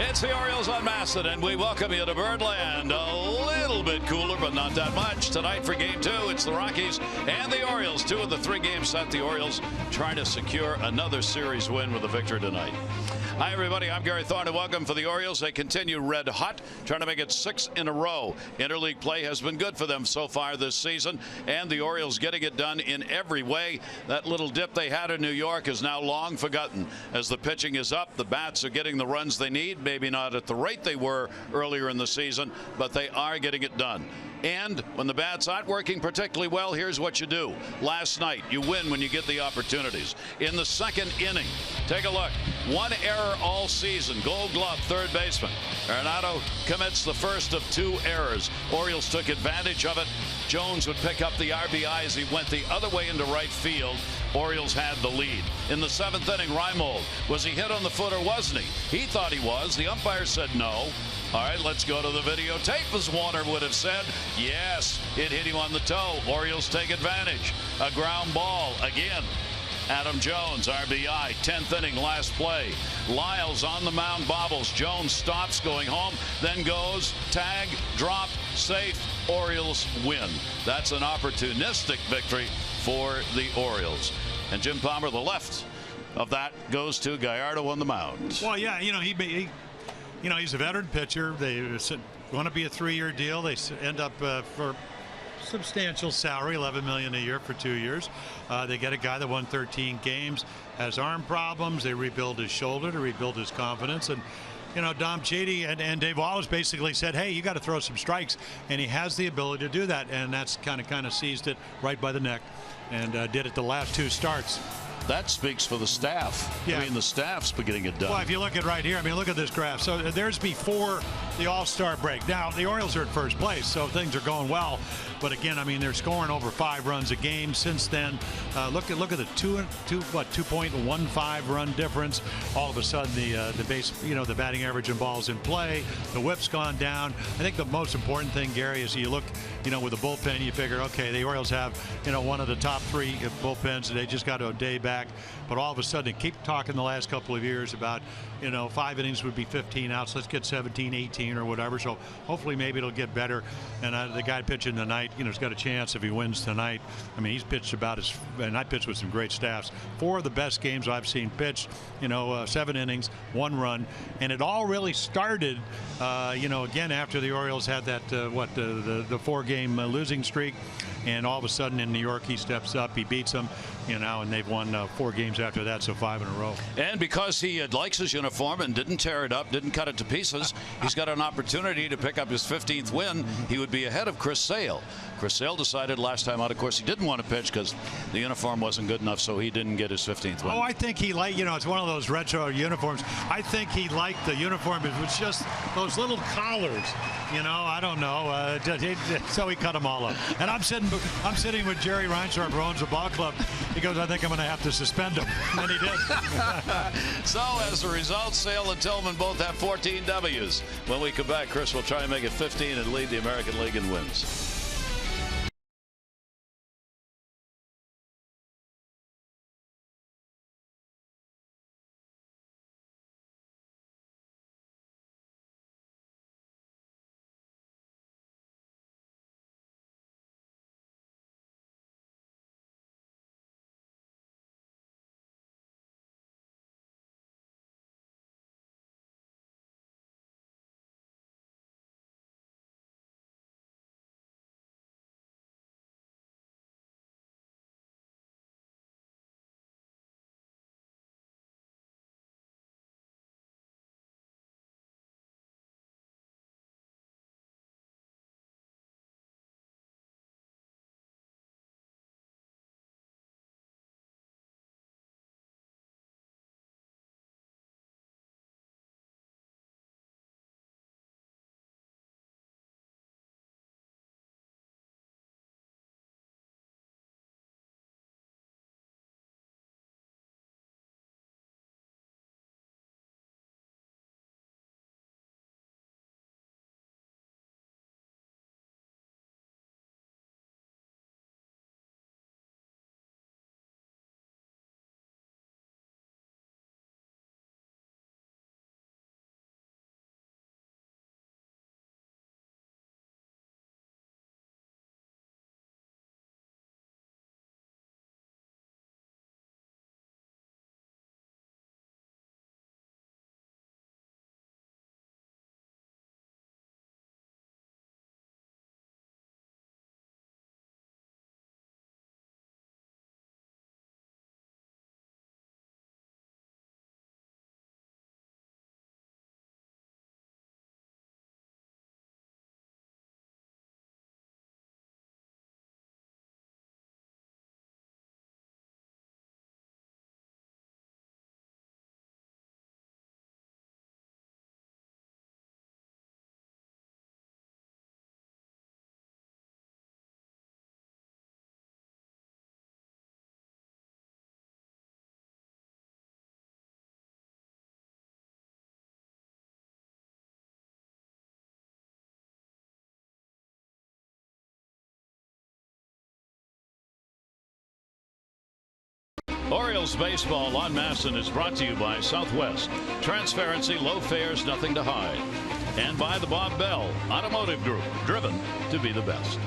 It's the Orioles on Masson, and we welcome you to Birdland. A little bit cooler, but not that much. Tonight for Game 2, it's the Rockies and the Orioles. 2 of the 3 games set. The Orioles trying to secure another series win with a victory tonight. Hi, everybody. I'm Gary Thorne, and welcome for the Orioles. They continue red hot, trying to make it 6 in a row. Interleague play has been good for them so far this season, and the Orioles getting it done in every way. That little dip they had in New York is now long forgotten. As the pitching is up, the bats are getting the runs they need. Maybe not at the rate they were earlier in the season, but they are getting it done. And when the bats aren't working particularly well, here's what you do. Last night, you win when you get the opportunities. In the second inning, take a look. 1 error all season. Gold Glove, third baseman. Arenado commits the first of 2 errors. Orioles took advantage of it. Jones would pick up the RBI as he went the other way into right field. Orioles had the lead. In the 7th inning, Reimold, was he hit on the foot or wasn't he? He thought he was. The umpire said no. All right, let's go to the videotape, as Warner would have said. Yes, it hit him on the toe. Orioles take advantage. A ground ball again. Adam Jones, RBI, 10th inning, last play. Lyles on the mound, bobbles. Jones stops, going home, then goes, tag, drop, safe. Orioles win. That's an opportunistic victory for the Orioles. And Jim Palmer, the left of that, goes to Gallardo on the mound. Well, yeah, he's a veteran pitcher. They want to be a 3-year deal. They end up for substantial salary, $11 million a year for 2 years. They get a guy that won 13 games, has arm problems. They rebuild his shoulder to rebuild his confidence. And Dom Chidi and Dave Wallace basically said, hey, you got to throw some strikes, and he has the ability to do that. And that's kind of seized it right by the neck, and did it the last 2 starts. That speaks for the staff. Yeah. I mean, the staff's getting it done. Well, if you look at right here, look at this graph. So there's before the All-Star break. Now, the Orioles are at first place, so things are going well. But again, they're scoring over 5 runs a game since then. Look at the 2.15 run difference. All of a sudden, the base, the batting average and balls in play, the whip's gone down. I think the most important thing, Gary, is you look, with the bullpen, you figure, okay, the Orioles have, one of the top 3 bullpens, and they just got O'Day back. But all of a sudden, keep talking the last couple of years about, 5 innings would be 15 outs. Let's get 17, 18 or whatever. So hopefully maybe it'll get better. And the guy pitching tonight, has got a chance if he wins tonight. He's pitched and I pitched with some great staffs. 4 of the best games I've seen pitched, 7 innings, 1 run. And it all really started, again, after the Orioles had that, the 4-game losing streak. And all of a sudden in New York, he steps up, he beats them, and they've won 4 games after that, so 5 in a row. And because he likes his uniform and didn't tear it up, didn't cut it to pieces, he's got an opportunity to pick up his 15th win. He would be ahead of Chris Sale. Chris Sale decided last time out, of course, he didn't want to pitch because the uniform wasn't good enough, so he didn't get his 15th win. Oh, I think he liked, it's one of those retro uniforms. I think he liked the uniform. It was just those little collars, I don't know. So he cut them all up. And I'm sitting with Jerry Reinsdorf, who owns the ball club. He goes, I think I'm going to have to suspend him. And he did. So as a result, Sale and Tillman both have 14 W's. When we come back, Chris will try and make it 15 and lead the American League in wins. Orioles baseball on Masson is brought to you by Southwest. Transparency, low fares, nothing to hide. And by the Bob Bell Automotive Group, driven to be the best.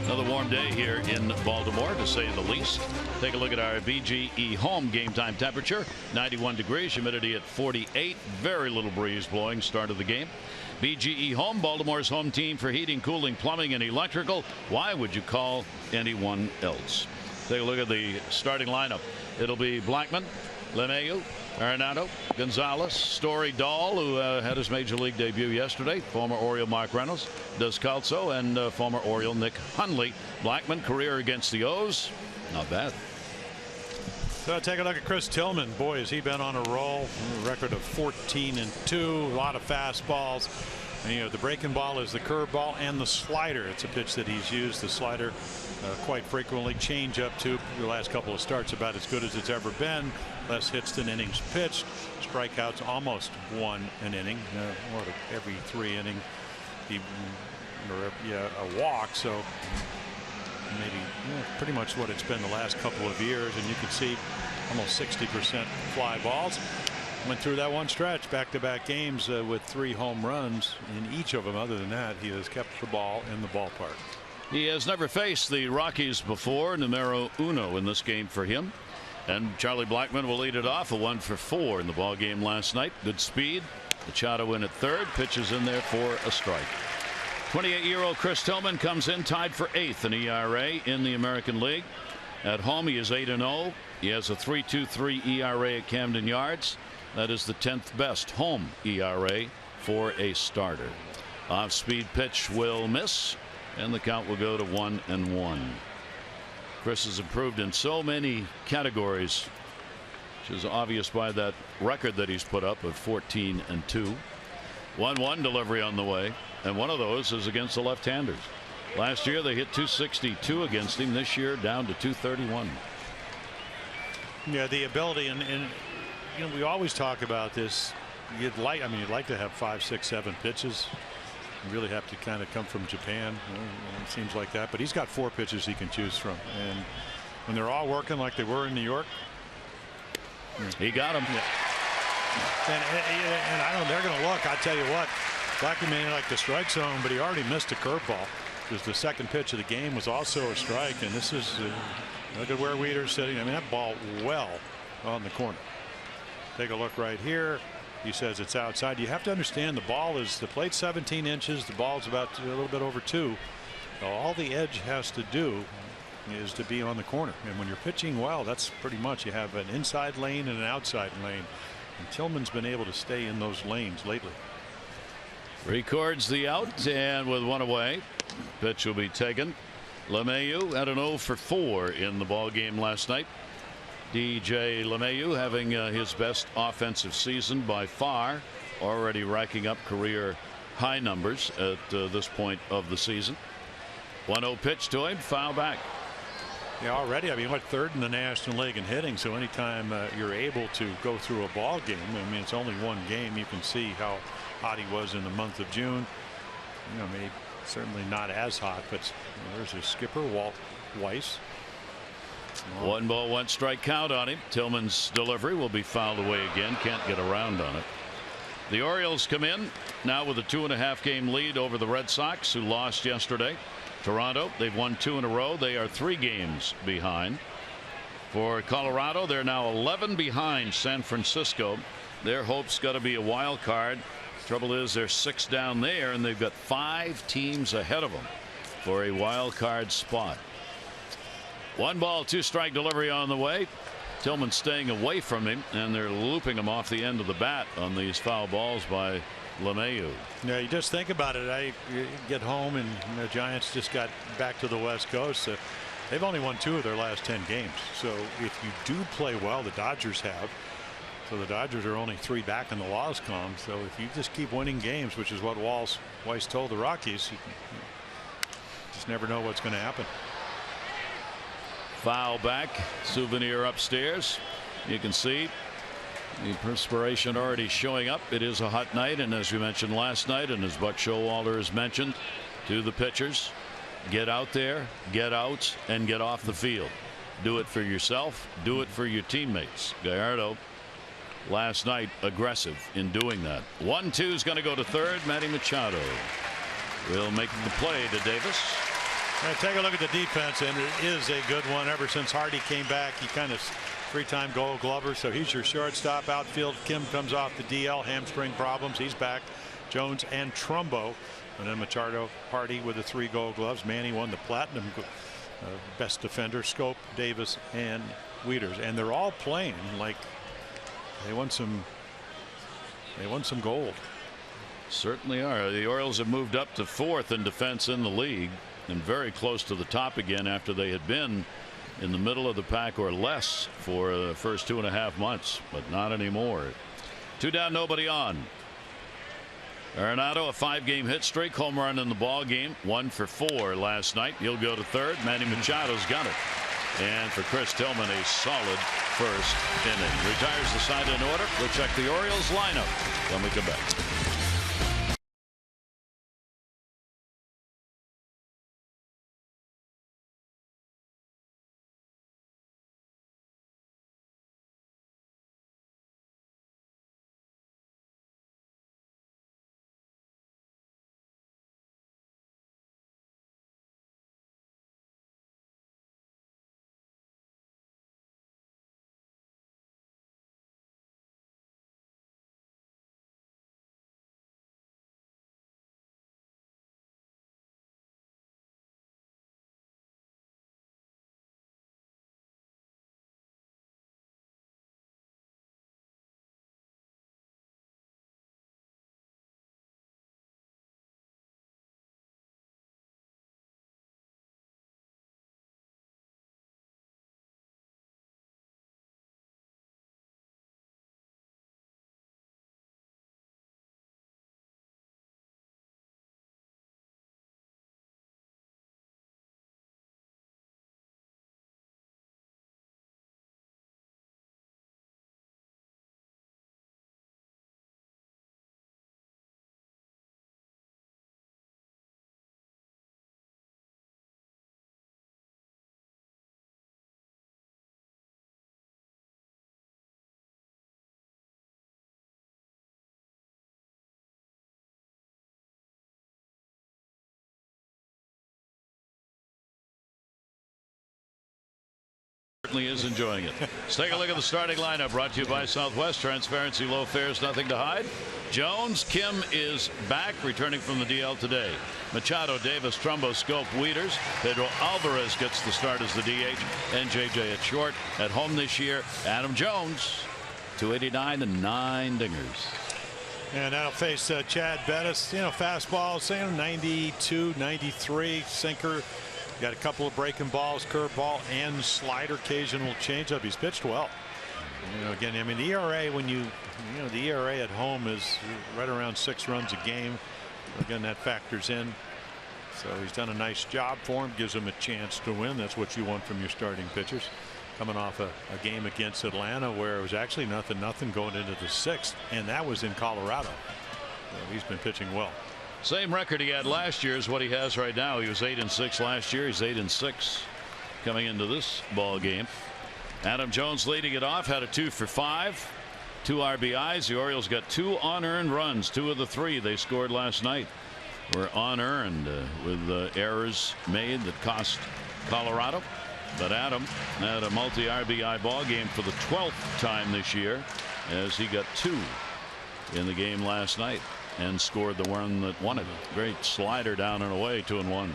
Another warm day here in Baltimore, to say the least. Take a look at our BGE home game time temperature. 91 degrees, humidity at 48. Very little breeze blowing, start of the game. BGE Home, Baltimore's home team for heating, cooling, plumbing, and electrical. Why would you call anyone else? Take a look at the starting lineup. It'll be Blackmon, LeMahieu, Arenado, Gonzalez, Story, Dahl, who had his major league debut yesterday, former Oriole Mark Reynolds, Descalso, and former Oriole Nick Hundley. Blackmon, career against the O's, not bad. So take a look at Chris Tillman. Boy, has he been on a roll. A record of 14-2. A lot of fastballs. And, you know, the breaking ball is the curveball and the slider. It's a pitch that he's used. The slider quite frequently. Change up to the last couple of starts about as good as it's ever been. Less hits than innings pitched. Strikeouts almost one an inning. Every 3 inning, a walk. So maybe pretty much what it's been the last couple of years. And you can see almost 60% fly balls. Went through that one stretch, back-to-back games with 3 home runs in each of them. Other than that, he has kept the ball in the ballpark. He has never faced the Rockies before. Numero uno in this game for him. And Charlie Blackmon will lead it off. A 1-for-4 in the ball game last night. Good speed. Machado in at third. Pitches in there for a strike. 28-year-old Chris Tillman comes in tied for 8th in ERA in the American League. At home, he is 8-0. He has a 3.23 ERA at Camden Yards. That is the 10th best home ERA for a starter. Off-speed pitch will miss, and the count will go to 1-1. Chris has improved in so many categories, which is obvious by that record that he's put up of 14-2. 1-1 delivery on the way, and one of those is against the left-handers. Last year they hit 262 against him. This year down to 231. Yeah, the ability, and you know, we always talk about this. You'd like to have 5, 6, 7 pitches. You really have to kind of come from Japan. It seems like that, but he's got 4 pitches he can choose from, and when they're all working like they were in New York, he got them. Yeah. And I don't know, they're going to look. I tell you what, Blackmon may like the strike zone, but he already missed a curveball because the second pitch of the game was also a strike. And this is look at where Weeder's sitting. I mean, that ball well on the corner. Take a look right here. He says it's outside. You have to understand the plate's 17 inches. The ball's about a little bit over 2. So all the edge has to do is to be on the corner. And when you're pitching well, that's pretty much, you have an inside lane and an outside lane. And Tillman's been able to stay in those lanes lately. Records the out, and with 1 away, pitch will be taken. LeMahieu had an 0-for-4 in the ball game last night. DJ LeMahieu having his best offensive season by far, already racking up career high numbers at this point of the season. 1-0 pitch to him, foul back. Yeah, already, I mean, what, 3rd in the National League in hitting. So anytime you're able to go through a ball game, I mean, it's only one game. You can see how hot he was in the month of June. You know, maybe certainly not as hot, but there's his skipper, Walt Weiss. 1 ball, 1 strike count on him. Tillman's delivery will be fouled away again. Can't get around on it. The Orioles come in now with a 2.5 game lead over the Red Sox, who lost yesterday. Toronto, they've won 2 in a row. They are 3 games behind. For Colorado, they're now 11 behind San Francisco. Their hope's got to be a wild card. Trouble is, they're 6 down there, and they've got 5 teams ahead of them for a wild card spot. 1 ball, 2 strike delivery on the way. Tillman staying away from him, and they're looping him off the end of the bat on these foul balls by LeMahieu. Yeah, you just think about it. I get home, and the Giants just got back to the West Coast. They've only won 2 of their last 10 games. So if you do play well, the Dodgers have. So the Dodgers are only 3 back in the loss column. So if you just keep winning games, which is what Weiss told the Rockies, you just never know what's going to happen. Foul back, Souvenir upstairs. You can see the perspiration already showing up. It is a hot night, and as we mentioned last night, and as Buck Showalter has mentioned to the pitchers, get out there, get out, and get off the field. Do it for yourself. Do it for your teammates. Gallardo last night aggressive in doing that. 1-2 is going to go to third. Manny Machado will make the play to Davis. Take a look at the defense, and it is a good one. Ever since Hardy came back, he kind of three-time Gold Glover, so he's your shortstop. Outfield, Kim comes off the DL, hamstring problems. He's back. Jones and Trumbo, and then Machado, Hardy with the 3 Gold Gloves. Manny won the Platinum best defender. Scope, Davis, and Wieters, and they're all playing like they won some gold. Certainly are. The Orioles have moved up to 4th in defense in the league, and very close to the top again after they had been in the middle of the pack or less for the first 2.5 months, but not anymore. 2 down, nobody on. Arenado, a 5-game hit streak, home run in the ball game, 1 for 4 last night. He'll go to third. Manny Machado's got it. And for Chris Tillman, a solid first inning. Retires the side in order. We'll check the Orioles lineup when we come back. Certainly is enjoying it. Let's take a look at the starting lineup, brought to you by Southwest. Transparency, low fares, nothing to hide. Jones, Kim is back, returning from the DL today. Machado, Davis, Trumbo, Scope, Wieters. Pedro Alvarez gets the start as the DH, and JJ at short. At home this year, Adam Jones, 289 and 9 dingers. And that'll face Chad Bettis. Fastball, saying 92, 93, sinker. Got a couple of breaking balls, curveball, and slider, occasional changeup. He's pitched well. Again, I mean, the ERA the ERA at home is right around 6 runs a game. Again, that factors in. So he's done a nice job for him. Gives him a chance to win. That's what you want from your starting pitchers. Coming off a game against Atlanta where it was actually 0-0 going into the 6th, and that was in Colorado. So he's been pitching well. Same record he had last year is what he has right now. He was 8-6 last year. He's 8-6 coming into this ball game. Adam Jones leading it off, had a 2 for 5, 2 RBIs. The Orioles got 2 unearned runs. 2 of the 3 they scored last night were unearned with errors made that cost Colorado. But Adam had a multi RBI ball game for the 12th time this year, as he got 2 in the game last night and scored the one that won it. Great slider down and away, 2-1.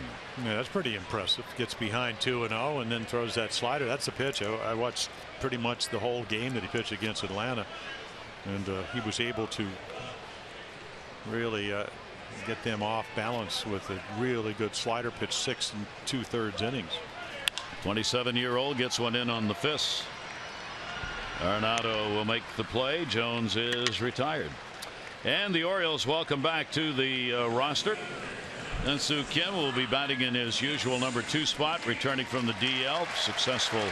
Yeah, that's pretty impressive. Gets behind 2-0 and then throws that slider. That's a pitch. I watched pretty much the whole game that he pitched against Atlanta, and he was able to really get them off balance with a really good slider pitch, 6 2/3 innings. 27-year-old gets one in on the fist. Arenado will make the play. Jones is retired. And the Orioles welcome back to the roster. Soo Kim will be batting in his usual number 2 spot, returning from the DL. Successful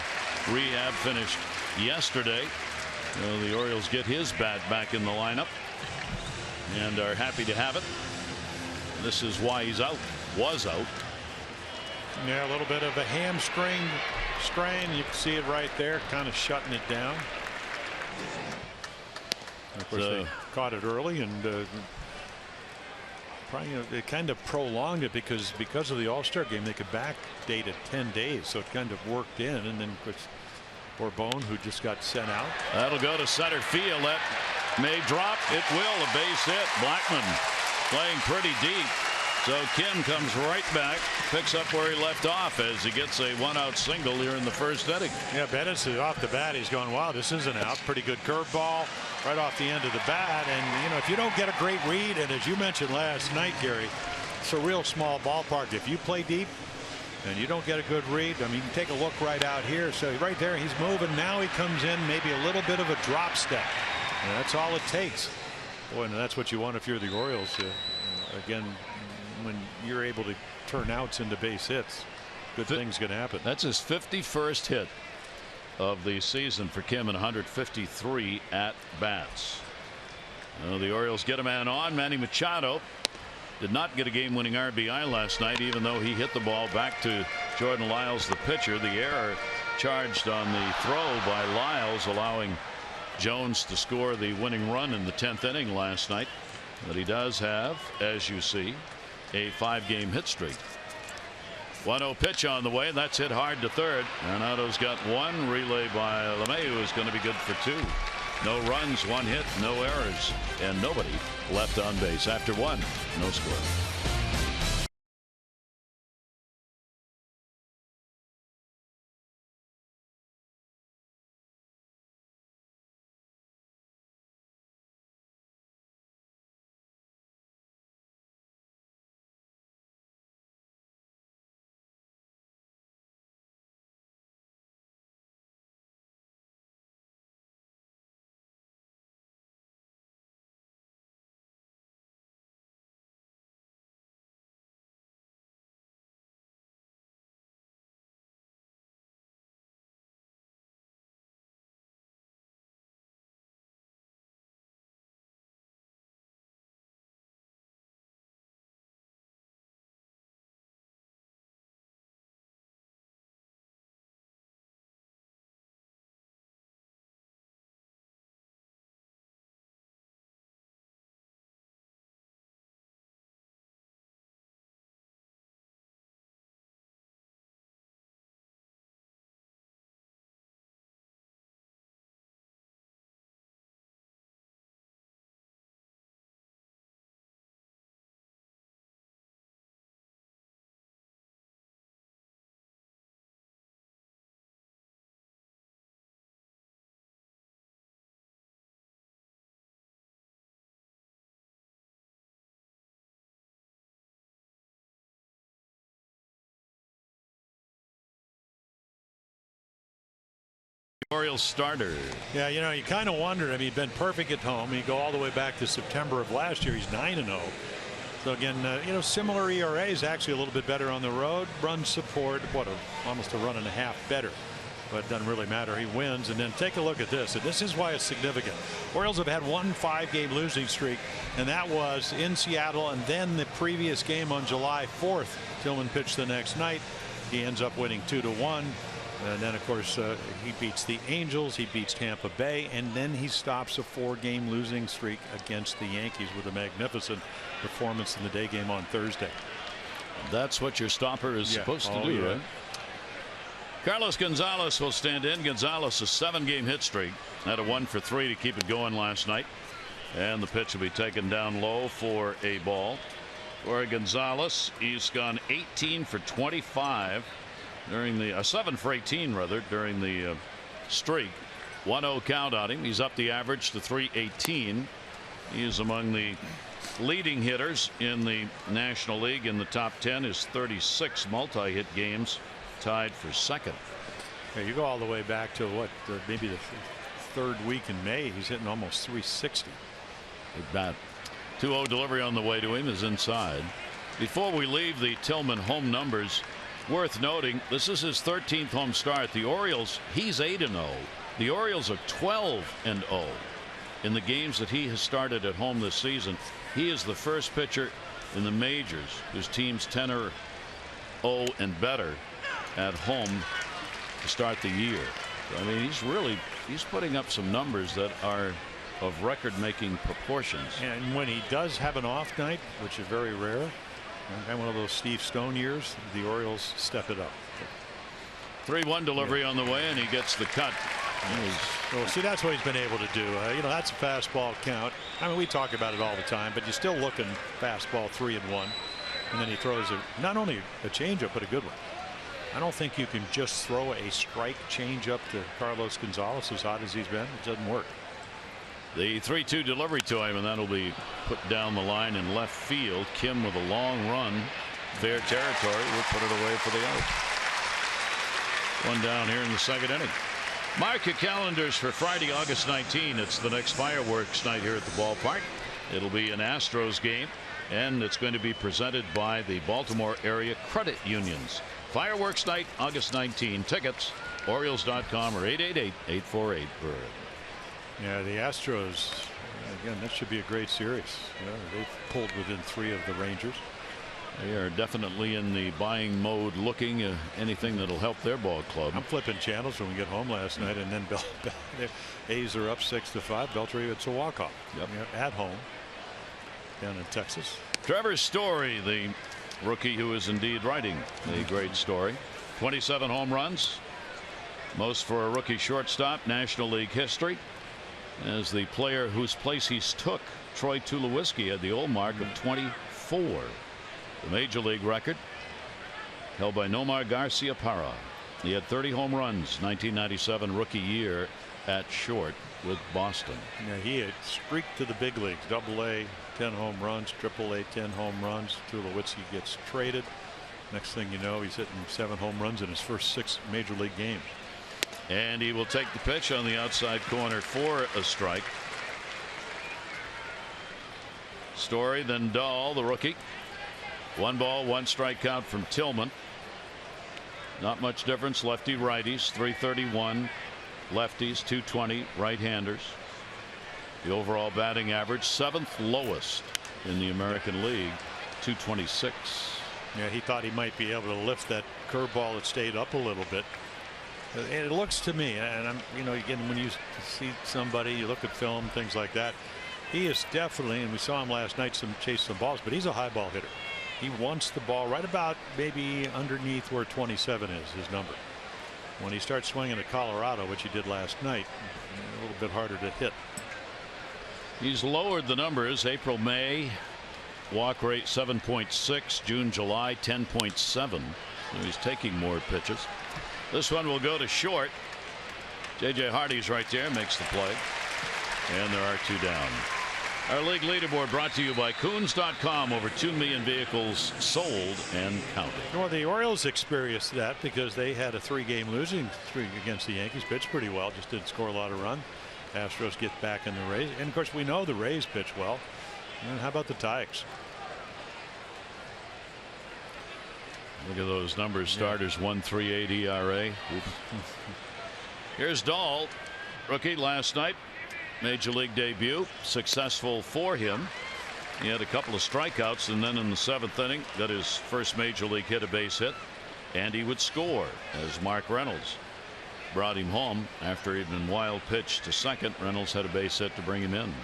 rehab finished yesterday. The Orioles get his bat back in the lineup and are happy to have it. This is why he's out. Was out. Yeah, a little bit of a hamstring strain. You can see it right there, kind of shutting it down. And of course, they caught it early, and probably it kind of prolonged it because of the All-Star game. They could backdate it 10 days, so it kind of worked in. And then, of course, Bourbon, who just got sent out. That'll go to center field. That may drop. It will. A base hit. Blackmon playing pretty deep. So Kim comes right back, picks up where he left off as he gets a one-out single here in the first inning. Yeah, Bettis is off the bat. He's going, wow, this is an out. Pretty good curveball right off the end of the bat. And, you know, if you don't get a great read, and as you mentioned last night, Gary, it's a real small ballpark. If you play deep and you don't get a good read, I mean, you can take a look right out here. So right there, he's moving. Now he comes in, maybe a little bit of a drop step. And that's all it takes. Boy, and that's what you want if you're the Orioles. Again, when you're able to turn outs into base hits, good things can happen. That's his 51st hit of the season for Kim in 153 at bats. The Orioles get a man on. Manny Machado did not get a game-winning RBI last night, even though he hit the ball back to Jordan Lyles, the pitcher. The error charged on the throw by Lyles, allowing Jones to score the winning run in the 10th inning last night. But he does have, as you see, a 5-game hit streak. 1-0 pitch on the way, and that's hit hard to third. Arenado's got one. Relay by LeMahieu is going to be good for 2. No runs, 1 hit, no errors, and nobody left on base. After 1, no score. Orioles starter. Yeah, you know, you kind of wondered. I mean, he'd been perfect at home. You go all the way back to September of last year. He's 9-0. So again, you know, similar ERA is actually a little bit better on the road. Run support, almost a run and a half better. But it doesn't really matter. He wins. And then take a look at this. And this is why it's significant. Orioles have had one 5-game losing streak, and that was in Seattle. And then the previous game on July 4th, Tillman pitched the next night. He ends up winning 2-1. And then, of course, he beats the Angels. He beats Tampa Bay. And then he stops a 4-game losing streak against the Yankees with a magnificent performance in the day game on Thursday. That's what your stopper is supposed to do, right? Carlos Gonzalez will stand in. Gonzalez, a 7-game hit streak. Had a 1 for 3 to keep it going last night. And the pitch will be taken down low for a ball. For Gonzalez, he's gone 18 for 25. During the 7 for 18 rather during the streak. 1-0 count on him. He's up the average to .318. He is among the leading hitters in the National League. In the top 10 is 36 multi-hit games, tied for second. Yeah, you go all the way back to what maybe the 3rd week in May. He's hitting almost .360. Big bat. 2-0 delivery on the way to him is inside. Before we leave the Tillman home numbers, worth noting, this is his 13th home start. The Orioles, he's 8-0. The Orioles are 12-0 in the games that he has started at home this season. He is the first pitcher in the majors whose team's 10-0 and better at home to start the year. I mean, he's putting up some numbers that are of record-making proportions. And when he does have an off night, which is very rare, and one of those Steve Stone years, the Orioles step it up. 3-1 delivery on the way, and he gets the cut. Well, see, that's what he's been able to do. That's a fastball count. I mean, we talk about it all the time, but you're still looking fastball 3-1, and then he throws not only a changeup but a good one. I don't think you can just throw a strike changeup to Carlos Gonzalez as hot as he's been. It doesn't work. The 3-2 delivery to him, and that'll be put down the line in left field. Kim with a long run, fair territory, will put it away for the out. One down here in the second inning. Mark your calendars for Friday, August 19. It's the next fireworks night here at the ballpark. It'll be an Astros game, and it's going to be presented by the Baltimore area credit unions. Fireworks night, August 19. Tickets, Orioles.com or 888-848-BIRD. Yeah, the Astros, again, that should be a great series. They've pulled within 3 of the Rangers. They are definitely in the buying mode, looking at anything that'll help their ball club. I'm flipping channels when we get home last night, and then A's are up 6-5. Beltry, it's a walk-off. Yep. At home down in Texas. Trevor Story, the rookie who is indeed writing a great story. 27 home runs, most for a rookie shortstop, National League history. As the player whose place he took, Troy Tulowitzki, had the old mark of 24. The major league record held by Nomar Garciaparra. He had 30 home runs 1997 rookie year at short with Boston. Yeah, he had streaked to the big leagues. Double-A 10 home runs, Triple-A 10 home runs. Tulowitzki gets traded. Next thing you know, he's hitting 7 home runs in his first 6 major league games. And he will take the pitch on the outside corner for a strike. Story, then Dahl, the rookie. 1 ball, 1 strike count from Tillman. Not much difference. Lefty righties, 331. Lefties, 220. Right-handers. The overall batting average, 7th lowest in the American League, 226. Yeah, he thought he might be able to lift that curveball that stayed up a little bit. And it looks to me, and again, when you see somebody, you look at film, things like that, he is definitely, and we saw him last night, chase some balls, but he's a high ball hitter. He wants the ball right about maybe underneath where 27 is his number. When he starts swinging at Colorado, which he did last night, a little bit harder to hit. He's lowered the numbers. April, May, walk rate 7.6, June, July 10.7. So he's taking more pitches. This one will go to short. J.J. Hardy's right there, makes the play, and there are 2 down. Our league leaderboard brought to you by Coons.com. Over 2 million vehicles sold and counting. Well, the Orioles experienced that because they had a 3-game losing streak against the Yankees. Pitched pretty well, just didn't score a lot of runs. Astros get back in the Rays, and of course we know the Rays pitch well. And how about the Tigers? Look at those numbers. Starters 1.38 ERA. Here's Dahl, rookie last night. Major league debut, successful for him. He had a couple of strikeouts, and then in the 7th inning got his first major league hit, a base hit, and he would score as Mark Reynolds brought him home after he'd been wild pitched to second. Reynolds had a base hit to bring him in.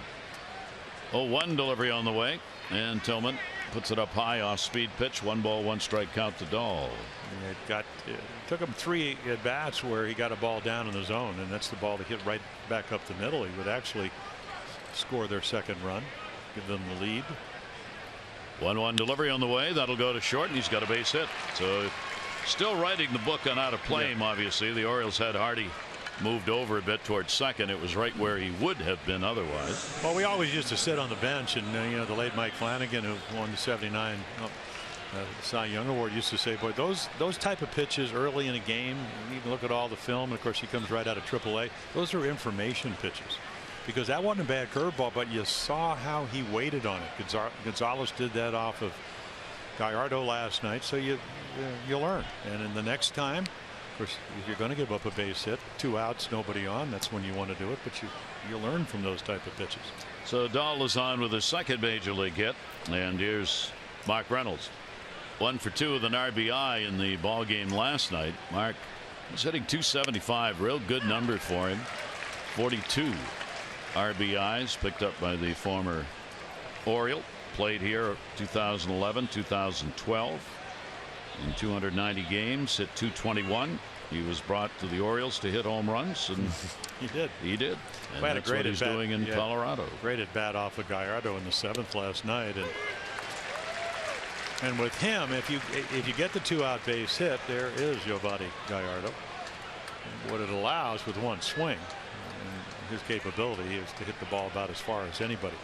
0-1 delivery on the way, and Tillman puts it up high off speed pitch. 1 ball, 1 strike count to Dahl. It took him 3 at bats where he got a ball down in the zone, and that's the ball that hit right back up the middle. He would actually score their 2nd run, give them the lead. 1-1 delivery on the way. That'll go to short, and he's got a base hit. So still writing the book on how to play him. Obviously, the Orioles had Hardy moved over a bit towards second. It was right where he would have been otherwise. Well, we always used to sit on the bench, and the late Mike Flanagan, who won the '79 Cy Young Award, used to say, boy, those type of pitches early in a game, you can look at all the film, and of course he comes right out of Triple-A. Those are information pitches, because that wasn't a bad curveball, but you saw how he waited on it. Gonzalez did that off of Gallardo last night, so you learn. And in the next time, of course, if you're going to give up a base hit, 2 outs, nobody on, that's when you want to do it, but you learn from those type of pitches. So Dahl is on with his 2nd major league hit, and here's Mark Reynolds. 1 for 2 with an RBI in the ball game last night. Mark He's hitting .275, real good number for him. 42 RBIs picked up by the former Oriole. Played here 2011, 2012. In 290 games, hit .221. He was brought to the Orioles to hit home runs, and he did. He did. And had that's a great what he's doing in Colorado. Great at bat off of Gallardo in the 7th last night, and with him, if you get the 2-out base hit, there is Yovani Gallardo. And what it allows with one swing, his capability is to hit the ball about as far as anybody.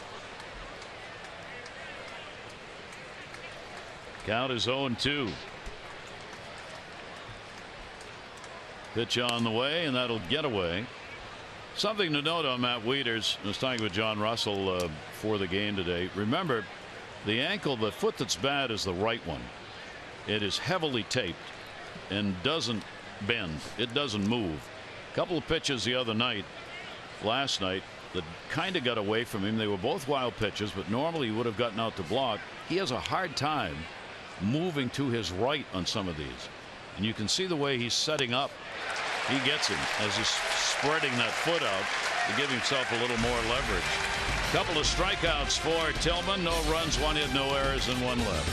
Count is 0-2. Pitch on the way, and that'll get away. Something to note on Matt Wieters. I was talking with John Russell for the game today. Remember, the ankle, the foot that's bad is the right one. It is heavily taped and doesn't bend. It doesn't move. A couple of pitches the other night, last night, that kind of got away from him. They were both wild pitches, but normally he would have gotten out to block. He has a hard time moving to his right on some of these. And you can see the way he's setting up. He gets him as he's spreading that foot out to give himself a little more leverage. Couple of strikeouts for Tillman. No runs, 1 hit, no errors, and 1 left.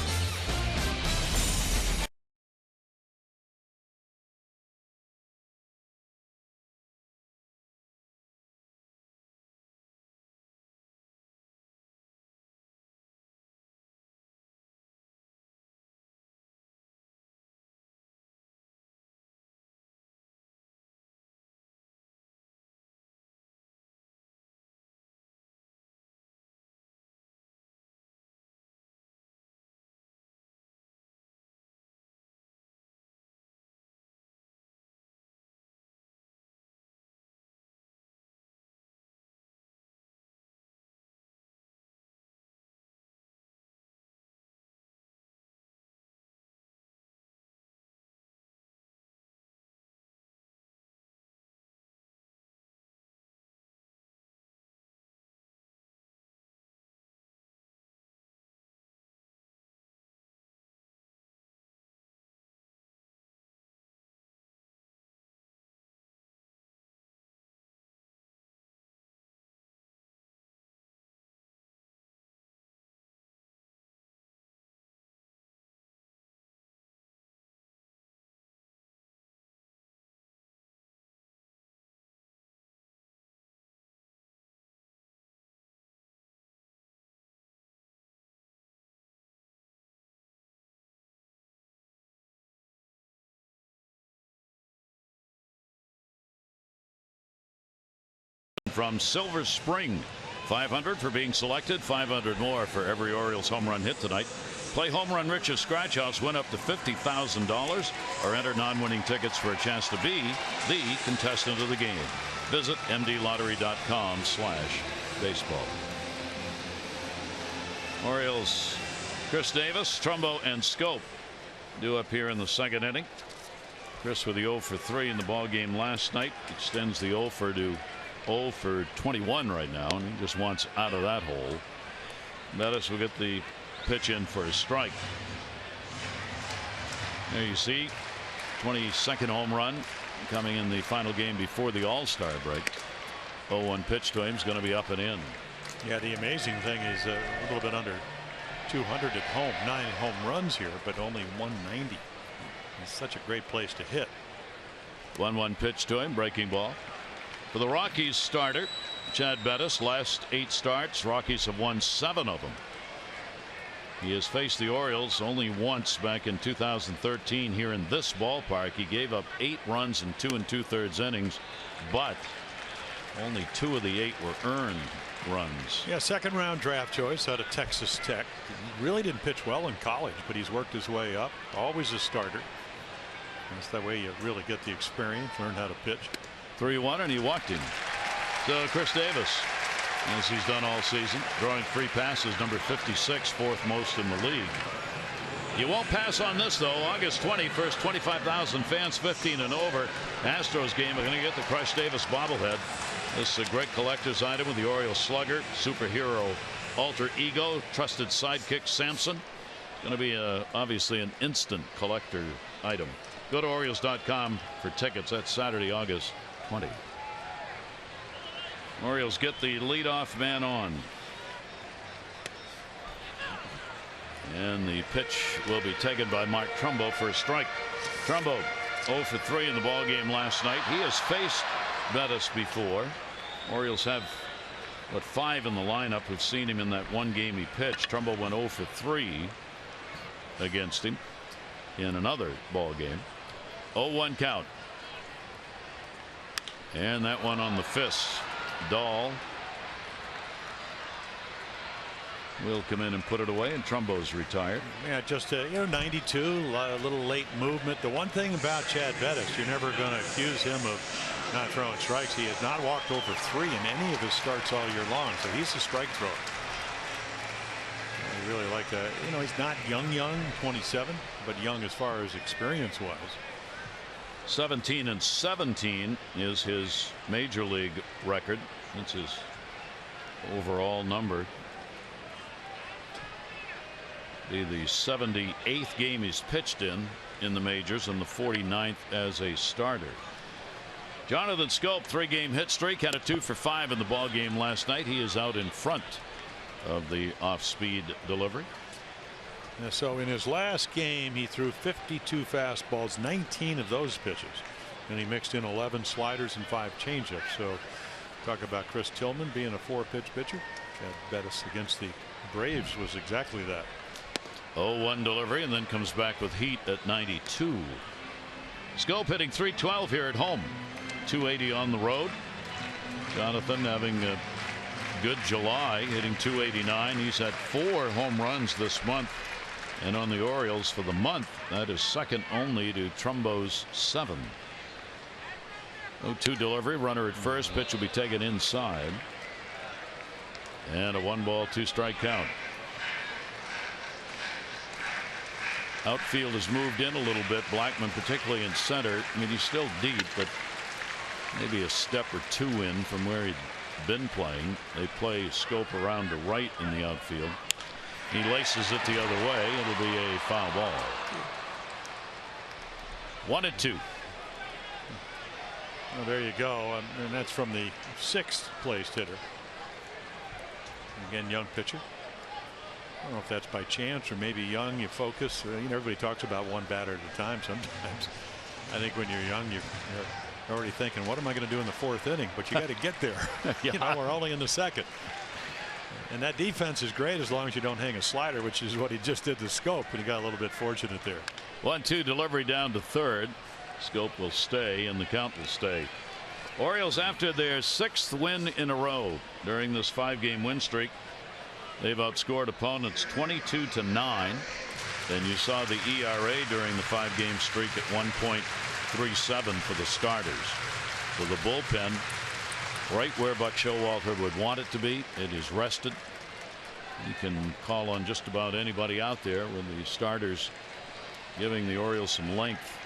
From Silver Spring, 500 for being selected, 500 more for every Orioles home run hit tonight. Play Home Run Rich's Scratch House, win up to $50,000, or enter non-winning tickets for a chance to be the contestant of the game. Visit mdlottery.com/baseball. Orioles, Chris Davis, Trumbo, and Schoop due up here in the 2nd inning. Chris with the 0 for 3 in the ball game last night, extends the 0 for to 0 for 21 right now, and he just wants out of that hole. Bettis will get the pitch in for a strike. There you see 22nd home run coming in the final game before the All-Star break. 0-1 pitch to him is going to be up and in. Yeah, the amazing thing is a little bit under 200 at home, 9 home runs here, but only 190. It's such a great place to hit. 1-1 pitch to him, breaking ball. For the Rockies starter, Chad Bettis, last 8 starts, Rockies have won 7 of them. He has faced the Orioles only once back in 2013 here in this ballpark. He gave up 8 runs in 2 2/3 innings, but only 2 of the 8 were earned runs. Yeah, 2nd round draft choice out of Texas Tech. He really didn't pitch well in college, but he's worked his way up. Always a starter. That's that way you really get the experience, learn how to pitch. 3-1, and he walked him. So Chris Davis, as he's done all season, throwing 3 passes, number 56, 4th most in the league. You won't pass on this, though. August 21st, 25,000 fans, 15 and over. Astros game are going to get the Crush Davis bobblehead. This is a great collector's item with the Orioles slugger, superhero alter ego, trusted sidekick Samson. Going to be obviously an instant collector item. Go to Orioles.com for tickets. That's Saturday, August 20. Orioles get the leadoff man on. And the pitch will be taken by Mark Trumbo for a strike. Trumbo 0 for 3 in the ball game last night. He has faced Bettis before. Orioles have 5 in the lineup who've seen him in that one game he pitched. Trumbo went 0 for 3 against him in another ball game. 0-1 count. And that one on the fist. Dahl will come in and put it away, and Trumbo's retired. Yeah, just 92, a little late movement. The one thing about Chad Bettis, you're never going to accuse him of not throwing strikes. He has not walked over 3 in any of his starts all year long, so he's a strike thrower. I really like that. He's not young, 27, but young as far as experience was. 17-17 is his major league record. That's his overall number. Be the 78th game he's pitched in the majors and the 49th as a starter. Jonathan Schoop, 3-game hit streak, had a 2 for 5 in the ball game last night. He is out in front of the off-speed delivery. Yeah, so in his last game he threw 52 fastballs, 19 of those pitches, and he mixed in 11 sliders and 5 changeups. So talk about Chris Tillman being a 4-pitch pitcher. Chad Bettis against the Braves was exactly that. 0-1 delivery, and then comes back with heat at 92. Schoop hitting .312 here at home. .280 on the road. Jonathan having a good July, hitting .289. He's had 4 home runs this month. And on the Orioles for the month, that is second only to Trumbo's 7. 0-2 delivery, runner at first. Pitch will be taken inside. And a 1-ball 2-strike count. Outfield has moved in a little bit. Blackman particularly in center. I mean, he's still deep, but maybe a step or 2 in from where he'd been playing. They play Schoop around to right in the outfield. He laces it the other way. It'll be a foul ball. 1-2. Well, there you go. And that's from the 6th placed hitter. Again, young pitcher. I don't know if that's by chance or maybe young, you focus. Everybody talks about one batter at a time sometimes. I think when you're young, you're already thinking, what am I going to do in the 4th inning? But you got to get there. Yeah. We're only in the 2nd. And that defense is great as long as you don't hang a slider, which is what he just did to Schoop, and he got a little bit fortunate there. 1-2 delivery down to third. Schoop will stay, and the count will stay. Orioles, after their 6th win in a row during this 5-game win streak, they've outscored opponents 22-9. And you saw the ERA during the 5-game streak at 1.37 for the starters. So the bullpen, right where Buck Showalter would want it to be. It is rested. You can call on just about anybody out there with the starters giving the Orioles some length.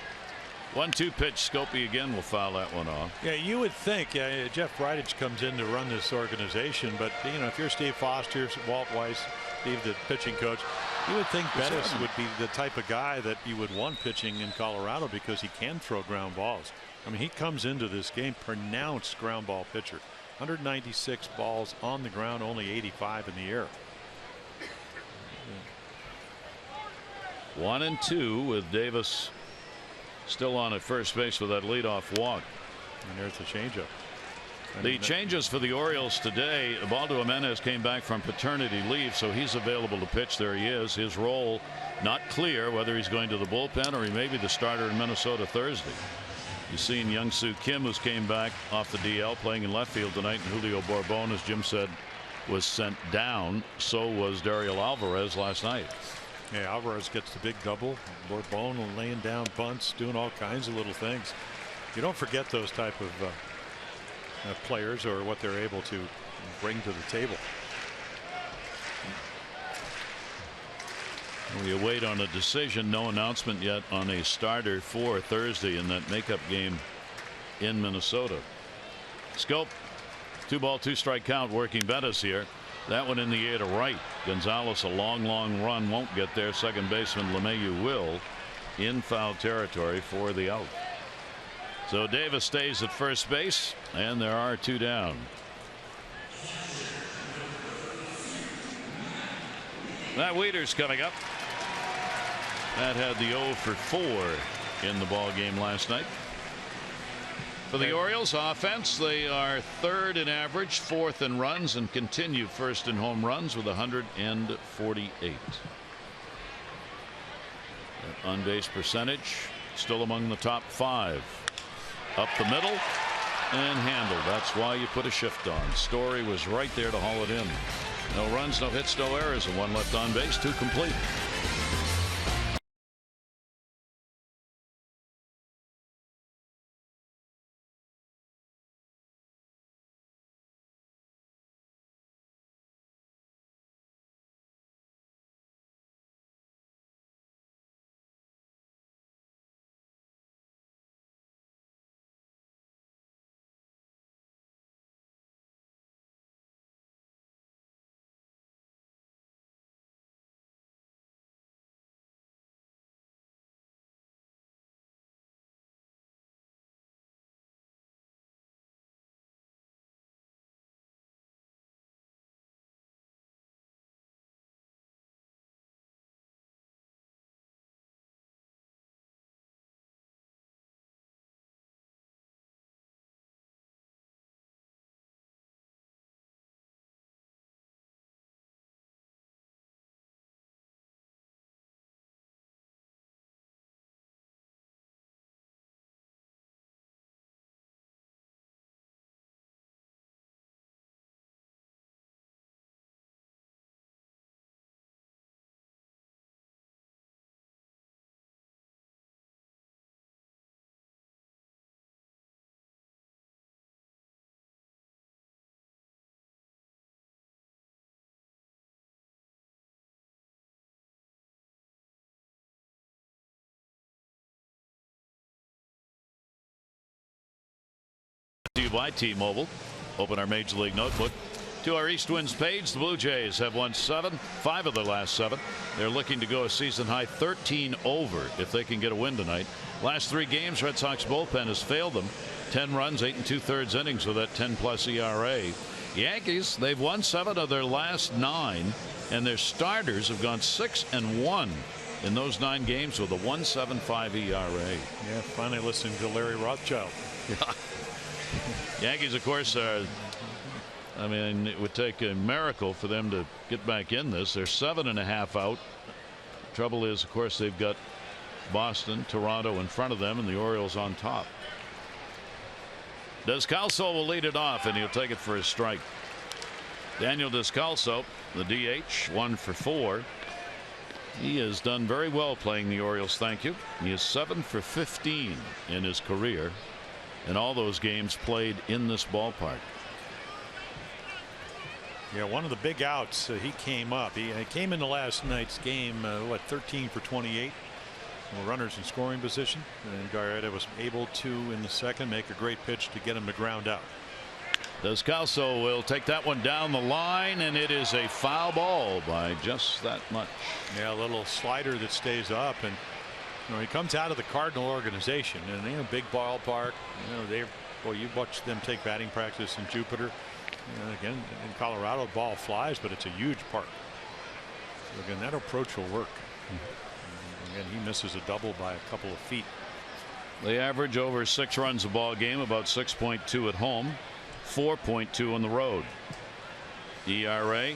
1-2 pitch. Scopey again will foul that one off. Yeah, you would think Jeff Bridich comes in to run this organization, but if you're Steve Foster, Walt Weiss, Steve the pitching coach, you would think Bettis would be the type of guy that you would want pitching in Colorado because he can throw ground balls. I mean, he comes into this game pronounced ground ball pitcher. 196 balls on the ground, only 85 in the air. 1-2 with Davis still on at first base with that leadoff walk. And there's the changeup. The changes for the Orioles today. Ubaldo Jimenez came back from paternity leave, so he's available to pitch. There he is. His role not clear whether he's going to the bullpen or he may be the starter in Minnesota Thursday. You've seen Young-Soo Kim, who's came back off the DL, playing in left field tonight, and Julio Bourbon, as Jim said, was sent down. So was Dario Alvarez last night. Yeah, Alvarez gets the big double. Bourbon laying down bunts, doing all kinds of little things. You don't forget those type of players or what they're able to bring to the table. We await on a decision. No announcement yet on a starter for Thursday in that makeup game in Minnesota. Schoop, 2-ball 2-strike count, working Bettis here. That one in the air to right. Gonzalez, a long run, won't get there. Second baseman LeMahieu will. in foul territory for the out. So Davis stays at first base, and there are 2 down. Matt Wieters coming up. That had the 0 for 4 in the ball game last night. For the Orioles offense, they are 3rd in average, 4th in runs, and continue 1st in home runs with 148. On base percentage still among the top 5. Up the middle and handled. That's why you put a shift on. Story was right there to haul it in. No runs, no hits, no errors, and 1 left on base, 2 complete. To you by T-Mobile. Open our Major League Notebook. To our East Winds page, the Blue Jays have won 5 of their last 7. They're looking to go a season high 13 over if they can get a win tonight. Last 3 games, Red Sox bullpen has failed them. 10 runs, 8 2/3 innings with that 10+ ERA. Yankees, they've won 7 of their last 9, and their starters have gone 6-1 in those 9 games with a 1.75 ERA. Yeah, finally listening to Larry Rothschild. Yankees, of course, are. I mean, it would take a miracle for them to get back in this. They're 7.5 out. Trouble is, of course, they've got Boston, Toronto in front of them, and the Orioles on top. Descalso will lead it off, and he'll take it for a strike. Daniel Descalso, the DH, 1 for 4. He has done very well playing the Orioles. Thank you. He is 7 for 15 in his career, and all those games played in this ballpark. Yeah, one of the big outs. He came up. He came into last night's game. 13 for 28. Runners in scoring position, and Garretta was able to, in the second, make a great pitch to get him to ground out. Descalso will take that one down the line, and it is a foul ball by just that much. Yeah, a little slider that stays up, and he comes out of the Cardinal organization, and big ballpark. You watch them take batting practice in Jupiter. Again, in Colorado, the ball flies, but it's a huge park. So again, that approach will work. Again, he misses a double by a couple of feet. They average over 6 runs a ball game, about 6.2 at home, 4.2 on the road. ERA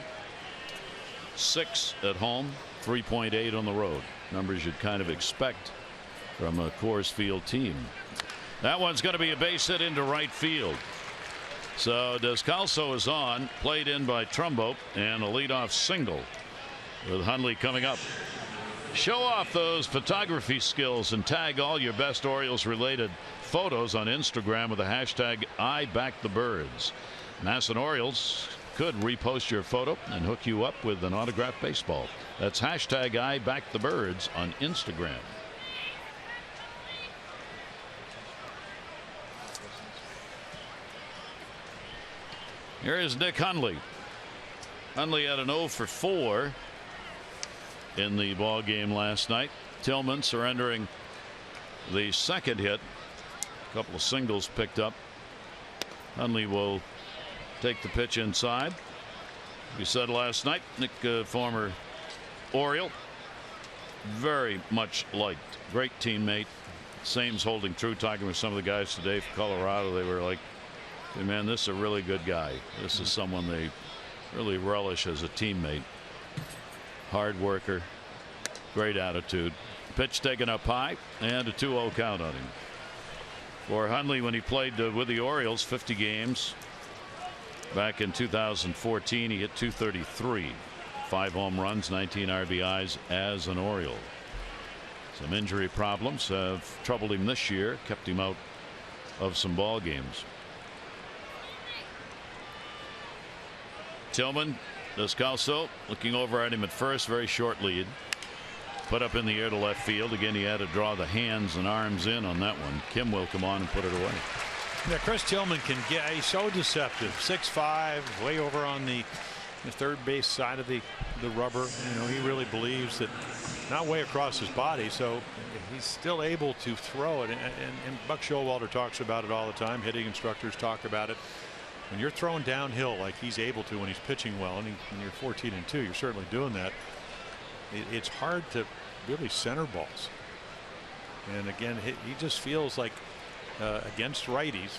6 at home, 3.8 on the road. Numbers you'd kind of expect from a Coors Field team. That one's going to be a base hit into right field. So Descalso is on, played in by Trumbo, and a leadoff single with Hundley coming up. Show off those photography skills and tag all your best Orioles related photos on Instagram with the hashtag #IBackTheBirds. Masson Orioles could repost your photo and hook you up with an autographed baseball. That's hashtag #IBackTheBirds on Instagram. Here is Nick Hundley. Hundley had an 0 for 4 in the ball game last night. Tillman surrendering the second hit. A couple of singles picked up. Hundley will take the pitch inside. We said last night, Nick, former Oriole, very much liked. Great teammate. Same's holding true. Talking with some of the guys today for Colorado, they were like, hey man, this is a really good guy. This is someone they really relish as a teammate. Hard worker, great attitude. Pitch taken up high, and a 2-0 count on him. For Hundley, when he played with the Orioles 50 games back in 2014, he hit .233, 5 home runs, 19 RBIs as an Oriole. Some injury problems have troubled him this year, kept him out of some ball games. Tillman, Descalso looking over at him at first, very short lead. Put up in the air to left field. Again, he had to draw the hands and arms in on that one. Kim will come on and put it away. Yeah, Chris Tillman can get, he's so deceptive. 6'5", way over on the third base side of the rubber. You know, he really believes that, not way across his body, so he's still able to throw it. And Buck Showalter talks about it all the time. Hitting instructors talk about it. When you're throwing downhill like he's able to when he's pitching well, and when you're 14-2, you're certainly doing that. It's hard to really center balls. And again, he just feels like against righties,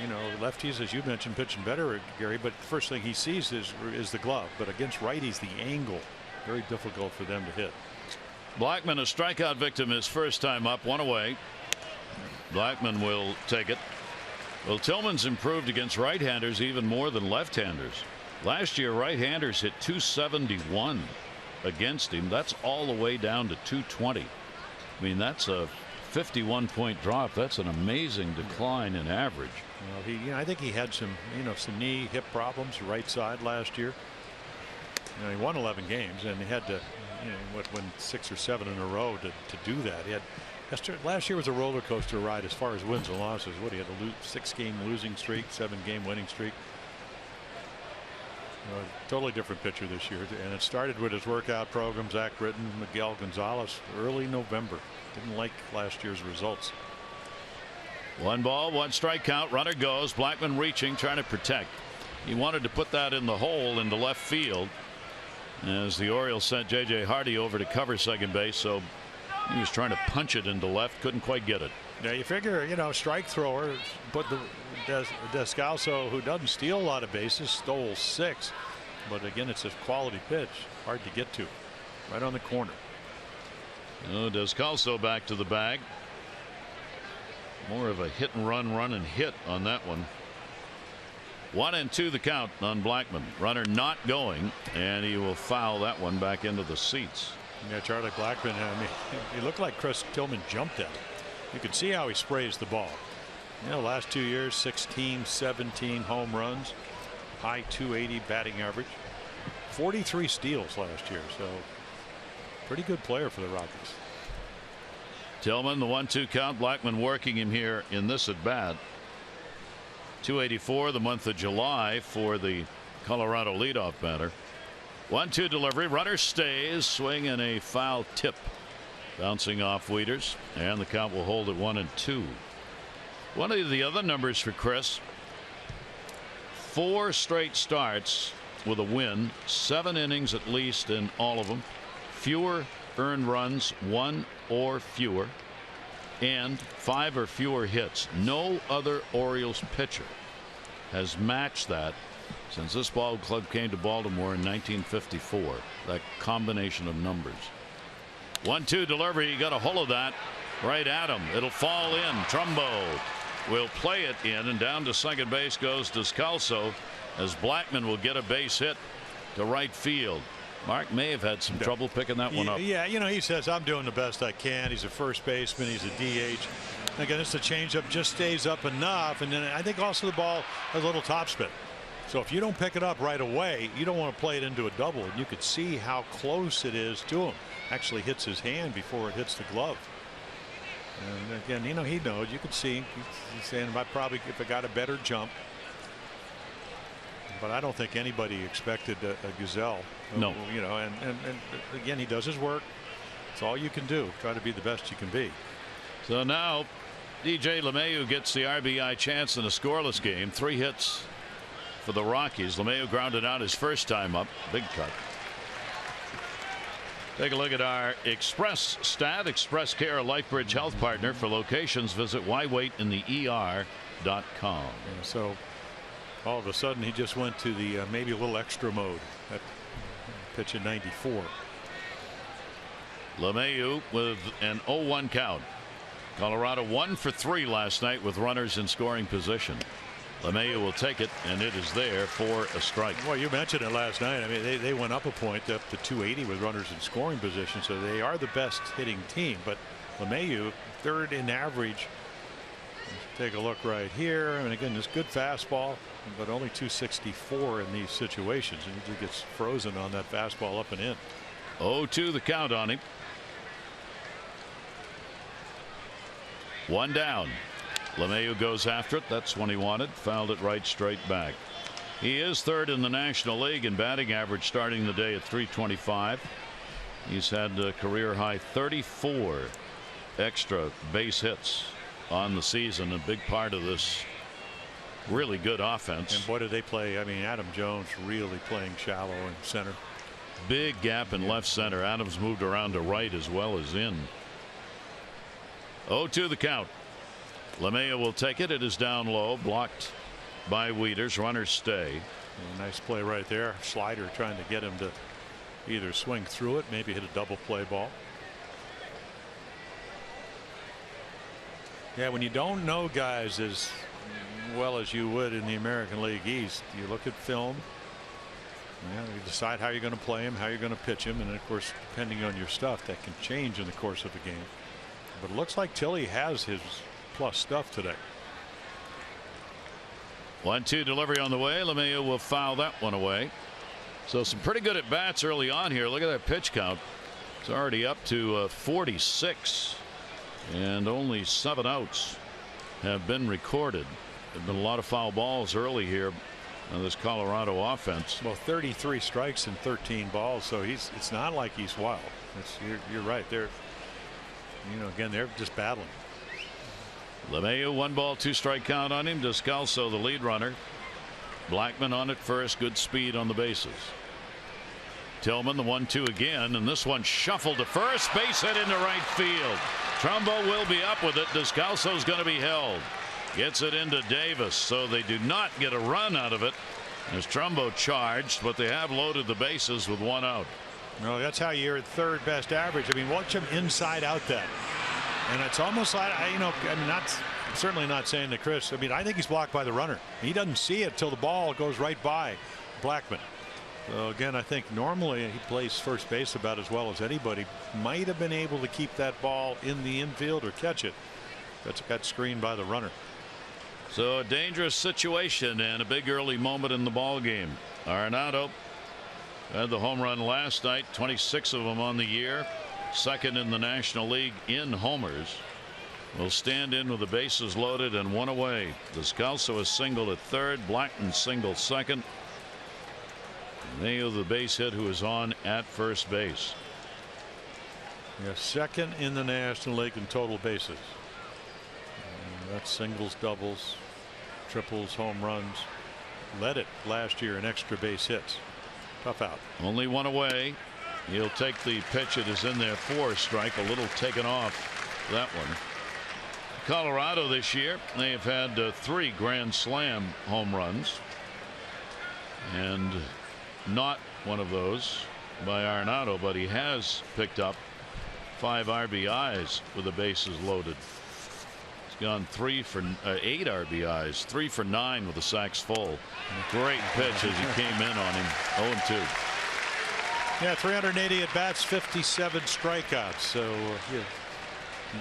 you know, lefties, as you mentioned, pitching better, Gary, but the first thing he sees is the glove. But against righties, the angle, very difficult for them to hit. Blackman, a strikeout victim, his first time up, 1 away. Blackman will take it. Well, Tillman's improved against right-handers even more than left-handers. Last year, right-handers hit .271 against him. That's all the way down to .220. I mean, that's a 51-point drop. That's an amazing decline in average. Well, I think he had some knee, hip problems, right side last year. You know, he won 11 games, and he had to, win 6 or 7 in a row to do that. He had last year was a roller coaster ride as far as wins and losses. What, he had a 6-game losing streak, 7-game winning streak. Totally different pitcher this year, and it started with his workout program. Zach Britton, Miguel Gonzalez, early November. Didn't like last year's results. 1 ball, 1 strike count. Runner goes. Blackman reaching, trying to protect. He wanted to put that in the hole into left field, as the Orioles sent J.J. Hardy over to cover second base. So he was trying to punch it into left, couldn't quite get it. Now you figure, strike thrower, but Descalso, who doesn't steal a lot of bases, stole 6. But again, it's a quality pitch, hard to get to, right on the corner. Descalso back to the bag. More of a hit and run and hit on that one. 1-2 the count on Blackman. Runner not going, and he will foul that one back into the seats. Yeah, Charlie Blackman, he looked like Chris Tillman jumped at him. You can see how he sprays the ball. Last 2 years, 16, 17 home runs, high .280 batting average, 43 steals last year. So pretty good player for the Rockies. Tillman, the 1-2 count. Blackman working him here in this at bat. .284 the month of July for the Colorado leadoff batter. 1-2 delivery. Runner stays. Swing and a foul tip. Bouncing off Wieters, and the count will hold at 1-2. One of the other numbers for Chris: 4 straight starts with a win, 7 innings at least in all of them, fewer earned runs, 1 or fewer, and 5 or fewer hits. No other Orioles pitcher has matched that since this ball club came to Baltimore in 1954. That combination of numbers. 1-2 delivery. He got a hold of that right at him. It'll fall in. Trumbo will play it in, and down to second base goes Descalso, as Blackman will get a base hit to right field. Mark may have had some trouble picking that one up. Yeah, he says, I'm doing the best I can. He's a first baseman. He's a DH. Again, it's the changeup just stays up enough, and then I think also the ball has a little topspin. So if you don't pick it up right away, you don't want to play it into a double. And you could see how close it is to him. Actually hits his hand before it hits the glove. And again, he knows. You could see he's saying, if I got a better jump. But I don't think anybody expected a gazelle. No. And again, he does his work. It's all you can do. Try to be the best you can be. So now DJ LeMahieu gets the RBI chance in a scoreless game. 3 hits for the Rockies. LeMahieu grounded out his first time up. Big cut. Take a look at our Express stat. Express Care, a LifeBridge health partner. For locations, visit whywaitinther.com. So all of a sudden he just went to the maybe a little extra mode. That pitch in 94. LeMahieu with an 0-1 count. Colorado 1 for 3 last night with runners in scoring position. LeMahieu will take it, and it is there for a strike. Well, you mentioned it last night. I mean, they went up a point, up to 280 with runners in scoring position, so they are the best hitting team. But LeMahieu, 3rd in average. Take a look right here. I mean, again, this good fastball, but only 264 in these situations, and he gets frozen on that fastball up and in. 0-2 the count on him. 1 down. LeMahieu goes after it. That's when he wanted. Fouled it right straight back. He is 3rd in the National League in batting average, starting the day at .325. He's had a career high 34 extra base hits on the season. A big part of this really good offense. And boy, did they play. I mean, Adam Jones really playing shallow in center. Big gap in left center. Adams moved around to right as well as in. 0-2 the count. LeMahieu will take it. It is down low, blocked by Wieters. Runners stay. Nice play right there. Slider trying to get him to either swing through it, maybe hit a double play ball. Yeah, when you don't know guys as well as you would in the American League East, you look at film. You decide how you're going to play him, how you're going to pitch him, and of course, depending on your stuff, that can change in the course of a game. But it looks like Tilly has his plus stuff today. 1-2 delivery on the way. LeMahieu will foul that one away. So some pretty good at bats early on here. Look at that pitch count. It's already up to 46, and only 7 outs have been recorded. There've been a lot of foul balls early here on this Colorado offense. Well, 33 strikes and 13 balls, so it's not like he's wild. You're right. Again, they're just battling. LeMahieu, 1 ball, 2 strike count on him. Descalso, the lead runner. Blackman on at first. Good speed on the bases. Tillman, the 1-2 again, and this one shuffled to first. Base hit into right field. Trumbo will be up with it. Descalso's going to be held. Gets it into Davis, so they do not get a run out of it as Trumbo charged, but they have loaded the bases with 1 out. No, that's how you're at 3rd best average. I mean, watch him inside out that. And it's almost like, I'm certainly not saying that Chris, I think he's blocked by the runner. He doesn't see it till the ball goes right by Blackman. So again, I think normally he plays first base about as well as anybody. Might have been able to keep that ball in the infield or catch it. That's got screened by the runner. So a dangerous situation and a big early moment in the ball game. Arenado had the home run last night, 26 of them on the year. 2nd in the National League in homers. Will stand in with the bases loaded and 1 away. Descalso is singled at 3rd. Blackman single 2nd. LeMahieu, the base hit, who is on at first base. Yeah, 2nd in the National League in total bases. That's singles, doubles, triples, home runs. Led it last year in extra base hits. Tough out. Only 1 away. He'll take the pitch. It is in there for a strike. A little taken off that one. Colorado this year, they have had 3 grand slam home runs, and not one of those by Arenado, but he has picked up 5 RBIs with the bases loaded. He's gone 8 RBIs, 3 for 9 with the sacks full. Great pitch as he came in on him. 0-2. Yeah, 380 at bats, 57 strikeouts. So, yeah.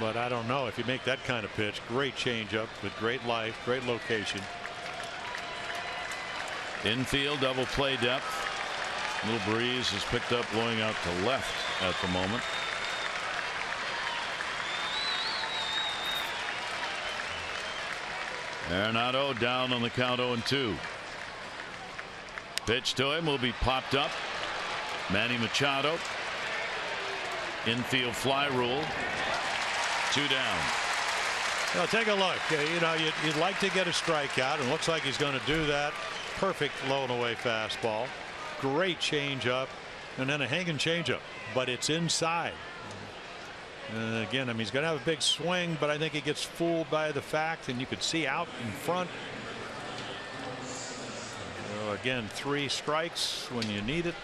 But I don't know if you make that kind of pitch. Great changeup with great life, great location. Infield double play depth. Little breeze is picked up blowing out to left at the moment. Arenado down on the count 0-2. Pitch to him will be popped up. Manny Machado Infield fly rule. 2 down. Now take a look. You know, you'd like to get a strikeout, and looks like he's going to do that. Perfect low and away fastball. Great changeup, and then a hanging changeup, but it's inside. And again, I mean, he's going to have a big swing, but I think he gets fooled by the fact, and you could see out in front. So again, 3 strikes when you need it.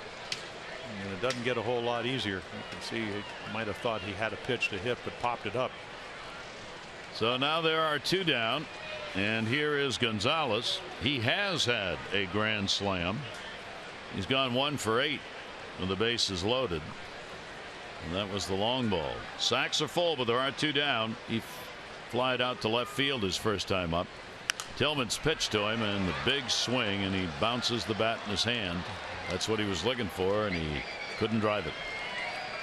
And it doesn't get a whole lot easier. You can see he might have thought he had a pitch to hit, but popped it up. So now there are 2 down, and here is Gonzalez. He has had a grand slam. He's gone 1 for 8 when the bases loaded. And that was the long ball. Sacks are full, but there are 2 down. He flied out to left field his first time up. Tillman's pitched to him, and the big swing, and he bounces the bat in his hand. That's what he was looking for, and he couldn't drive it.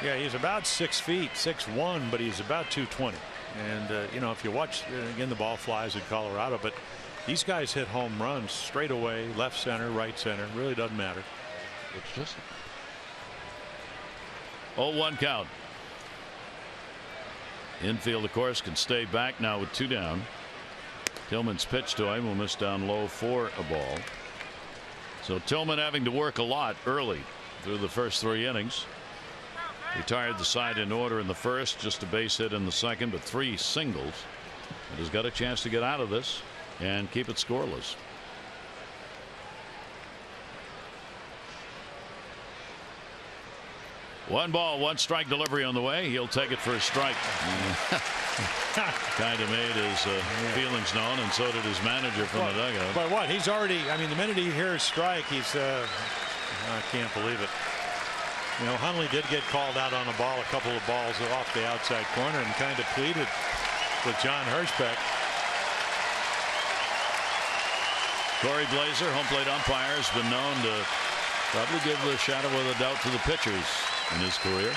Yeah, he's about 6 feet, 6'1", but he's about 220. And you know, if you watch again, the ball flies in Colorado, but these guys hit home runs straight away, left center, right center. Really doesn't matter. It's just 0-1 count. Infield, of course, can stay back now with 2 down. Tillman's pitch to him will miss down low for a ball. So Tillman having to work a lot early through the first 3 innings. Retired the side in order in the first, just a base hit in the second, but 3 singles. And has got a chance to get out of this and keep it scoreless. One ball, 1 strike delivery on the way. He'll take it for a strike. Kind of made his feelings known, and so did his manager from the dugout. But what? He's already, I mean, the minute he hears strike, he's, I can't believe it. You know, Hundley did get called out on a ball, a couple of balls off the outside corner, and kind of pleaded with John Hirschbeck. Corey Blazer, home plate umpire, has been known to probably give the shadow of the doubt to the pitchers in his career.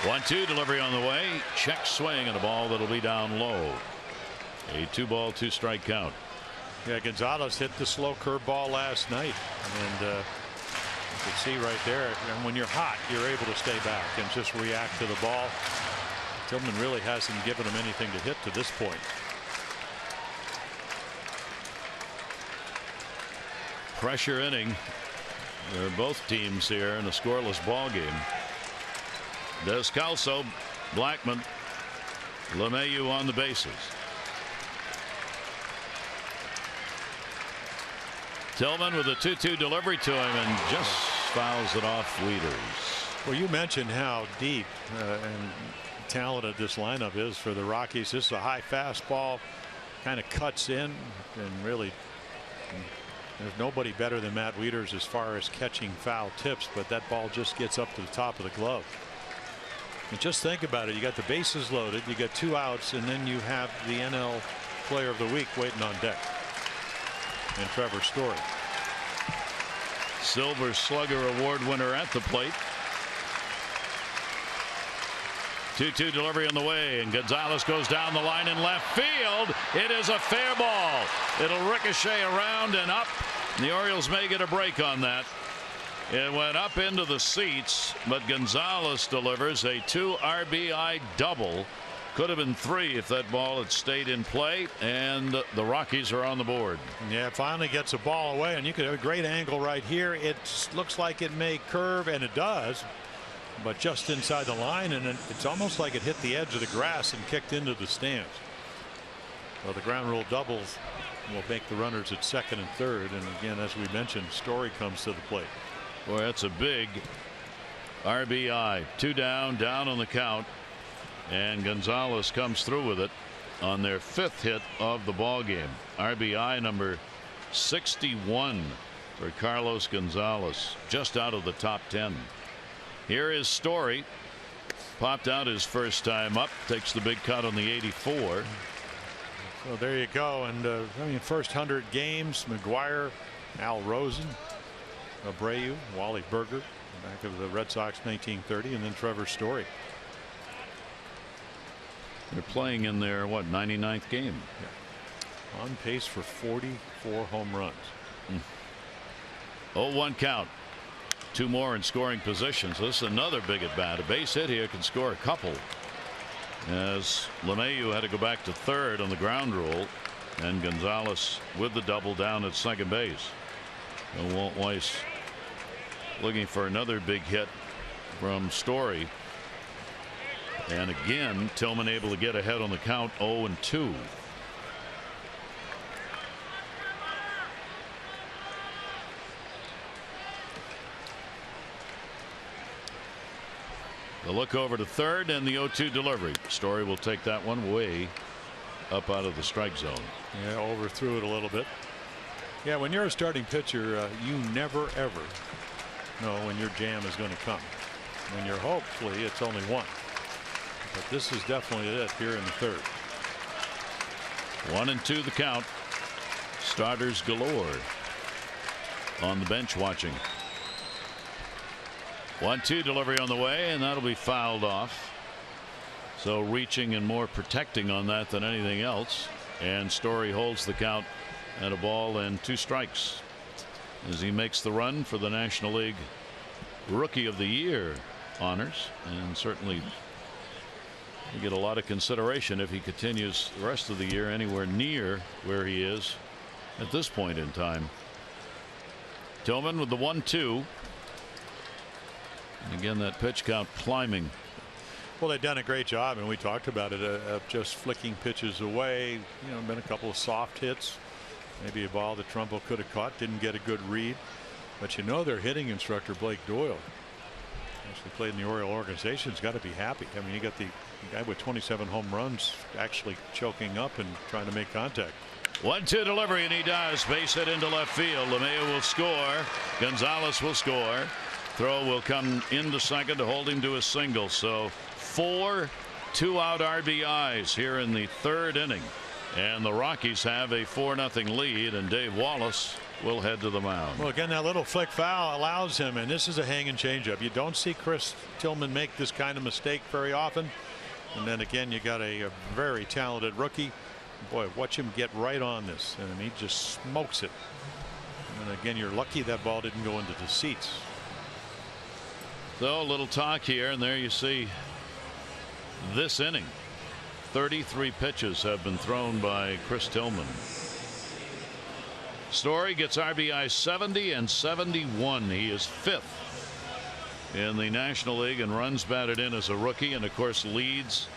1-2 delivery on the way. Check swing, and a ball that'll be down low. A 2-ball, 2-strike count. Yeah, Gonzalez hit the slow curveball last night, and you can see right there, and when you're hot, you're able to stay back and just react to the ball. Tillman really hasn't given him anything to hit to this point. Pressure inning. They're both teams here in a scoreless ball game. Descalso, Blackmon, LeMahieu on the bases. Tillman with a 2-2 delivery to him, and just fouls it off Wieters. Well, you mentioned how deep and talented this lineup is for the Rockies. This is a high fastball, kind of cuts in, and really there's nobody better than Matt Wieters as far as catching foul tips, but that ball just gets up to the top of the glove. And just think about it. You got the bases loaded, you got 2 outs, and then you have the NL Player of the Week waiting on deck, and Trevor Story. Silver Slugger Award winner at the plate. 2-2 delivery on the way, and Gonzalez goes down the line in left field. It is a fair ball. It'll ricochet around and up. The Orioles may get a break on that. It went up into the seats, but Gonzalez delivers a 2 RBI double. Could have been 3 if that ball had stayed in play, and the Rockies are on the board. Yeah, finally gets a ball away, and you could have a great angle right here. It looks like it may curve, and it does, but just inside the line, and it's almost like it hit the edge of the grass and kicked into the stands. Well, the ground rule doubles will make the runners at second and third, and again, as we mentioned, Story comes to the plate. Boy, that's a big RBI. 2 down on the count, and Gonzalez comes through with it on their 5th hit of the ball game. RBI number 61 for Carlos Gonzalez, just out of the top 10. Here is Story, popped out his first time up, takes the big cut on the 84. So there you go, and I mean, first 100 games, McGuire, Al Rosen, Abreu, Wally Berger, back of the Red Sox 1930, and then Trevor Story. They're playing in their, what, 99th game? Yeah. On pace for 44 home runs. 0-1 count. two more in scoring position. So this is another big at bat. A base hit here can score a couple, as LeMahieu had to go back to third on the ground rule, and Gonzalez with the double down at second base. And Walt Weiss looking for another big hit from Story. And again, Tillman able to get ahead on the count, 0-2. The look over to third and the 0-2 delivery. Story will take that one way up out of the strike zone. Yeah, overthrew it a little bit. Yeah, when you're a starting pitcher, you never ever know when your jam is going to come. When you're hopefully it's only one. But this is definitely it here in the third. 1-2 the count. Starters galore on the bench watching. 1-2 delivery on the way, and that'll be fouled off. So reaching and more protecting on that than anything else. And Story holds the count at a ball and 2 strikes as he makes the run for the National League Rookie of the Year honors, and certainly will get a lot of consideration if he continues the rest of the year anywhere near where he is at this point in time. Tillman with the 1-2. And again, that pitch count climbing. Well, they've done a great job, and we talked about it, of just flicking pitches away. You know, been a couple of soft hits, maybe a ball that Trumbo could have caught, didn't get a good read. But you know, their hitting instructor Blake Doyle actually played in the Oriole organization. Has got to be happy. I mean, you got the guy with 27 home runs actually choking up and trying to make contact. 1-2 delivery, and he does. Base hit into left field. LeMahieu will score. Gonzalez will score. Throw will come into second to hold him to a single. So 4 2-out RBIs here in the third inning, and the Rockies have a 4-0 lead, and Dave Wallace will head to the mound. Well, again, that little flick foul allows him, and this is a hanging changeup. You don't see Chris Tillman make this kind of mistake very often. And then again, you got a very talented rookie. Boy, watch him get right on this, and he just smokes it. And again, you're lucky that ball didn't go into the seats. So a little talk here, and there you see this inning. 33 pitches have been thrown by Chris Tillman. Story gets RBI 70 and 71. He is 5th in the National League in runs batted in as a rookie, and of course leads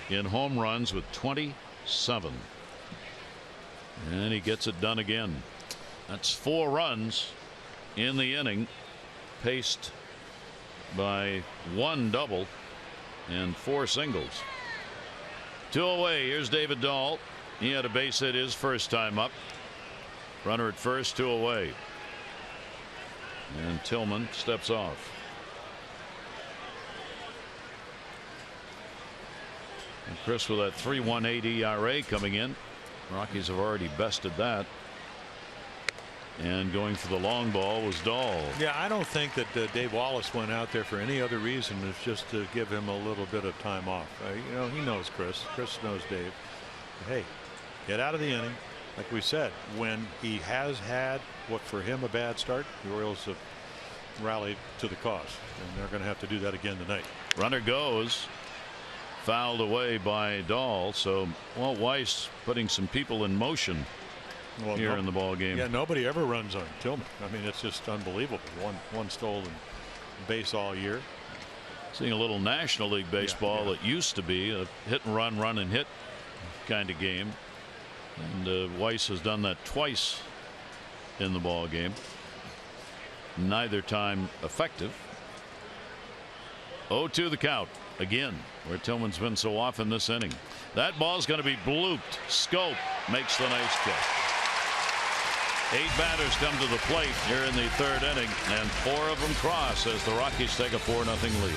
in home runs with 27. And he gets it done again. That's 4 runs in the inning, paced by 1 double and 4 singles. 2 away. Here's David Dahl. He had a base hit his first time up. Runner at first, 2 away. And Tillman steps off. And Chris with that 3.18 ERA coming in. Rockies have already bested that. And going for the long ball was Dahl. Yeah, I don't think that Dave Wallace went out there for any other reason than just to give him a little bit of time off. You know, he knows Chris. Chris knows Dave. But hey, get out of the inning. Like we said, when he has had what for him a bad start, the Orioles have rallied to the cause, and they're going to have to do that again tonight. Runner goes, fouled away by Dahl. So Walt Weiss putting some people in motion here in the ball game. Yeah, nobody ever runs on Tillman. I mean, it's just unbelievable. One stolen base all year. Seeing a little National League baseball. It used to be a hit and run, run and hit kind of game, and Weiss has done that twice in the ball game. Neither time effective. 0-2 the count again, where Tillman's been so often this inning. That ball's going to be blooped. Scope makes the nice catch. 8 batters come to the plate here in the third inning, and 4 of them cross as the Rockies take a 4-0 lead.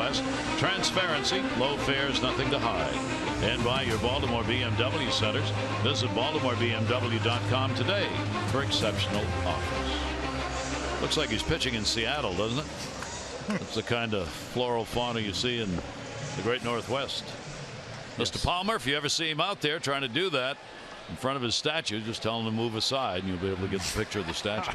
West. Transparency, low fares, nothing to hide. And by your Baltimore BMW centers. Visit BaltimoreBMW.com today for exceptional offers. Looks like he's pitching in Seattle, doesn't it? That's the kind of floral fauna you see in the great Northwest. Yes. Mr. Palmer, if you ever see him out there trying to do that in front of his statue, just tell him to move aside and you'll be able to get the picture of the statue.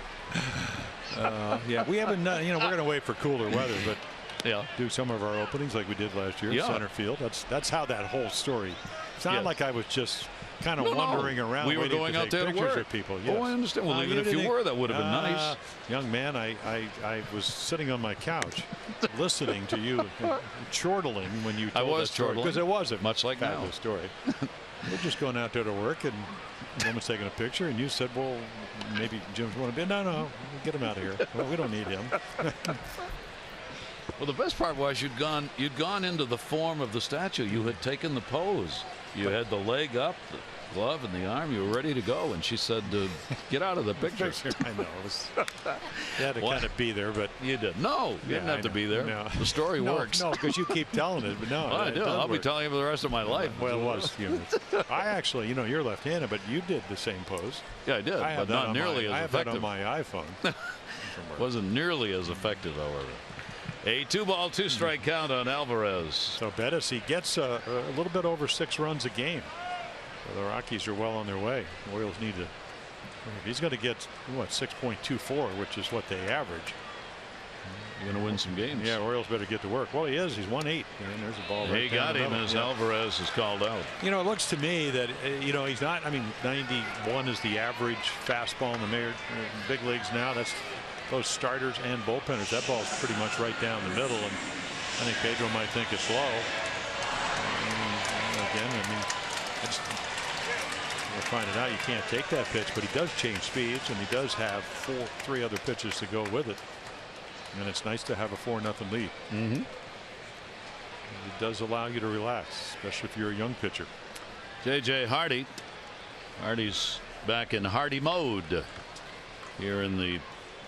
Yeah, we haven't done, we're going to wait for cooler weather, but Yeah. do some of our openings like we did last year in center field. That's how that whole story. It's not like I was just kind of wandering around. We were going out there to work. Of people. Yes. Oh, I understand. Well, even if you were, that would have been nice. Young man, I was sitting on my couch listening to you chortling when you told that story. Because it was a much like fabulous story. We're just going out there to work, and a woman's taking a picture, and you said, well, maybe Jim's want to be. No, get him out of here. Well, we don't need him. Well, the best part was you'd gone into the form of the statue. You had taken the pose. You had the leg up, the glove, and the arm. You were ready to go. And she said, "Get out of the picture." I know. You had to kind of be there, but you did. No, you didn't have to be there. No. The story works. No, because you keep telling it, but no. I do. I'll be telling you for the rest of my life. Well, it was. I actually, you're left-handed, but you did the same pose. Yeah, I did, but not nearly as effective. I have that on my iPhone. Wasn't nearly as effective, however. A 2-ball, 2-strike count on Alvarez. So Bettis, he gets a little bit over 6 runs a game. So the Rockies are well on their way. The Orioles need to. He's going to get 6.24, which is what they average. You're going to win some games. Yeah, Orioles better get to work. Well, he is. He's 1-8. And there's a ball. He got him as Alvarez is called out. It looks to me that he's not. I mean, 91 is the average fastball in the big leagues now. That's those starters and bullpenners. That ball's pretty much right down the middle, and I think Pedro might think it's low. Again, we'll find it out. You can't take that pitch, but he does change speeds, and he does have 3 other pitches to go with it. And it's nice to have a 4-0 lead. Mm-hmm. It does allow you to relax, especially if you're a young pitcher. J.J. Hardy. Hardy's back in Hardy mode here in the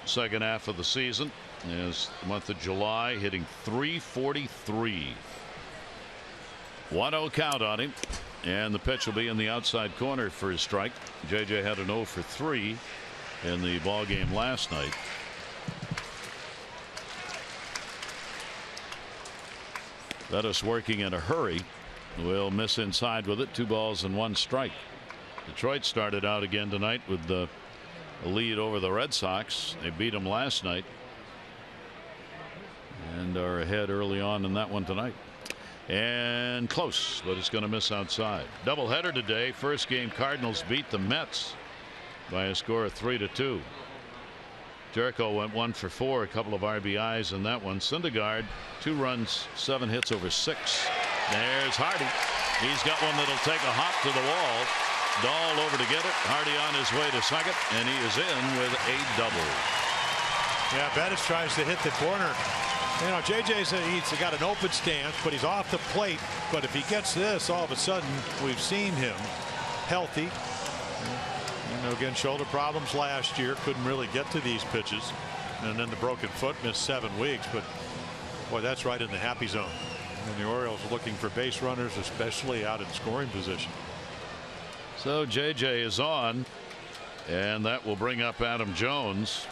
second half of the season. As the month of July, hitting .343. 1-0 count on him, and the pitch will be in the outside corner for his strike. J.J. had an 0 for 3 in the ball game last night. Bettis working in a hurry. Will miss inside with it. 2 balls and 1 strike. Detroit started out again tonight with the lead over the Red Sox. They beat them last night and are ahead early on in that one tonight. And close, but it's going to miss outside. Doubleheader today. First game, Cardinals beat the Mets by a score of 3-2. Jericho went 1 for 4, a couple of RBIs in that one. Syndergaard 2 runs, 7 hits over 6. There's Hardy. He's got one that'll take a hop to the wall. Dahl over to get it. Hardy on his way to second, and he is in with a double. Yeah, Bettis tries to hit the corner. JJ's he's got an open stance, but he's off the plate. But if he gets this, all of a sudden we've seen him healthy. Again, shoulder problems last year, couldn't really get to these pitches, and then the broken foot, missed 7 weeks. But boy, that's right in the happy zone. And the Orioles are looking for base runners, especially out in scoring position. So JJ is on, and that will bring up Adam Jones.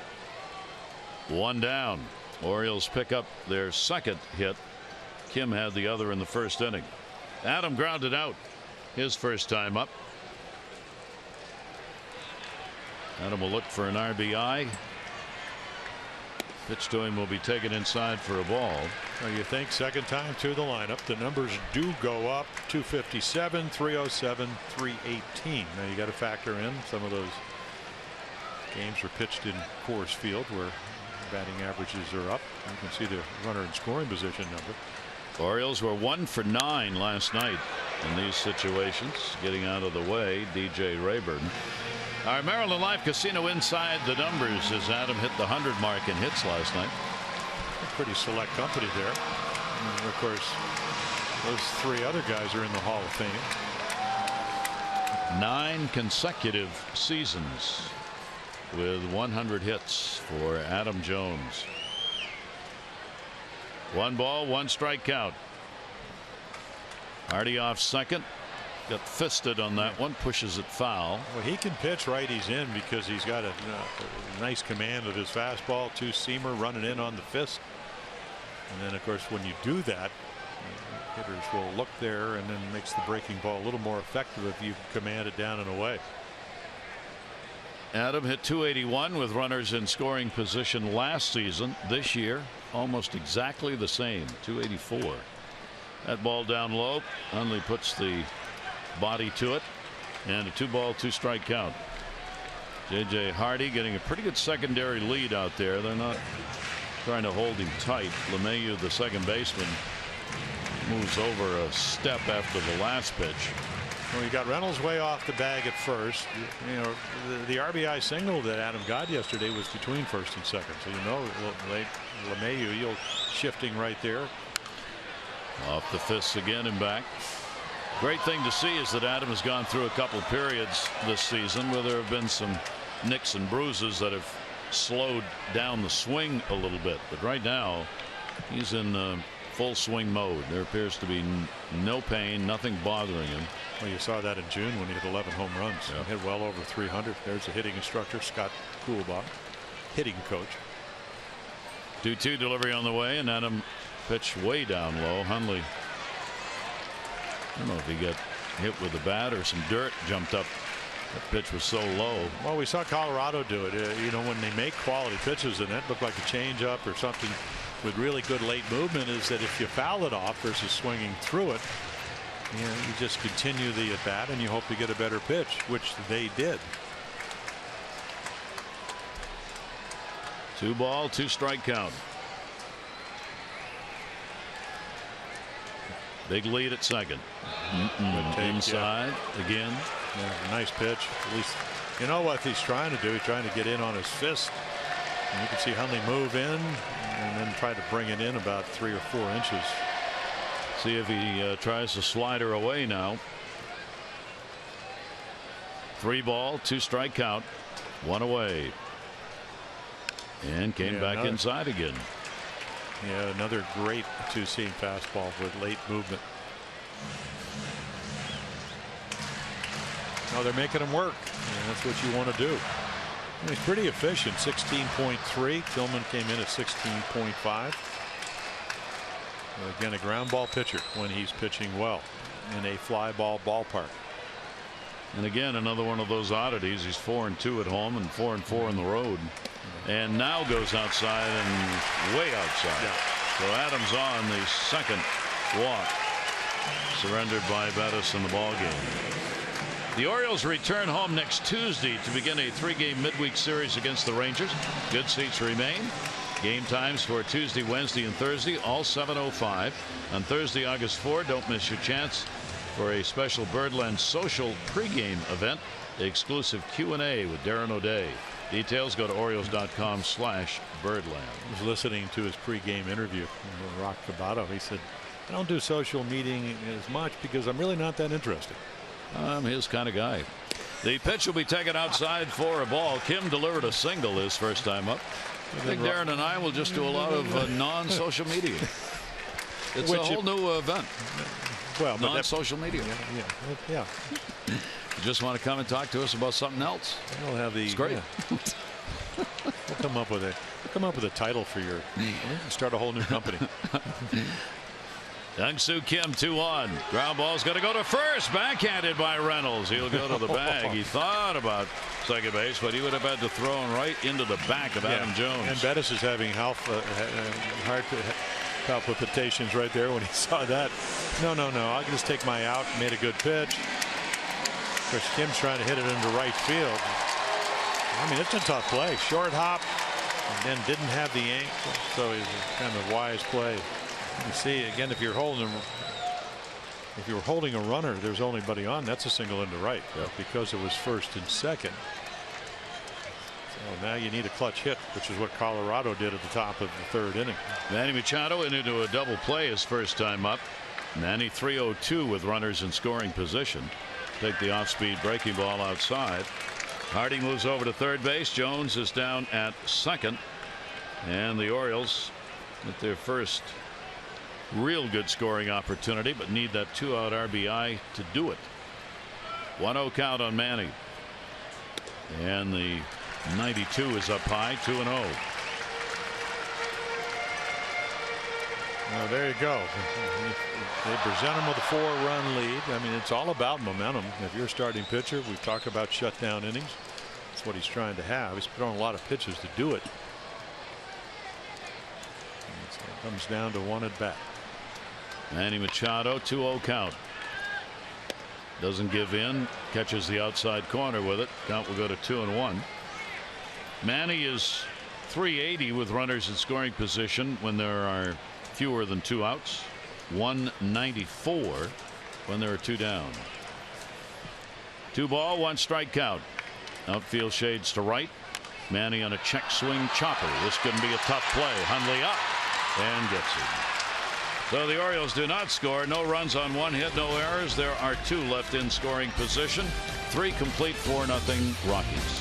1 down. Orioles pick up their second hit. Kim had the other in the first inning. Adam grounded out his first time up. Adam will look for an RBI. Pitch to him will be taken inside for a ball. Well, you think second time through the lineup, the numbers do go up. 257, 307, 318. Now you got to factor in some of those games were pitched in Coors Field where batting averages are up. You can see the runner in scoring position number. Orioles were 1 for 9 last night in these situations. Getting out of the way, DJ Rayburn. Our Maryland Life Casino inside the numbers as Adam hit the 100 mark in hits last night. A pretty select company there. And of course, those 3 other guys are in the Hall of Fame. 9 consecutive seasons with 100 hits for Adam Jones. 1 ball, 1 strike count. Hardy off second. Got fisted on that one. Pushes it foul. Well, he can pitch righties in because he's got a nice command of his fastball. 2-seamer running in on the fist. And then, of course, when you do that, hitters will look there, and then makes the breaking ball a little more effective if you command it down and away. Adam hit .281 with runners in scoring position last season. This year, almost exactly the same, .284. That ball down low. Hundley puts the body to it, and a 2-ball, 2-strike count. J.J. Hardy getting a pretty good secondary lead out there. They're not trying to hold him tight. LeMahieu, the second baseman, moves over a step after the last pitch. Well, you got Reynolds way off the bag at first. You know, the RBI single that Adam got yesterday was between first and second. So, you know, LeMahieu, you'll shifting right there. Off the fists again and back. Great thing to see is that Adam has gone through a couple of periods this season where there have been some nicks and bruises that have slowed down the swing a little bit. But right now, he's in full swing mode. There appears to be no pain, nothing bothering him. Well, you saw that in June when he hit 11 home runs. Yeah. He hit well over 300. There's the hitting instructor, Scott Coolbaugh, hitting coach. 2-2 delivery on the way, and Adam pitch way down low. Hundley, I don't know if he got hit with the bat or some dirt jumped up. That pitch was so low. Well, we saw Colorado do it. You know, when they make quality pitches and that looked like a changeup or something with really good late movement, is that if you foul it off versus swinging through it, you just continue the at bat and you hope to get a better pitch, which they did. 2-ball, 2-strike count. Big lead at second. Inside again. Yeah, nice pitch. At least you know what he's trying to do. He's trying to get in on his fist. And you can see Hundley move in and then try to bring it in about 3 or 4 inches. See if he tries to slide her away now. 3-ball, 2-strike count. 1 away. And came back inside again. Yeah, another great 2-seam fastball with late movement. Oh, they're making him work. And that's what you want to do. He's pretty efficient. 16.3. Tillman came in at 16.5. Again, a ground ball pitcher when he's pitching well in a fly ball ballpark. And again, another one of those oddities. He's 4-2 at home and 4-4 on the road. And now goes outside and way outside. Yeah. So Adams on the second walk. Surrendered by Bettis in the ball game. The Orioles return home next Tuesday to begin a 3-game midweek series against the Rangers. Good seats remain. Game times for Tuesday, Wednesday, and Thursday, all 7:05. On Thursday, August 4, don't miss your chance for a special Birdland social pregame event. Exclusive Q&A with Darren O'Day. Details go to Orioles.com/Birdland. I was listening to his pregame interview with Rock Cabato. He said, I don't do social meeting as much because I'm really not that interested. I'm his kind of guy. The pitch will be taken outside for a ball. Kim delivered a single his first time up. I think Darren and I will just do a lot of non-social media. It's a whole new event. Well, non-social media. Yeah. You just want to come and talk to us about something else. We'll have the. It's great. Yeah. We'll come up with a title for your. Start a whole new company. Young-Soo Kim 2-1. Ground ball's going to go to first. Backhanded by Reynolds. He'll go to the bag. He thought about second base, but he would have had to throw him right into the back of Adam Jones. And Bettis is having heart palpitations right there when he saw that. No. I'll just take my out. Made a good pitch. Of course, Kim's trying to hit it into right field. I mean, it's a tough play. Short hop, and then didn't have the ankle. So it's kind of a wise play. You see again, if you're holding a runner, there's only buddy on. That's a single into right. Yep. Because it was first and second. So now you need a clutch hit, which is what Colorado did at the top of the 3rd inning. Manny Machado into a double play his first time up. Manny 3-0-2 with runners in scoring position. Take the off-speed breaking ball outside. Hardy moves over to third base. Jones is down at second, and the Orioles with their first real good scoring opportunity, but need that 2-out RBI to do it. 1-0 count on Manny. And the 92 is up high, 2-0. Well, there you go. They present him with a 4-run lead. I mean, it's all about momentum. If you're a starting pitcher, we've talked about shutdown innings. That's what he's trying to have. He's throwing a lot of pitches to do it. And so it comes down to one at bat. Manny Machado, 2-0 count. Doesn't give in, catches the outside corner with it. Count will go to 2-1. Manny is .380 with runners in scoring position when there are fewer than 2 outs. .194 when there are 2 down. 2 ball, 1 strike count. Outfield shades to right. Manny on a check swing chopper. This can be a tough play. Hundley up and gets it. So the Orioles do not score. No runs on 1 hit, no errors. There are 2 left in scoring position. 3 complete, 4-0 Rockies.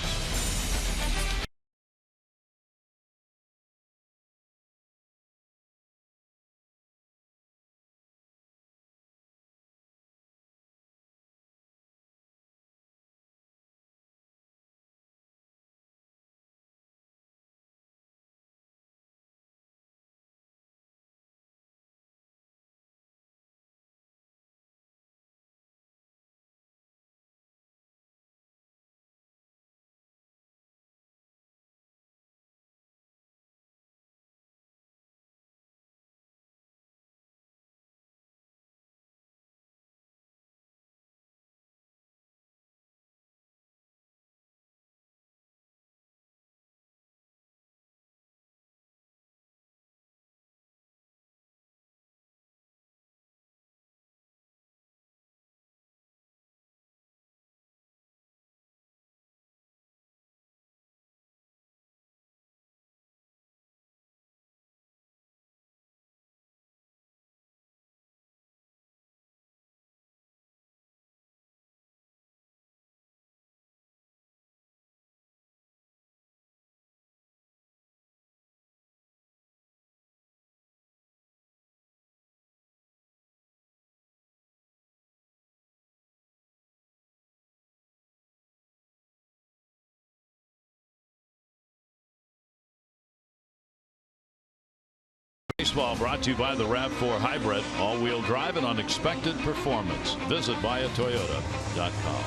Baseball brought to you by the RAV4 Hybrid, all-wheel drive and unexpected performance. Visit buyatoyota.com.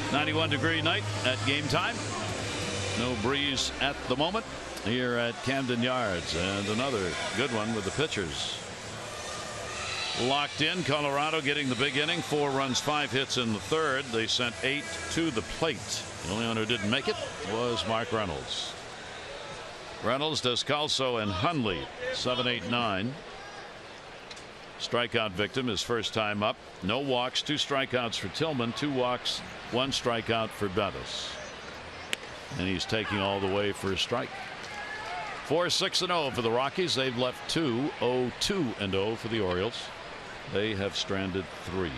91-degree night at game time. No breeze at the moment here at Camden Yards, and another good one with the pitchers locked in. Colorado getting the big inning, 4 runs, 5 hits in the third. They sent 8 to the plate. The only one who didn't make it was Mark Reynolds. Reynolds, Descalso, and Hundley, 7, 8, 9. Strikeout victim his first time up. No walks, 2 strikeouts for Tillman, 2 walks, 1 strikeout for Bettis. And he's taking all the way for a strike. 4-6-0 for the Rockies. They've left 2, 0-2-0 for the Orioles. They have stranded 3.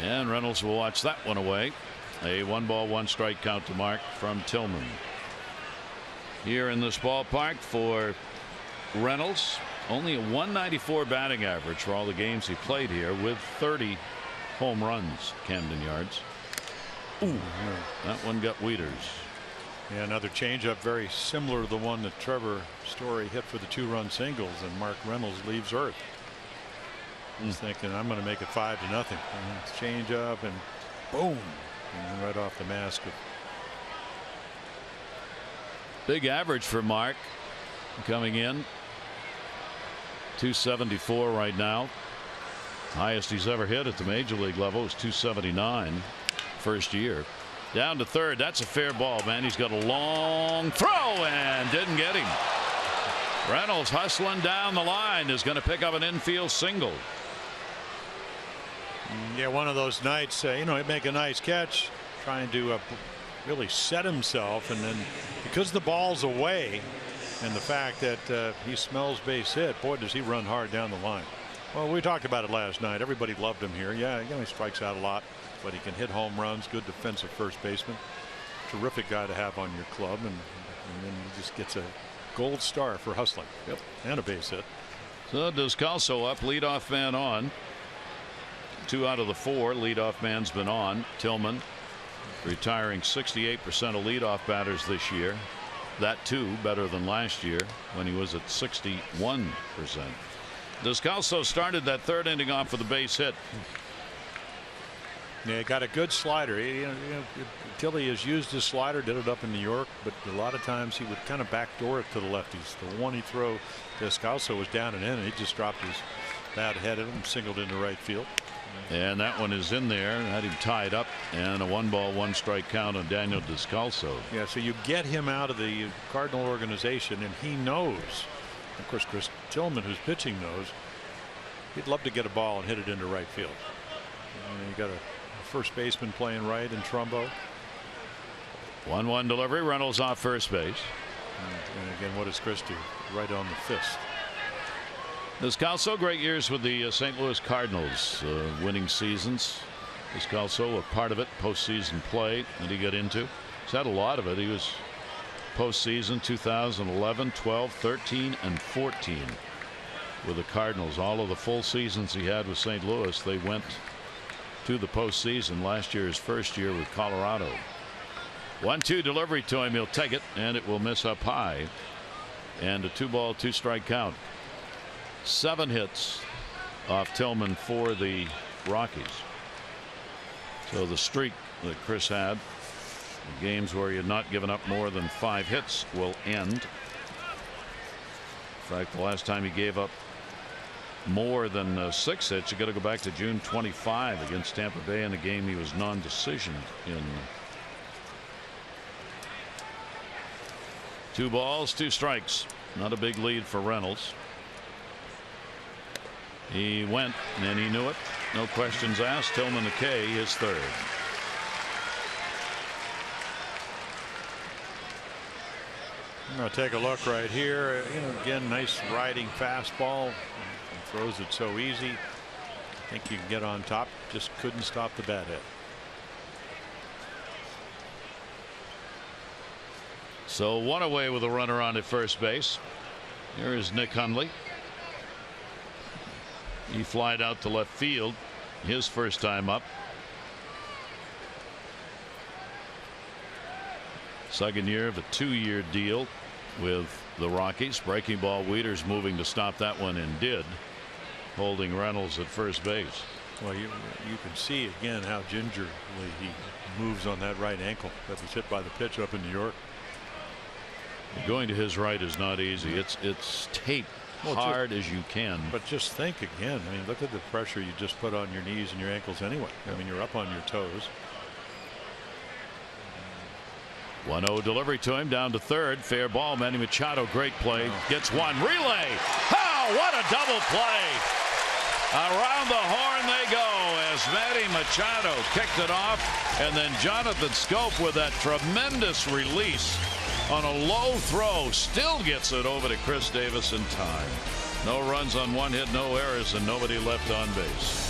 And Reynolds will watch that one away. A 1 ball, 1 strike count to Mark from Tillman. Here in this ballpark for Reynolds, only a 194 batting average for all the games he played here, with 30 home runs. Camden Yards. Ooh, that one got Wieters. Yeah, another changeup very similar to the one that Trevor Story hit for the 2-run singles, and Mark Reynolds leaves earth. He's thinking, I'm going to make it 5-0. Changeup and boom. And right off the mask. Big average for Mark coming in. 274 right now. Highest he's ever hit at the major league level is 279 first year. Down to third. That's a fair ball, man. He's got a long throw and didn't get him. Reynolds hustling down the line is going to pick up an infield single. Yeah, one of those nights, he'd make a nice catch, trying to really set himself, and then because the ball's away and the fact that he smells base hit, boy, does he run hard down the line. Well, we talked about it last night. Everybody loved him here. Yeah, he strikes out a lot, but he can hit home runs. Good defensive first baseman. Terrific guy to have on your club, and and then he just gets a gold star for hustling. Yep, and a base hit. So Descalso up, leadoff man on. 2 out of the 4 leadoff man's been on. Tillman retiring 68% of leadoff batters this year. That too better than last year when he was at 61%. Descalso started that 3rd inning off with a base hit. Yeah, he got a good slider. Tilly has used his slider, did it up in New York, but a lot of times he would kind of backdoor it to the lefties. The one he threw, Descalso was down and in, and he just dropped his bat ahead of him, singled into right field. And that one is in there, and had him tied up, and a 1-ball 1-strike count on Daniel Descalso. Yeah, so you get him out of the Cardinal organization, and he knows. Of course, Chris Tillman, who's pitching, knows he'd love to get a ball and hit it into right field. And you got a first baseman playing right in Trumbo. 1-1 delivery. Reynolds off first base. And again, what does Chris do? Right on the fist. Descalso, great years with the St. Louis Cardinals, winning seasons. Descalso, a part of it, postseason play that he got into. He's had a lot of it. He was postseason 2011, 12, 13, and 14 with the Cardinals. All of the full seasons he had with St. Louis, they went to the postseason. Last year, his first year with Colorado. 1-2 delivery to him. He'll take it, and it will miss up high. And a 2-ball 2-strike count. 7 hits off Tillman for the Rockies. So the streak that Chris had, the games where he had not given up more than 5 hits, will end. In fact, the last time he gave up more than 6 hits, you got to go back to June 25 against Tampa Bay in a game he was non-decisioned in. 2 balls 2 strikes. Not a big lead for Reynolds. He went and he knew it. No questions asked. Tillman to K, his 3rd. I'm going to take a look right here. Again, nice riding fastball. He throws it so easy. I think you can get on top. Just couldn't stop the bat hit. So 1 away with a runner on at first base. Here is Nick Hundley. He flied out to left field his first time up. Second year of a 2-year deal with the Rockies. Breaking ball, Wieters moving to stop that one and did, holding Reynolds at first base. Well, you can see again how gingerly he moves on that right ankle that was hit by the pitch up in New York. Going to his right is not easy. It's taped hard as you can. But just think again. I mean, look at the pressure you just put on your knees and your ankles anyway. I mean, you're up on your toes. 1-0 delivery to him down to 3rd. Fair ball. Manny Machado, great play. Gets one. Relay. Oh, what a double play. Around the horn they go as Manny Machado kicked it off, and then Jonathan Schoop with that tremendous release on a low throw still gets it over to Chris Davis in time. No runs on 1 hit, no errors, and nobody left on base.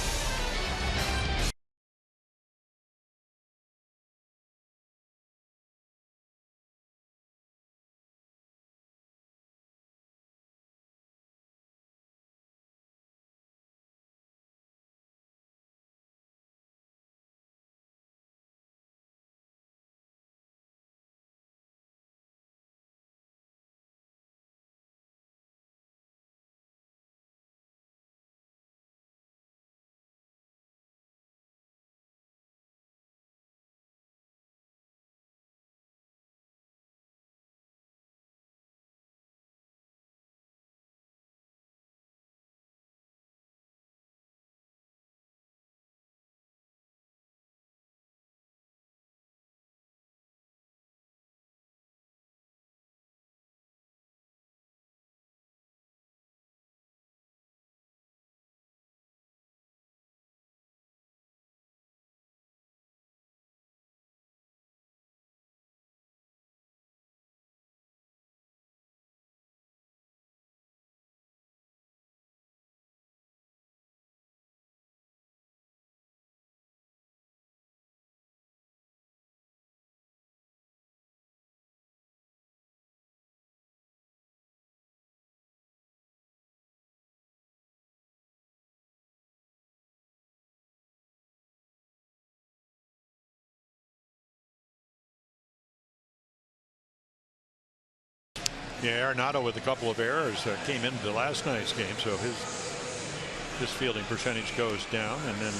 Yeah, Arenado with a couple of errors came into last night's game, so his fielding percentage goes down, and then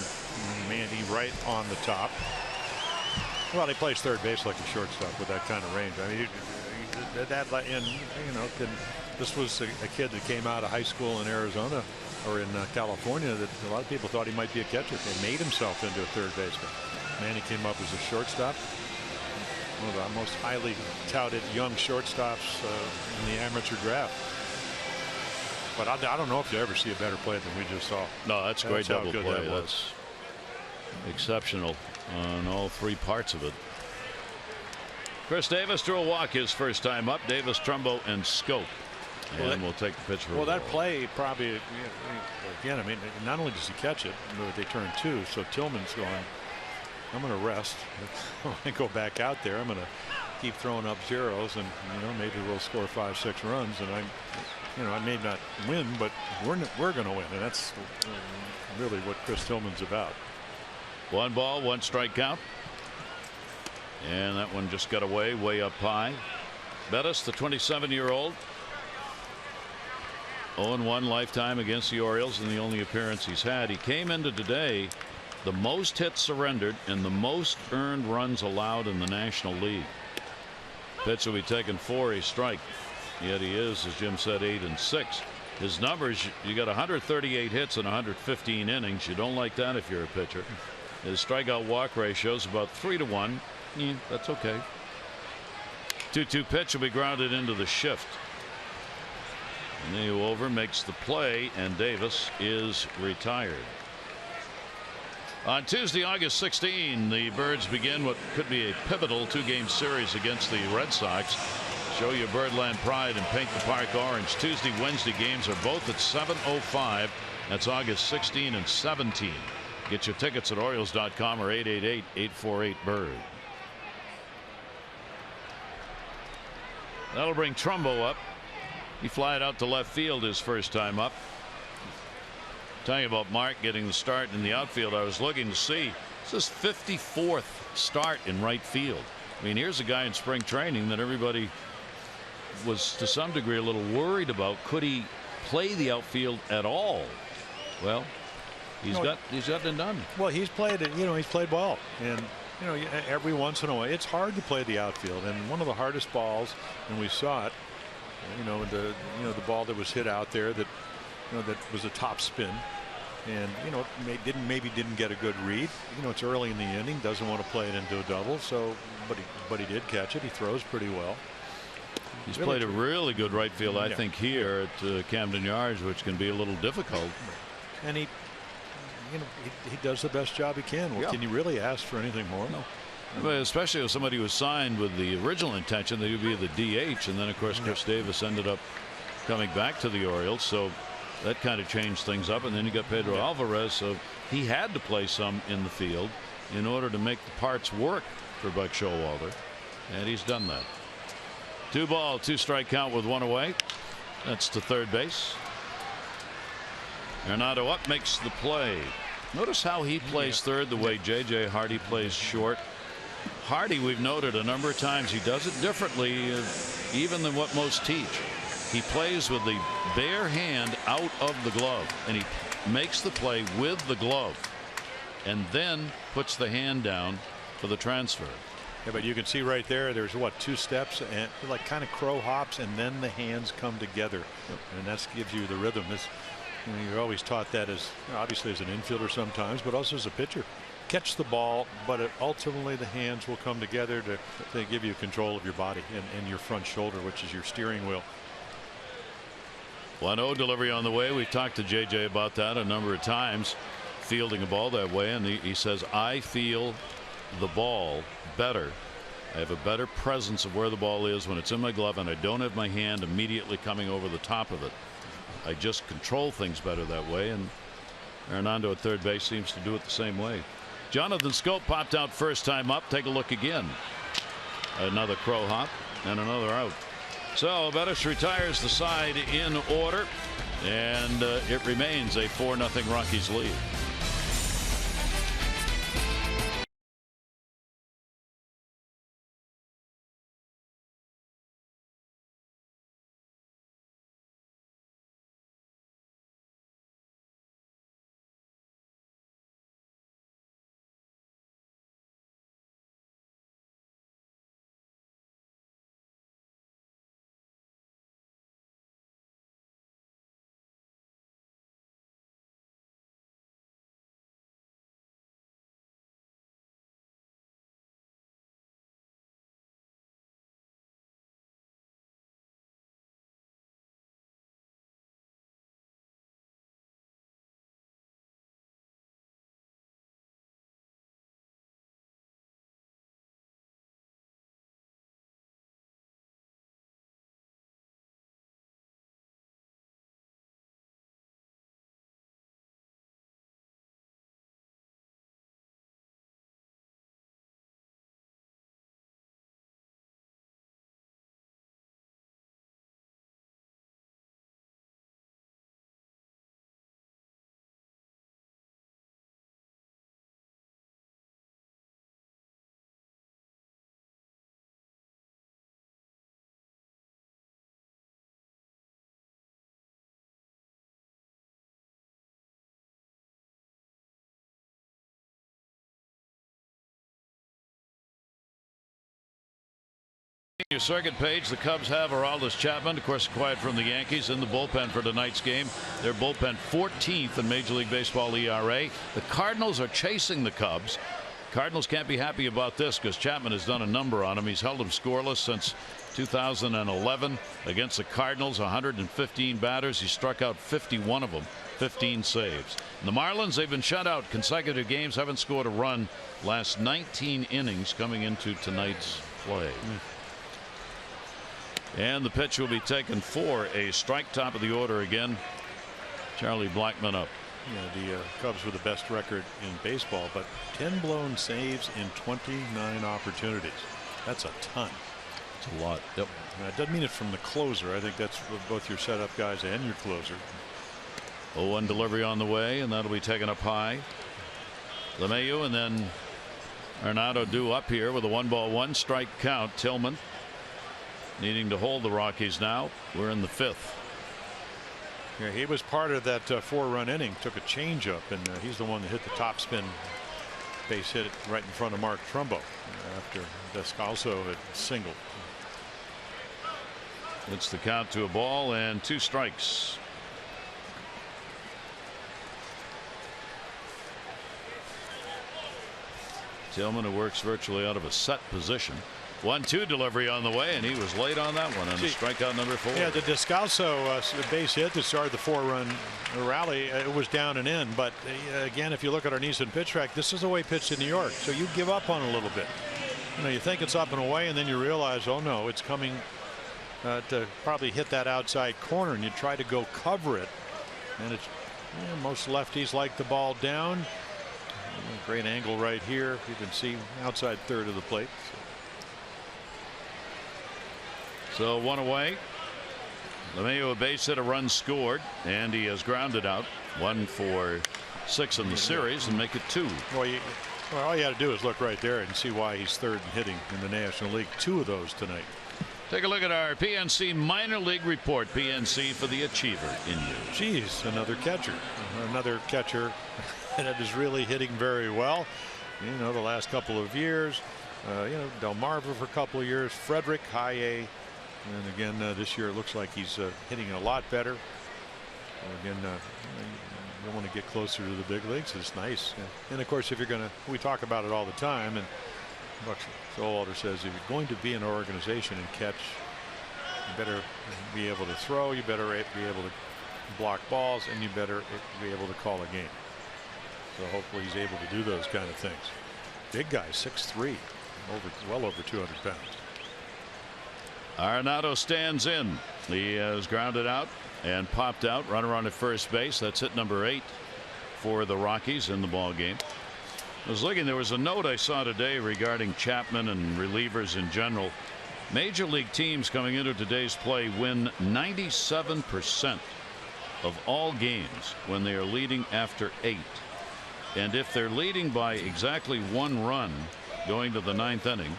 Manny right on the top. Well, he plays third base like a shortstop with that kind of range. I mean, this was a kid that came out of high school in Arizona or in California that a lot of people thought he might be a catcher and made himself into a third baseman. Manny came up as a shortstop. One of the most highly touted young shortstops in the amateur draft. But I don't know if you ever see a better play than we just saw. No, that's great double play. That that's exceptional on all three parts of it. Chris Davis drew a walk his first time up. Davis, Trumbo, and Schoop. And we'll take the pitch for well, that play probably, again, I mean, not only does he catch it, but they turn two. So Tillman's going, I'm going to rest. When I go back out there, I'm going to keep throwing up zeros, and maybe we'll score 5-6 runs, and I may not win, but we're going to win, and that's really what Chris Tillman's about. 1 ball, 1 strike count, and that one just got away way up high. Bettis, the 27-year-old, 0-1 lifetime against the Orioles in the only appearance he's had. He came into today the most hits surrendered and the most earned runs allowed in the National League. Pitch will be taken 4, a strike. Yet he is, as Jim said, 8-6. His numbers, you got 138 hits in 115 innings. You don't like that if you're a pitcher. His strikeout walk ratio is about 3-1. That's okay. 2-2 pitch will be grounded into the shift. Neu over makes the play, and Davis is retired. On Tuesday, August 16, the Birds begin what could be a pivotal 2-game series against the Red Sox. Show your Birdland pride and paint the park orange. Tuesday, Wednesday games are both at 7:05. That's August 16 and 17. Get your tickets at Orioles.com or 888-848-BIRD. That'll bring Trumbo up. He flied out to left field his first time up. Telling you about Mark getting the start in the outfield. I was looking to see, this is 54th start in right field. I mean, here's a guy in spring training that everybody was to some degree a little worried about. Could he play the outfield at all? Well, he's gotten it done. Well, he's played it. He's played well, and every once in a while it's hard to play the outfield. And one of the hardest balls, and we saw it. The ball that was hit out there that that was a top spin, and maybe didn't get a good read. It's early in the inning, doesn't want to play it into a double. So, but he did catch it. He throws pretty well. He's played a really good right field, I think, here at Camden Yards, which can be a little difficult. And he does the best job he can. Well, can you really ask for anything more? No. But especially if somebody was signed with the original intention that he would be the DH, and then of course Chris Davis ended up coming back to the Orioles, so that kind of changed things up. And then you got Pedro Alvarez, so he had to play some in the field in order to make the parts work for Buck Showalter, and he's done that. 2 ball, 2 strike count with 1 away. That's to third base. Arenado up, makes the play. Notice how he plays third, the way J.J. Hardy plays short. Hardy, we've noted a number of times, he does it differently even than what most teach. He plays with the bare hand out of the glove, and he makes the play with the glove and then puts the hand down for the transfer. Yeah, but you can see right there, there's 2 steps, and like kind of crow hops, and then the hands come together. And that gives you the rhythm. You're always taught that as, obviously as an infielder sometimes, but also as a pitcher. Catch the ball, but ultimately the hands will come together to give you control of your body and your front shoulder, which is your steering wheel. 1-0 delivery on the way. We've talked to JJ about that a number of times, fielding a ball that way, and he says, I feel the ball better. I have a better presence of where the ball is when it's in my glove, and I don't have my hand immediately coming over the top of it. I just control things better that way, and Hernando at third base seems to do it the same way. Jonathan Schoop popped out first time up. Take a look again. Another crow hop and another out. So Bettis retires the side in order, and it remains a 4-0 Rockies lead. Your circuit page, the Cubs have Aroldis Chapman, of course, acquired from the Yankees, in the bullpen for tonight's game. Their bullpen 14th in Major League Baseball ERA. The Cardinals are chasing the Cubs. Cardinals can't be happy about this because Chapman has done a number on him. He's held them scoreless since 2011 against the Cardinals. 115 batters. He struck out 51 of them, 15 saves. And the Marlins, they've been shut out consecutive games, haven't scored a run last 19 innings coming into tonight's play. And the pitch will be taken for a strike. Top of the order again. Charlie Blackmon up. The Cubs with the best record in baseball, but 10 blown saves in 29 opportunities. That's a ton. It's a lot. Yep. It doesn't mean it from the closer. I think that's both your setup guys and your closer. 0-1 delivery on the way, and that'll be taken up high. LeMahieu and then Arenado due up here with a 1-1 strike count. Tillman needing to hold the Rockies now. We're in the 5th. Yeah, he was part of that 4-run inning. Took a changeup, and he's the one that hit the top spin base hit right in front of Mark Trumbo after Descalso had singled. It's the count to a ball and 2 strikes. Tillman, who works virtually out of a set position. 1-2 delivery on the way, and he was late on that one. And strikeout number 4. Yeah, the Descalso base hit that started the 4-run rally. It was down and in, but again, if you look at our Nissan pitch track, this is the way he pitched in New York. So you give up on a little bit. You think it's up and away, and then you realize, oh no, it's coming to probably hit that outside corner, and you try to go cover it. And it's most lefties like the ball down. Great angle right here. You can see outside third of the plate. So 1 away. LeMahieu a base hit, a run scored, and he has grounded out. 1 for 6 in the series and make it 2. Well, all you got to do is look right there and see why he's third in hitting in the National League. 2 of those tonight. Take a look at our PNC minor league report. PNC for the achiever in you. Geez, another catcher that is really hitting very well. The last couple of years, Delmarva for a couple of years, Frederick high A, and again this year it looks like he's hitting a lot better. Again, you want to get closer to the big leagues. It's nice, and of course, if you're going to, we talk about it all the time, and Buck Showalter says if you're going to be an organization and catch, you better be able to throw, you better be able to block balls, and you better be able to call a game. So hopefully he's able to do those kind of things. Big guy, 6'3", well over 200 pounds. Arenado stands in. He has grounded out and popped out. Runner on at first base. That's hit number 8 for the Rockies in the ball game. I was looking, there was a note I saw today regarding Chapman and relievers in general. Major league teams coming into today's play win 97% of all games when they are leading after 8. And if they're leading by exactly 1 run going to the 9th inning,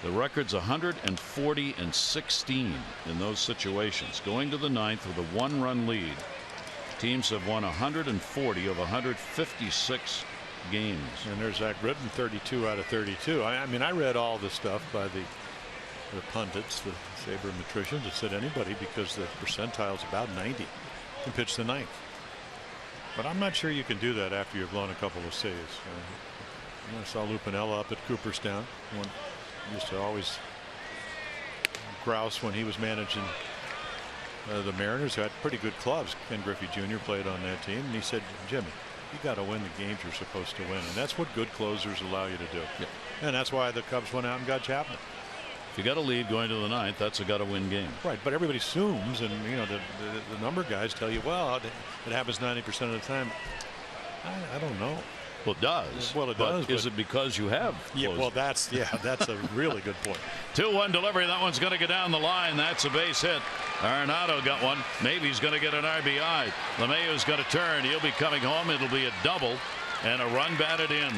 the record's 140-16 in those situations. Going to the 9th with a 1-run lead, teams have won 140 of 156 games. And there's Zach Britton, 32 out of 32. I mean, I read all the stuff by the pundits, the sabermetricians, that said anybody, because the percentile's about 90, can pitch the 9th. But I'm not sure you can do that after you've blown a couple of saves. I saw Lupinella up at Cooperstown. One used to always grouse when he was managing the Mariners, who had pretty good clubs. Ken Griffey Jr. played on that team, and he said, Jimmy, you got to win the games you're supposed to win, and that's what good closers allow you to do. Yep. And that's why the Cubs went out and got Chapman. If you got a lead going to the 9th, that's a got to win game. Right, but everybody assumes, and the number guys tell you, well, it happens 90% of the time. I don't know. Well, it does. Well, it but does. Is it because you have closed? Yeah, well, that's a really good point. 2-1 delivery. That one's going to get down the line. That's a base hit. Arenado got one. Maybe he's going to get an RBI. LeMahieu's going to turn. He'll be coming home. It'll be a double and a run batted in.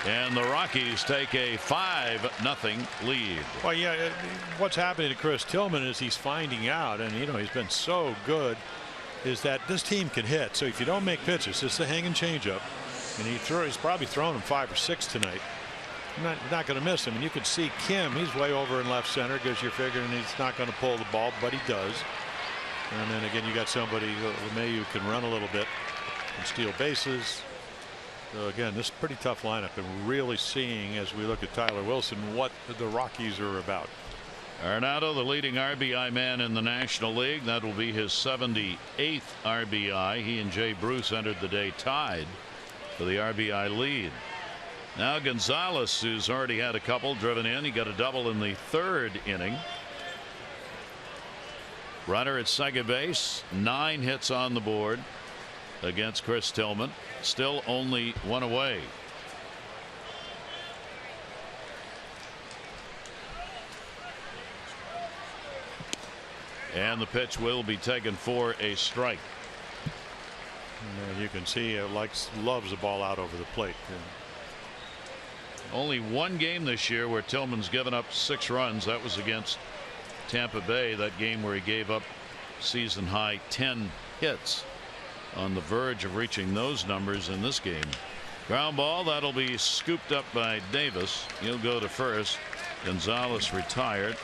And the Rockies take a 5-0 lead. Well, yeah, what's happening to Chris Tillman is he's finding out, and he's been so good, is that this team can hit. So if you don't make pitches, it's the hanging changeup. And he's probably thrown them 5 or 6 tonight. not going to miss him. And you could see Kim, he's way over in left center because you're figuring he's not going to pull the ball, but he does. And then again, you got somebody, LeMahieu, can run a little bit and steal bases. So again, this is a pretty tough lineup, and really seeing as we look at Tyler Wilson what the Rockies are about. Arenado, the leading RBI man in the National League. That will be his 78th RBI. He and Jay Bruce entered the day tied for the RBI lead. Now Gonzalez, who's already had a couple driven in. He got a double in the third inning. Runner at second base, 9 hits on the board against Chris Tillman. Still only 1 away. And the pitch will be taken for a strike. And you can see loves the ball out over the plate. Only one game this year where Tillman's given up 6 runs. That was against Tampa Bay, that game where he gave up season high 10 hits. On the verge of reaching those numbers in this game. Ground ball, that'll be scooped up by Davis. He'll go to first. Gonzalez retired.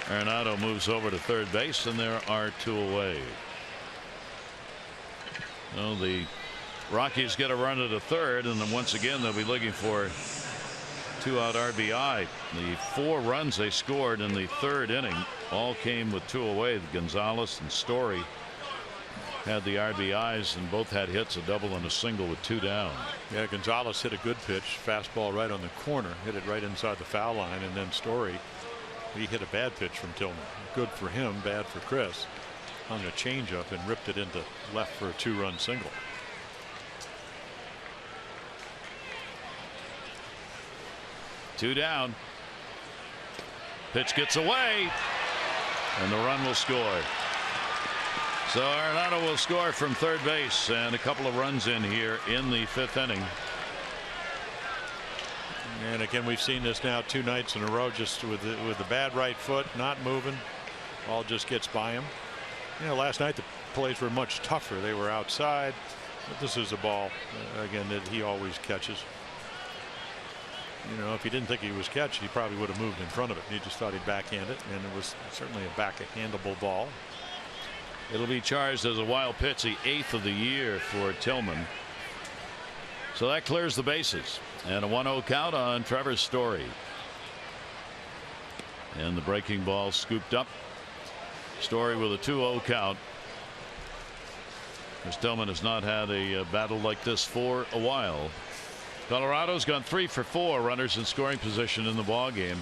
Arenado moves over to third base, and there are 2 away. Well, the Rockies get a run at a third, and then once again they'll be looking for 2-out RBI. The 4 runs they scored in the third inning all came with 2 away. Gonzalez and Story had the RBIs, and both had hits, a double and a single with 2 down. Yeah, Gonzalez hit a good pitch, fastball right on the corner, hit it right inside the foul line, and then Story, he hit a bad pitch from Tillman. Good for him, bad for Chris. Hung a changeup and ripped it into left for a 2-run single. Two down. Pitch gets away, and the run will score. So Arenado will score from third base, and a couple of runs in here in the 5th inning. And again, we've seen this now 2 nights in a row, just with the bad right foot, not moving. Ball just gets by him. You know, last night the plays were much tougher. They were outside. But this is a ball again that he always catches. You know, if he didn't think he was catching, he probably would have moved in front of it. He just thought he'd backhand it, and it was certainly a backhandable ball. It'll be charged as a wild pitch, the 8th of the year for Tillman. So that clears the bases, and a 1-0 count on Trevor Story. And the breaking ball scooped up. Story with a 2-0 count. Chris Tillman has not had a battle like this for a while. Colorado's gone 3 for 4 runners in scoring position in the ball game.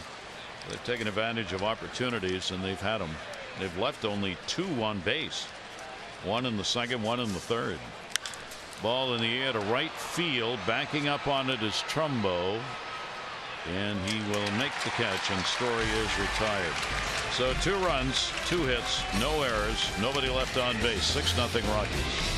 They've taken advantage of opportunities, and they've had them. They've left only 2 on base. 1 in the second, 1 in the third. Ball in the air to right field. Backing up on it is Trumbo, and he will make the catch, and Story is retired. So 2 runs, 2 hits, no errors, nobody left on base. 6-0 Rockies.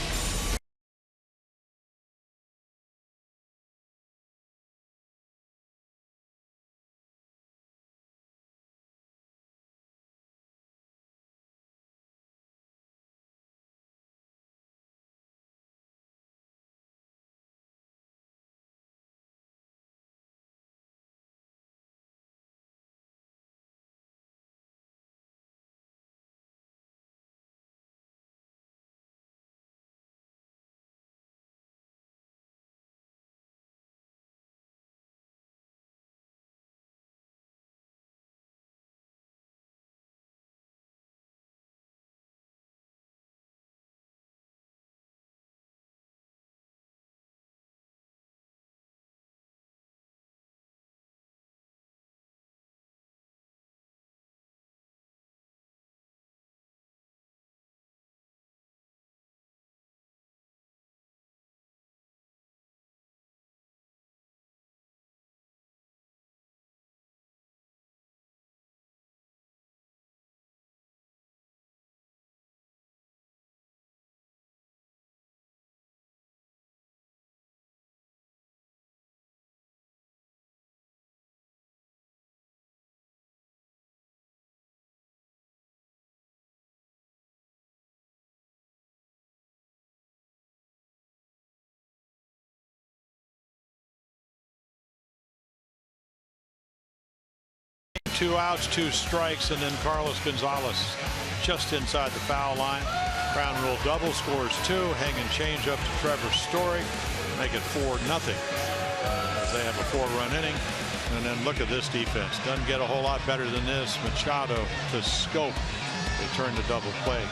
2 outs, 2 strikes, and then Carlos Gonzalez just inside the foul line. Crown Rule double, scores 2, hanging change up to Trevor Story, make it 4-0 as they have a 4-run inning. And then look at this defense. Doesn't get a whole lot better than this. Machado to Scope. They turn the double play.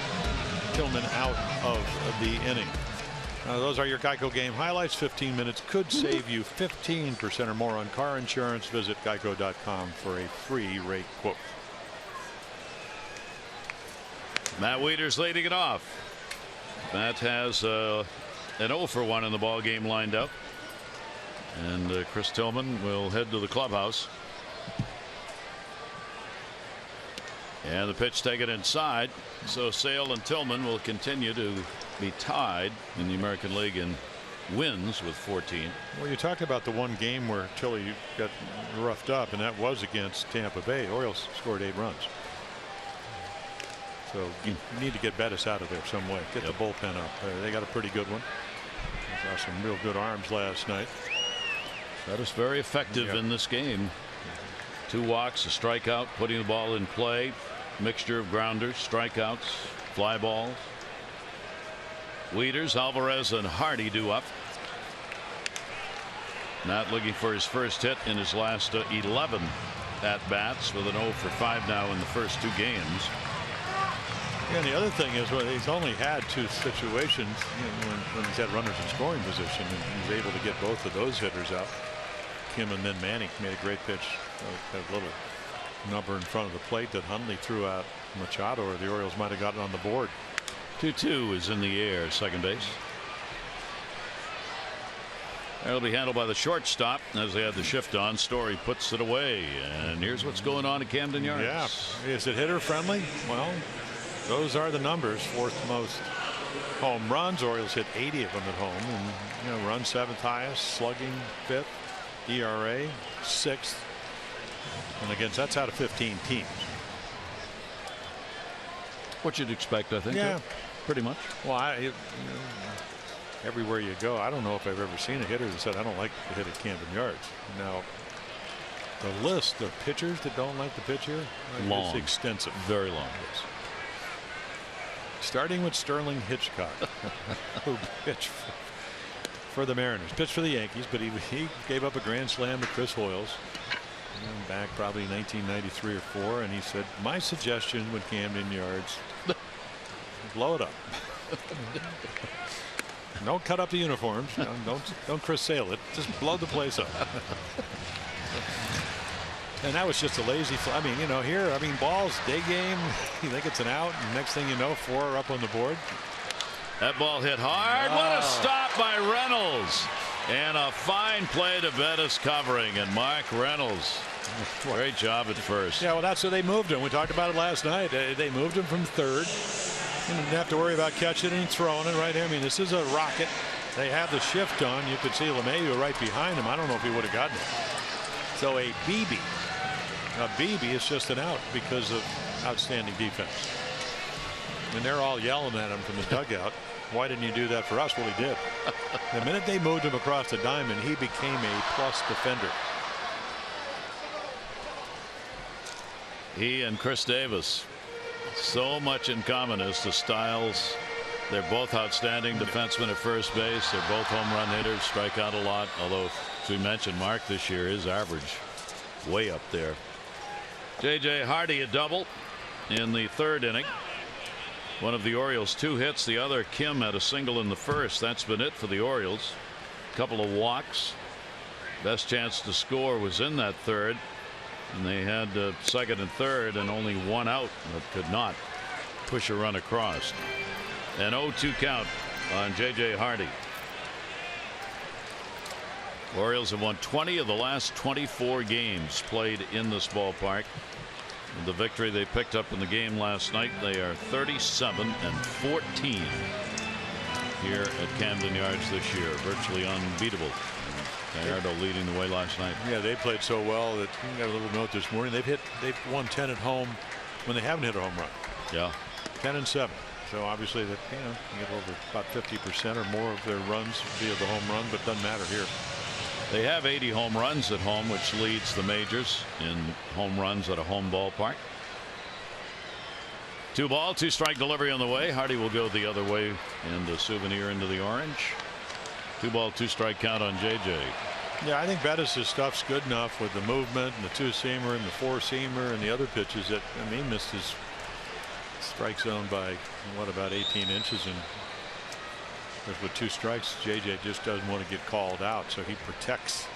Tillman out of the inning. Those are your Geico game highlights. 15 minutes could save you 15% or more on car insurance. Visit geico.com for a free rate quote. Matt Wieters leading it off. Matt has an 0 for 1 in the ball game lined up. And Chris Tillman will head to the clubhouse. And the pitch taken inside. So Sale and Tillman will continue to be tied in the American League in wins with 14. Well, you talked about the one game where Tilly got roughed up, and that was against Tampa Bay. Orioles scored 8 runs. So you need to get Bettis out of there some way. Get the bullpen up. They got a pretty good one. Saw some real good arms last night. Bettis very effective in this game. 2 walks, a strikeout, putting the ball in play. Mixture of grounders, strikeouts, fly balls. Wieters, Alvarez, and Hardy due up. Not looking for his first hit in his last 11 at bats, with an 0 for 5 now in the first 2 games. Yeah, and the other thing is, well, he's only had 2 situations when he's had runners in scoring position, and he's able to get both of those hitters out. Kim and then Manning made a great pitch. That little number in front of the plate that Hundley threw out Machado, or the Orioles might have gotten on the board. 2-2 is in the air, second base. That'll be handled by the shortstop as they had the shift on. Story puts it away, and here's what's going on at Camden Yards. Yeah, is it hitter friendly? Well, those are the numbers. 4th most home runs. Orioles hit 80 of them at home, and run 7th highest, slugging 5th, ERA 6th, and against that's out of 15 teams. What you'd expect, I think. Yeah, pretty much. Well, everywhere you go, I don't know if I've ever seen a hitter that said I don't like to hit at Camden Yards. Now, the list of pitchers that don't like the pitch here is extensive. Very long. Yes. Starting with Sterling Hitchcock, who pitched for the Mariners, pitched for the Yankees, but he gave up a grand slam to Chris Hoyles back probably 1993 or 4, and he said, my suggestion with Camden Yards, blow it up. Don't cut up the uniforms. Don't Chris Sale it. Just blow the place up. And that was just a lazy. I mean, here, balls, day game. You think it's an out, and next thing you know, 4 are up on the board. That ball hit hard. What a stop by Reynolds. And a fine play to Bettis covering, and Mark Reynolds. Great job at first. Yeah, well, that's where they moved him. We talked about it last night. They moved him from third. You didn't have to worry about catching and throwing it right here. I mean, this is a rocket. They have the shift on. You could see LeMahieu right behind him. I don't know if he would have gotten it. So a BB. A BB is just an out because of outstanding defense. And they're all yelling at him from the dugout. Why didn't you do that for us? Well, he did. The minute they moved him across the diamond, he became a plus defender. He and Chris Davis, so much in common as to styles. They're both outstanding defensemen at first base. They're both home run hitters, strike out a lot. Although, as we mentioned, Mark this year is average way up there. J.J. Hardy a double in the 3rd inning. One of the Orioles 2 hits, the other Kim had a single in the 1st. That's been it for the Orioles. A couple of walks. Best chance to score was in that 3rd, and they had 2nd and 3rd and only 1 out, but could not push a run across. An 0-2 count on J.J. Hardy. Orioles have won 20 of the last 24 games played in this ballpark. The victory they picked up in the game last night, they are 37-14 here at Camden Yards this year. Virtually unbeatable. Gallardo leading the way last night. Yeah, they played so well that you got a little note this morning. They've won 10 at home when they haven't hit a home run. Yeah, 10-7. So obviously that you get over about 50% or more of their runs via the home run, but doesn't matter here. They have 80 home runs at home, which leads the majors in home runs at a home ballpark. 2 ball, 2 strike delivery on the way. Hardy will go the other way into Souvenir into the orange. 2 ball, 2 strike count on JJ. Yeah, I think Bettis' stuff's good enough with the movement and the 2-seamer and the 4-seamer and the other pitches that, I mean, he missed his strike zone by what, about 18 inches, and with 2 strikes, JJ just doesn't want to get called out, so he protects.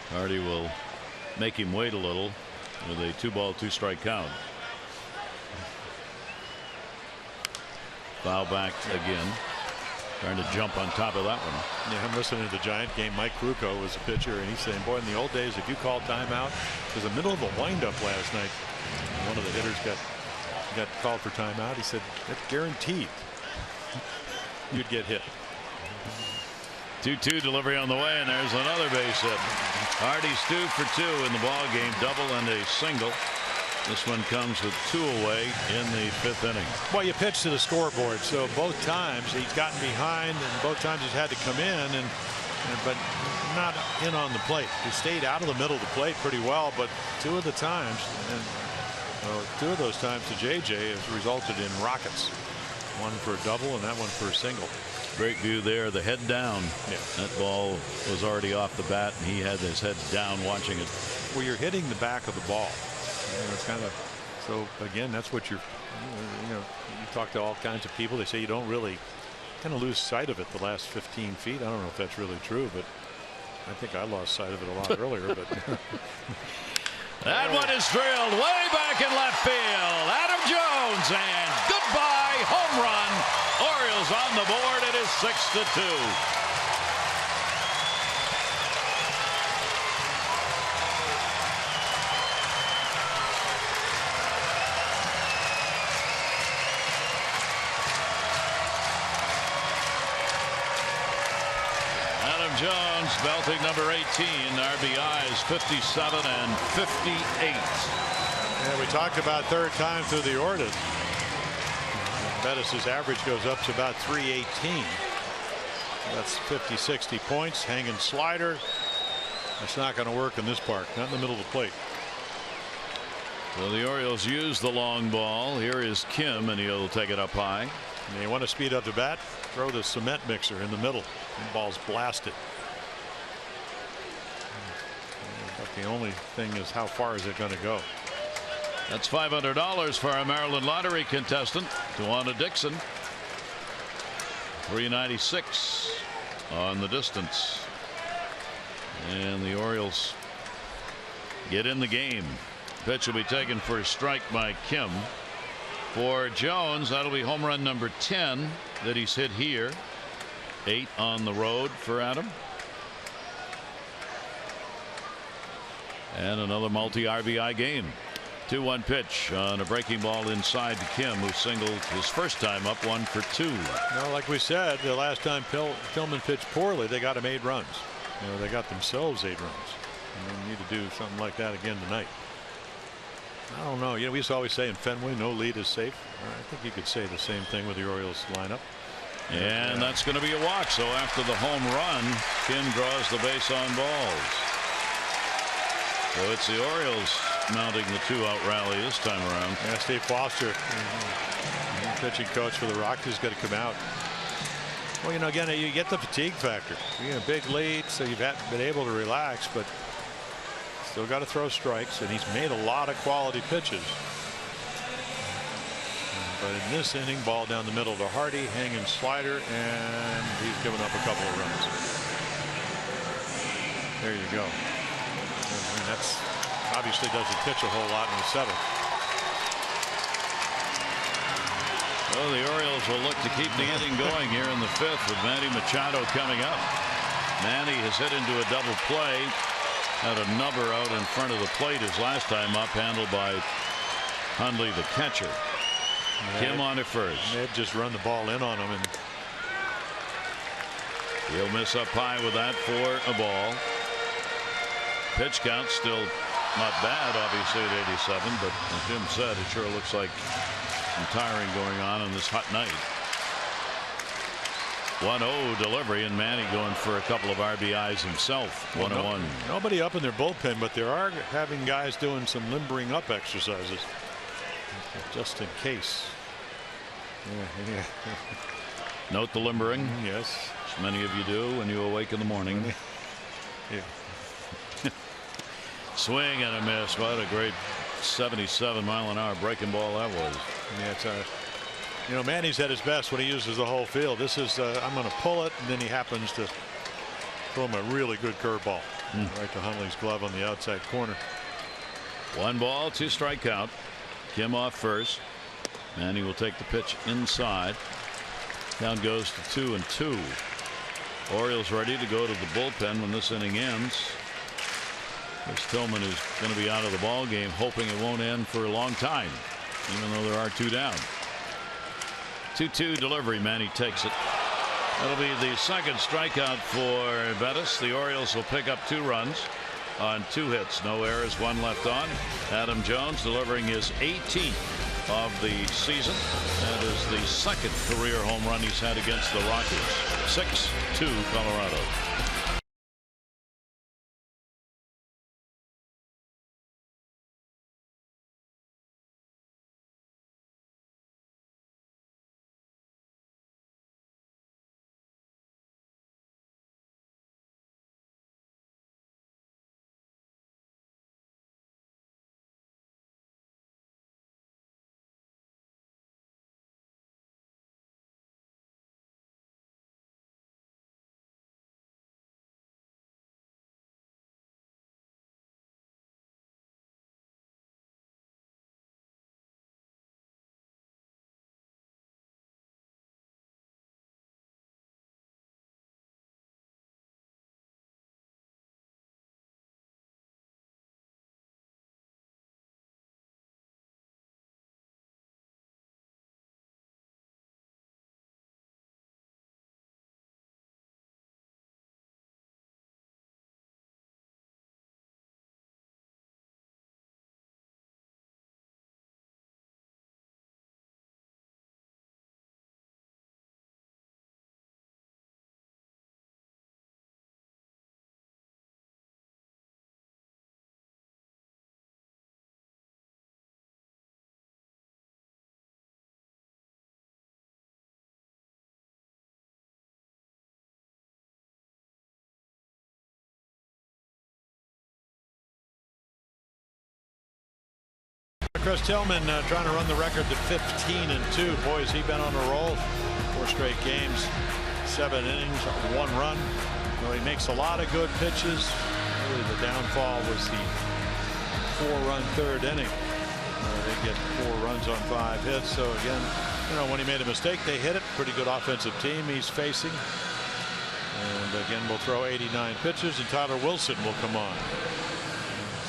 Hardy will make him wait a little with a 2 ball, 2 strike count. Foul back again. Trying to jump on top of that one. Yeah, I'm listening to the Giant game. Mike Krukow was a pitcher, and he's saying, boy, in the old days, if you called timeout, it was the middle of a windup last night. One of the hitters got called for timeout. He said, that's guaranteed you'd get hit. 2-2 delivery on the way, and there's another base hit. Hardy's 2 for 2 in the ball game, double and a single. This one comes with 2 away in the 5th inning. Well, you pitch to the scoreboard, so both times he's gotten behind, and both times he's had to come in, but not in on the plate. He stayed out of the middle of the plate pretty well, but 2 of the times, and 2 of those times to JJ has resulted in rockets. One for a double and that one for a single. Great view there, the head down. Yeah. That ball was already off the bat, and he had his head down watching it. Well, you're hitting the back of the ball. It's kind of, so again, that's what you talk to all kinds of people. They say you don't really kind of lose sight of it the last 15 feet. I don't know if that's really true, but I think I lost sight of it a lot earlier. But that one is drilled way back in left field. Adam Jones, and goodbye home run. Orioles on the board. It is 6-2. Jones belting number 18, RBIs 57 and 58. Yeah, we talked about third time through the order. Bettis' average goes up to about 318. That's 50-60 points. Hanging slider. That's not going to work in this park. Not in the middle of the plate. Well, the Orioles use the long ball. Here is Kim, and he'll take it up high. And you want to speed up the bat? Throw the cement mixer in the middle. The ball's blasted. But the only thing is, how far is it going to go? That's $500 for our Maryland lottery contestant, Tawana Dixon. 396 on the distance. And the Orioles get in the game. Pitch will be taken for a strike by Kim. For Jones, that'll be home run number 10 that he's hit here. 8 on the road for Adam. And another multi-RBI game. 2-1 pitch on a breaking ball inside to Kim, who singled his first time up, 1 for 2. Well, like we said, the last time Tillman pitched poorly, they got him 8 runs. They got themselves 8 runs. And they need to do something like that again tonight. I don't know. We used to always say in Fenway, no lead is safe. I think you could say the same thing with the Orioles lineup. And that's going to be a walk. So after the home run, Kim draws the base on balls. So it's the Orioles mounting the 2-out rally this time around. Yeah, Steve Foster, pitching coach for the Rockies, got to come out. Well, again, you get the fatigue factor. You get a big lead, so you've been able to relax, but still got to throw strikes, and he's made a lot of quality pitches. But in this inning, ball down the middle to Hardy, hanging slider, and he's given up a couple of runs. There you go. And that's obviously doesn't pitch a whole lot in the 7th. Well, the Orioles will look to keep the inning going here in the 5th with Manny Machado coming up. Manny has hit into a double play. Had a number out in front of the plate his last time up, handled by Hundley, the catcher. Kim on at first. They've just run the ball in on him, and he'll miss up high with that for a ball. Pitch count still not bad, obviously, at 87, but as Jim said, it sure looks like some tiring going on this hot night. 1-0 delivery, and Manny going for a couple of RBIs himself. 1-1. Nobody up in their bullpen, but they are having guys doing some limbering up exercises just in case. Yeah. Note the limbering. Yes. As many of you do when you awake in the morning. Yeah. Swing and a miss. What a great 77-mile-an-hour breaking ball that was. Yeah, it's Manny's at his best when he uses the whole field. This is I'm going to pull it, and then he happens to throw him a really good curveball right to Hundley's glove on the outside corner. 1 ball, 2 strikeout. Kim off first. Manny will take the pitch inside. Count goes to 2-2. Orioles ready to go to the bullpen when this inning ends. There's Tillman, who's going to be out of the ball game, hoping it won't end for a long time, even though there are 2 down. 2-2 delivery. Manny takes it. That'll be the second strikeout for Bettis. The Orioles will pick up 2 runs on 2 hits. No errors, 1 left on. Adam Jones delivering his 18th of the season. That is the second career home run he's had against the Rockies. 6-2 Colorado. Chris Tillman trying to run the record to 15-2. Boy, has he been on a roll. 4 straight games, 7 innings, 1 run. Well, he makes a lot of good pitches. Really, the downfall was the 4-run 3rd inning. They get 4 runs on 5 hits. So again, when he made a mistake, they hit it. Pretty good offensive team he's facing. And again, we'll throw 89 pitches, and Tyler Wilson will come on.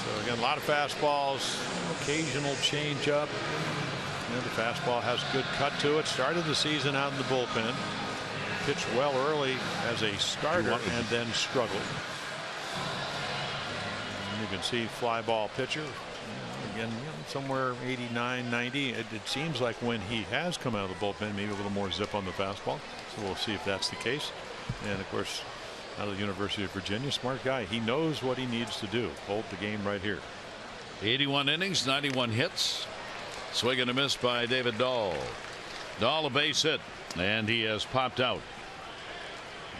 So again, a lot of fastballs, occasional changeup. The fastball has good cut to it. Started the season out in the bullpen. Pitched well early as a starter and then struggled. And you can see fly ball pitcher. Again, somewhere 89, 90. It seems like when he has come out of the bullpen, maybe a little more zip on the fastball. So we'll see if that's the case. And of course, out of the University of Virginia, smart guy. He knows what he needs to do. Hold the game right here. 81 innings, 91 hits. Swing and a miss by David Dahl. Dahl a base hit, and he has popped out.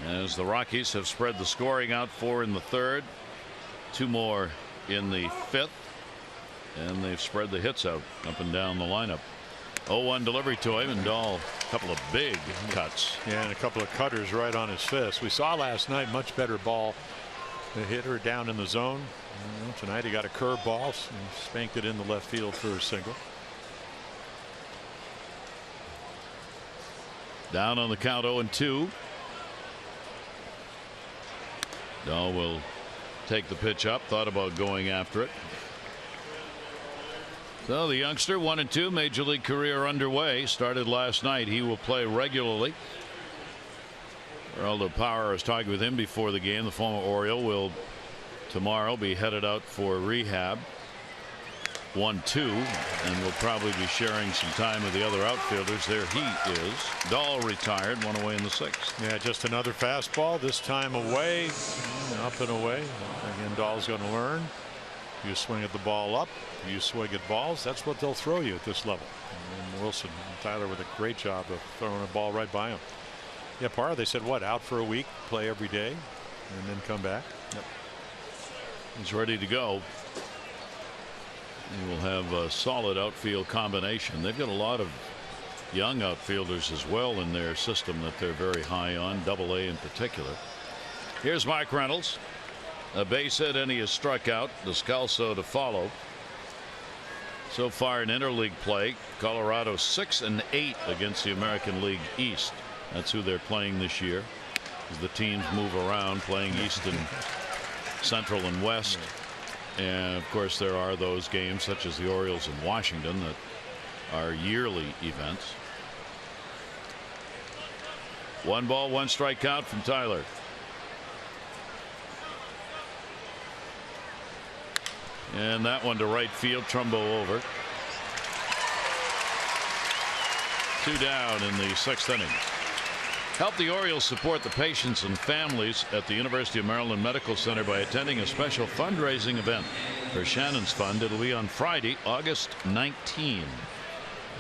As the Rockies have spread the scoring out, 4 in the 3rd, 2 more in the 5th, and they've spread the hits out up and down the lineup. 0-1 delivery to him, and Dahl a couple of big cuts. Yeah, and a couple of cutters right on his fist. We saw last night much better ball. The hitter down in the zone. Tonight he got a curve ball and spanked it in the left field for a single. Down on the count, 0-2. Dahl will take the pitch up. Thought about going after it. So the youngster, 1-2, major league career underway. Started last night. He will play regularly. Geraldo Power is talking with him before the game. The former Oriole will tomorrow be headed out for rehab. 1-2, and will probably be sharing some time with the other outfielders. There he is. Dahl retired, one away in the 6th. Yeah, just another fastball, this time away, up and away. Again, Dahl's going to learn. You swing at the ball up, you swing at balls, that's what they'll throw you at this level. And Wilson and Tyler with a great job of throwing a ball right by him. Yeah, Parra, they said what, out for a week, play every day, and then come back. Yep. He's ready to go. He will have a solid outfield combination. They've got a lot of young outfielders as well in their system that they're very high on, AA in particular. Here's Mike Reynolds. A base hit, and he is struck out. Descalso to follow. So far in interleague play, Colorado 6-8 against the American League East. That's who they're playing this year, as the teams move around, playing East and Central and West. And of course there are those games such as the Orioles in Washington that are yearly events. 1 ball, 1 strikeout from Tyler. And that one to right field. Trumbo over. 2 down in the 6th inning. Help the Orioles support the patients and families at the University of Maryland Medical Center by attending a special fundraising event for Shannon's Fund. It'll be on Friday, August 19.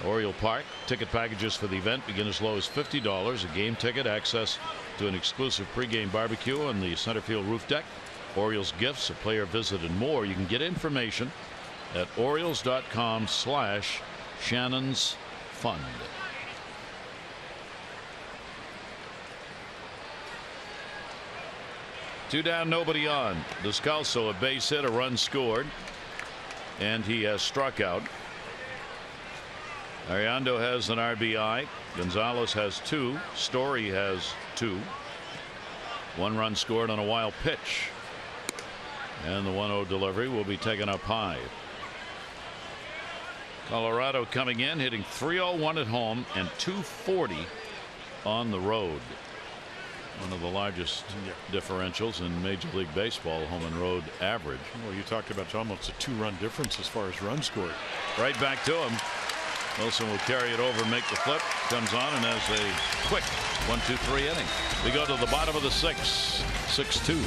Oriole Park. Ticket packages for the event begin as low as $50. A game ticket, access to an exclusive pregame barbecue on the center field roof deck, Orioles gifts, a player visit, and more. You can get information at Orioles.com/Shannon's Fund. Two down, nobody on. Descalso, a base hit, a run scored, and he has struck out. Ariando has an RBI. Gonzalez has 2. Story has 2. 1 run scored on a wild pitch. And the 1-0 delivery will be taken up high. Colorado coming in, hitting .301 at home and .240 on the road. One of the largest differentials in Major League Baseball, home and road average. Well, you talked about almost a 2-run difference as far as runs scored. Right back to him. Wilson will carry it over, make the flip, comes on, and has a quick 1-2-3 inning. We go to the bottom of the 6th, 6-2.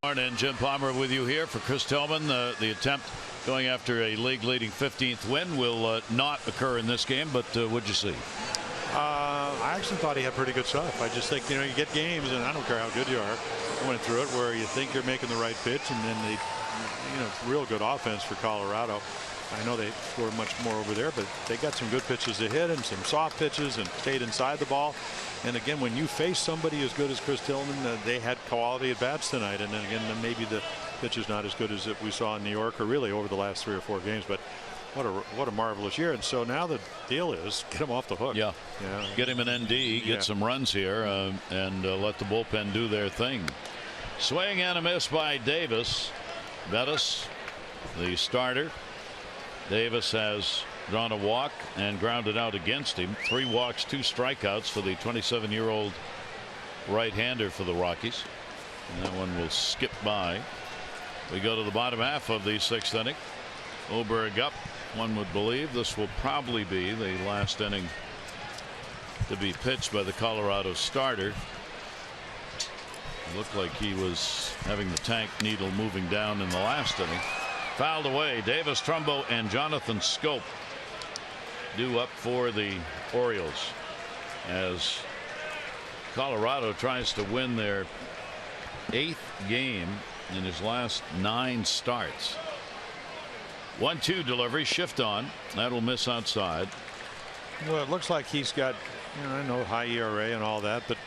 And Jim Palmer with you here for Chris Tillman. The attempt going after a league leading 15th win will not occur in this game, but what'd you see? I actually thought he had pretty good stuff. I just think, you get games, and I don't care how good you are. I went through it where you think you're making the right pitch, and then they, real good offense for Colorado. I know they scored much more over there, but they got some good pitches to hit and some soft pitches and stayed inside the ball. And again, when you face somebody as good as Chris Tillman, they had quality at bats tonight. And then again, maybe the pitch is not as good as we saw in New York or really over the last 3 or 4 games. But what a marvelous year. And so now the deal is get him off the hook. Yeah. Get him an ND, get some runs here, and let the bullpen do their thing. Swing and a miss by Davis. Bettis, the starter. Davis has drawn a walk and grounded out against him. 3 walks, 2 strikeouts for the 27-year-old right-hander for the Rockies. And that one will skip by. We go to the bottom half of the 6th inning. Oberg up. One would believe this will probably be the last inning to be pitched by the Colorado starter. It looked like he was having the tank needle moving down in the last inning. Fouled away. Davis, Trumbo, and Jonathan Schoop due up for the Orioles as Colorado tries to win their 8th game in his last 9 starts. 1-2 delivery, shift on. That'll miss outside. Well, it looks like he's got, I know high ERA and all that, but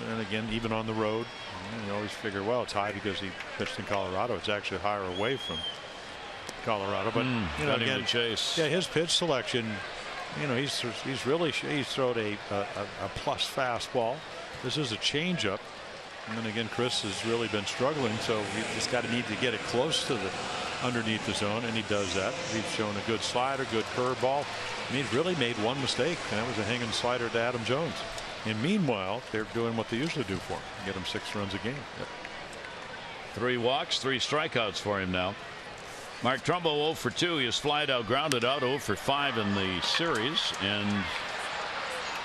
and again, even on the road, you always figure, well, it's high because he pitched in Colorado. It's actually higher away from Colorado, but again, chase. Yeah, his pitch selection, he's thrown a plus fastball. This is a changeup. And then again, Chris has really been struggling, so he just need to get it close to the underneath the zone, and he does that. He's shown a good slider, good curveball, and he's really made one mistake, and that was a hanging slider to Adam Jones. And meanwhile, they're doing what they usually do for him, get him 6 runs a game. 3 walks, 3 strikeouts for him now. Mark Trumbo 0 for 2. He has flied out, grounded out, 0 for 5 in the series, and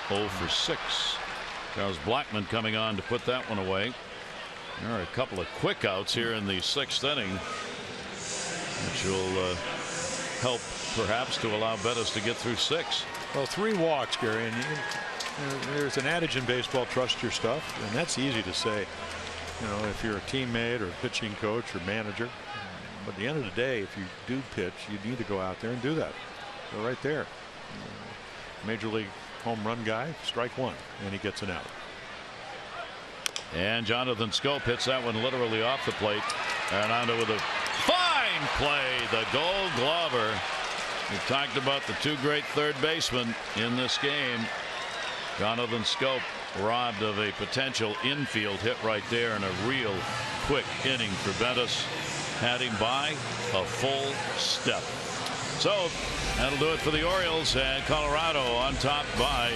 0 for 6. Charles Blackmon coming on to put that one away. There are a couple of quick outs here in the 6th inning, which will help perhaps to allow Bettis to get through 6. Well, 3 walks, Gary, and there's an adage in baseball: trust your stuff, and that's easy to say, if you're a teammate or a pitching coach or manager. But at the end of the day, if you do pitch, you need to go out there and do that. So right there, Major League home run guy, strike 1, and he gets an out. And Jonathan Schoop hits that one literally off the plate. Hernando with a fine play, the Gold Glover. We talked about the 2 great third basemen in this game. Jonathan Schoop robbed of a potential infield hit right there, and a real quick inning for Bettis. Had him by a full step. So that'll do it for the Orioles, and Colorado on top by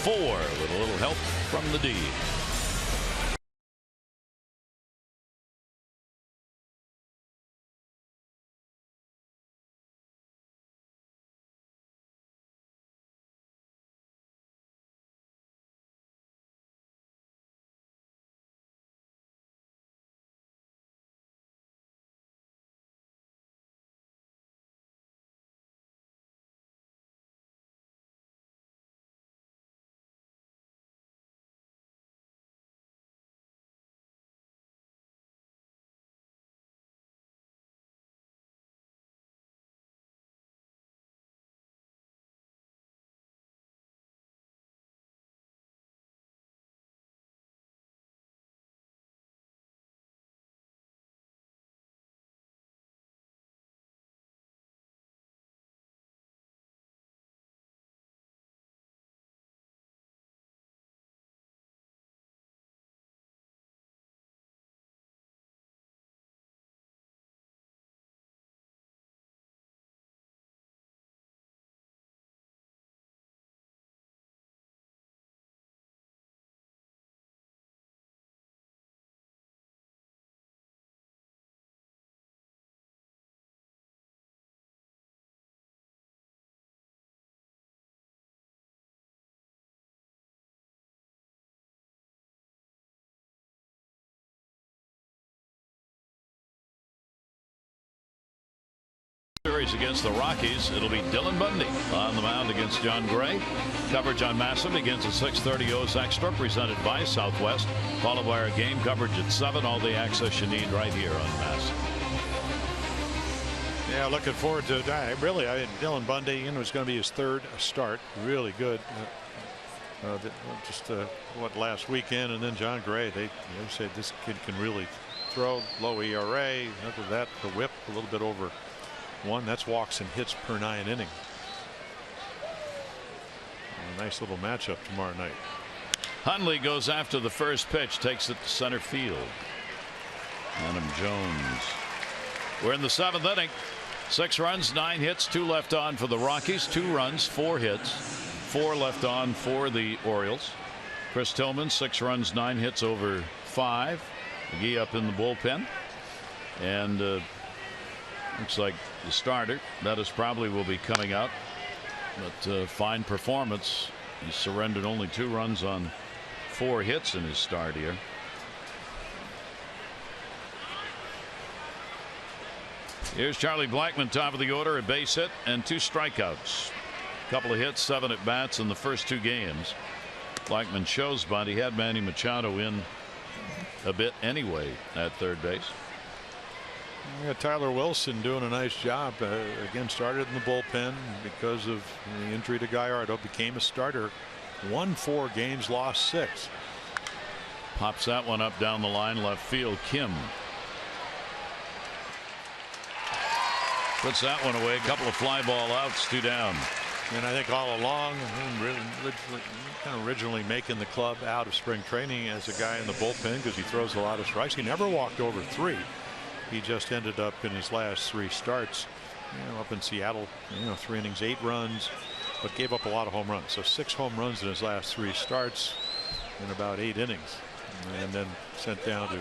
4 with a little help from the D. Series against the Rockies. It'll be Dylan Bundy on the mound against John Gray. Coverage on Massive begins at 6:30 O's Extra, presented by Southwest, followed by our game coverage at 7. All the access you need right here on Massive. Yeah, looking forward to it. Dylan Bundy, it's going to be his 3rd start. Really good. Last weekend, and then John Gray. They said this kid can really throw, low ERA. After that, the whip a little bit over 1. That's walks and hits per 9 innings. A nice little matchup tomorrow night. Hundley goes after the first pitch, takes it to center field. Adam Jones. We're in the 7th inning. 6 runs, 9 hits, 2 left on for the Rockies. 2 runs, 4 hits, 4 left on for the Orioles. Chris Tillman, 6 runs, 9 hits over 5. McGee up in the bullpen, and looks like the starter Bettis probably will be coming out, but fine performance. He surrendered only 2 runs on 4 hits in his start here. Here's Charlie Blackmon, top of the order, a base hit and 2 strikeouts. Couple of hits, 7 at bats in the first 2 games. Blackmon shows, but he had Manny Machado in a bit anyway at third base. Yeah, Tyler Wilson doing a nice job. Again, started in the bullpen because of the injury to Gallardo. Became a starter. Won 4 games, lost 6. Pops that one up down the line, left field. Kim puts that one away. A couple of fly ball outs, 2 down. And I think all along, originally making the club out of spring training as a guy in the bullpen because he throws a lot of strikes. He never walked over 3. He just ended up in his last 3 starts, up in Seattle, 3 innings, 8 runs, but gave up a lot of home runs. So 6 home runs in his last 3 starts in about 8 innings, and then sent down to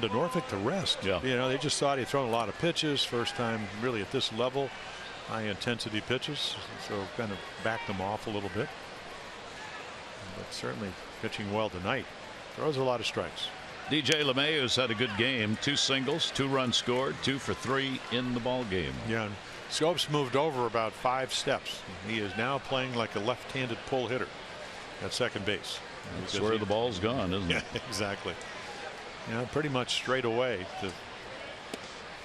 Norfolk to rest. Yeah. They just thought he'd thrown a lot of pitches. First time really at this level. High intensity pitches, so kind of backed them off a little bit, but certainly pitching well tonight. Throws a lot of strikes. DJ LeMahieu's had a good game. 2 singles, 2 runs scored, 2 for 3 in the ball game. Yeah, and Scopes moved over about 5 steps. He is now playing like a left-handed pull hitter at second base. That's where the ball's gone, isn't it? Yeah, exactly. Pretty much straight away.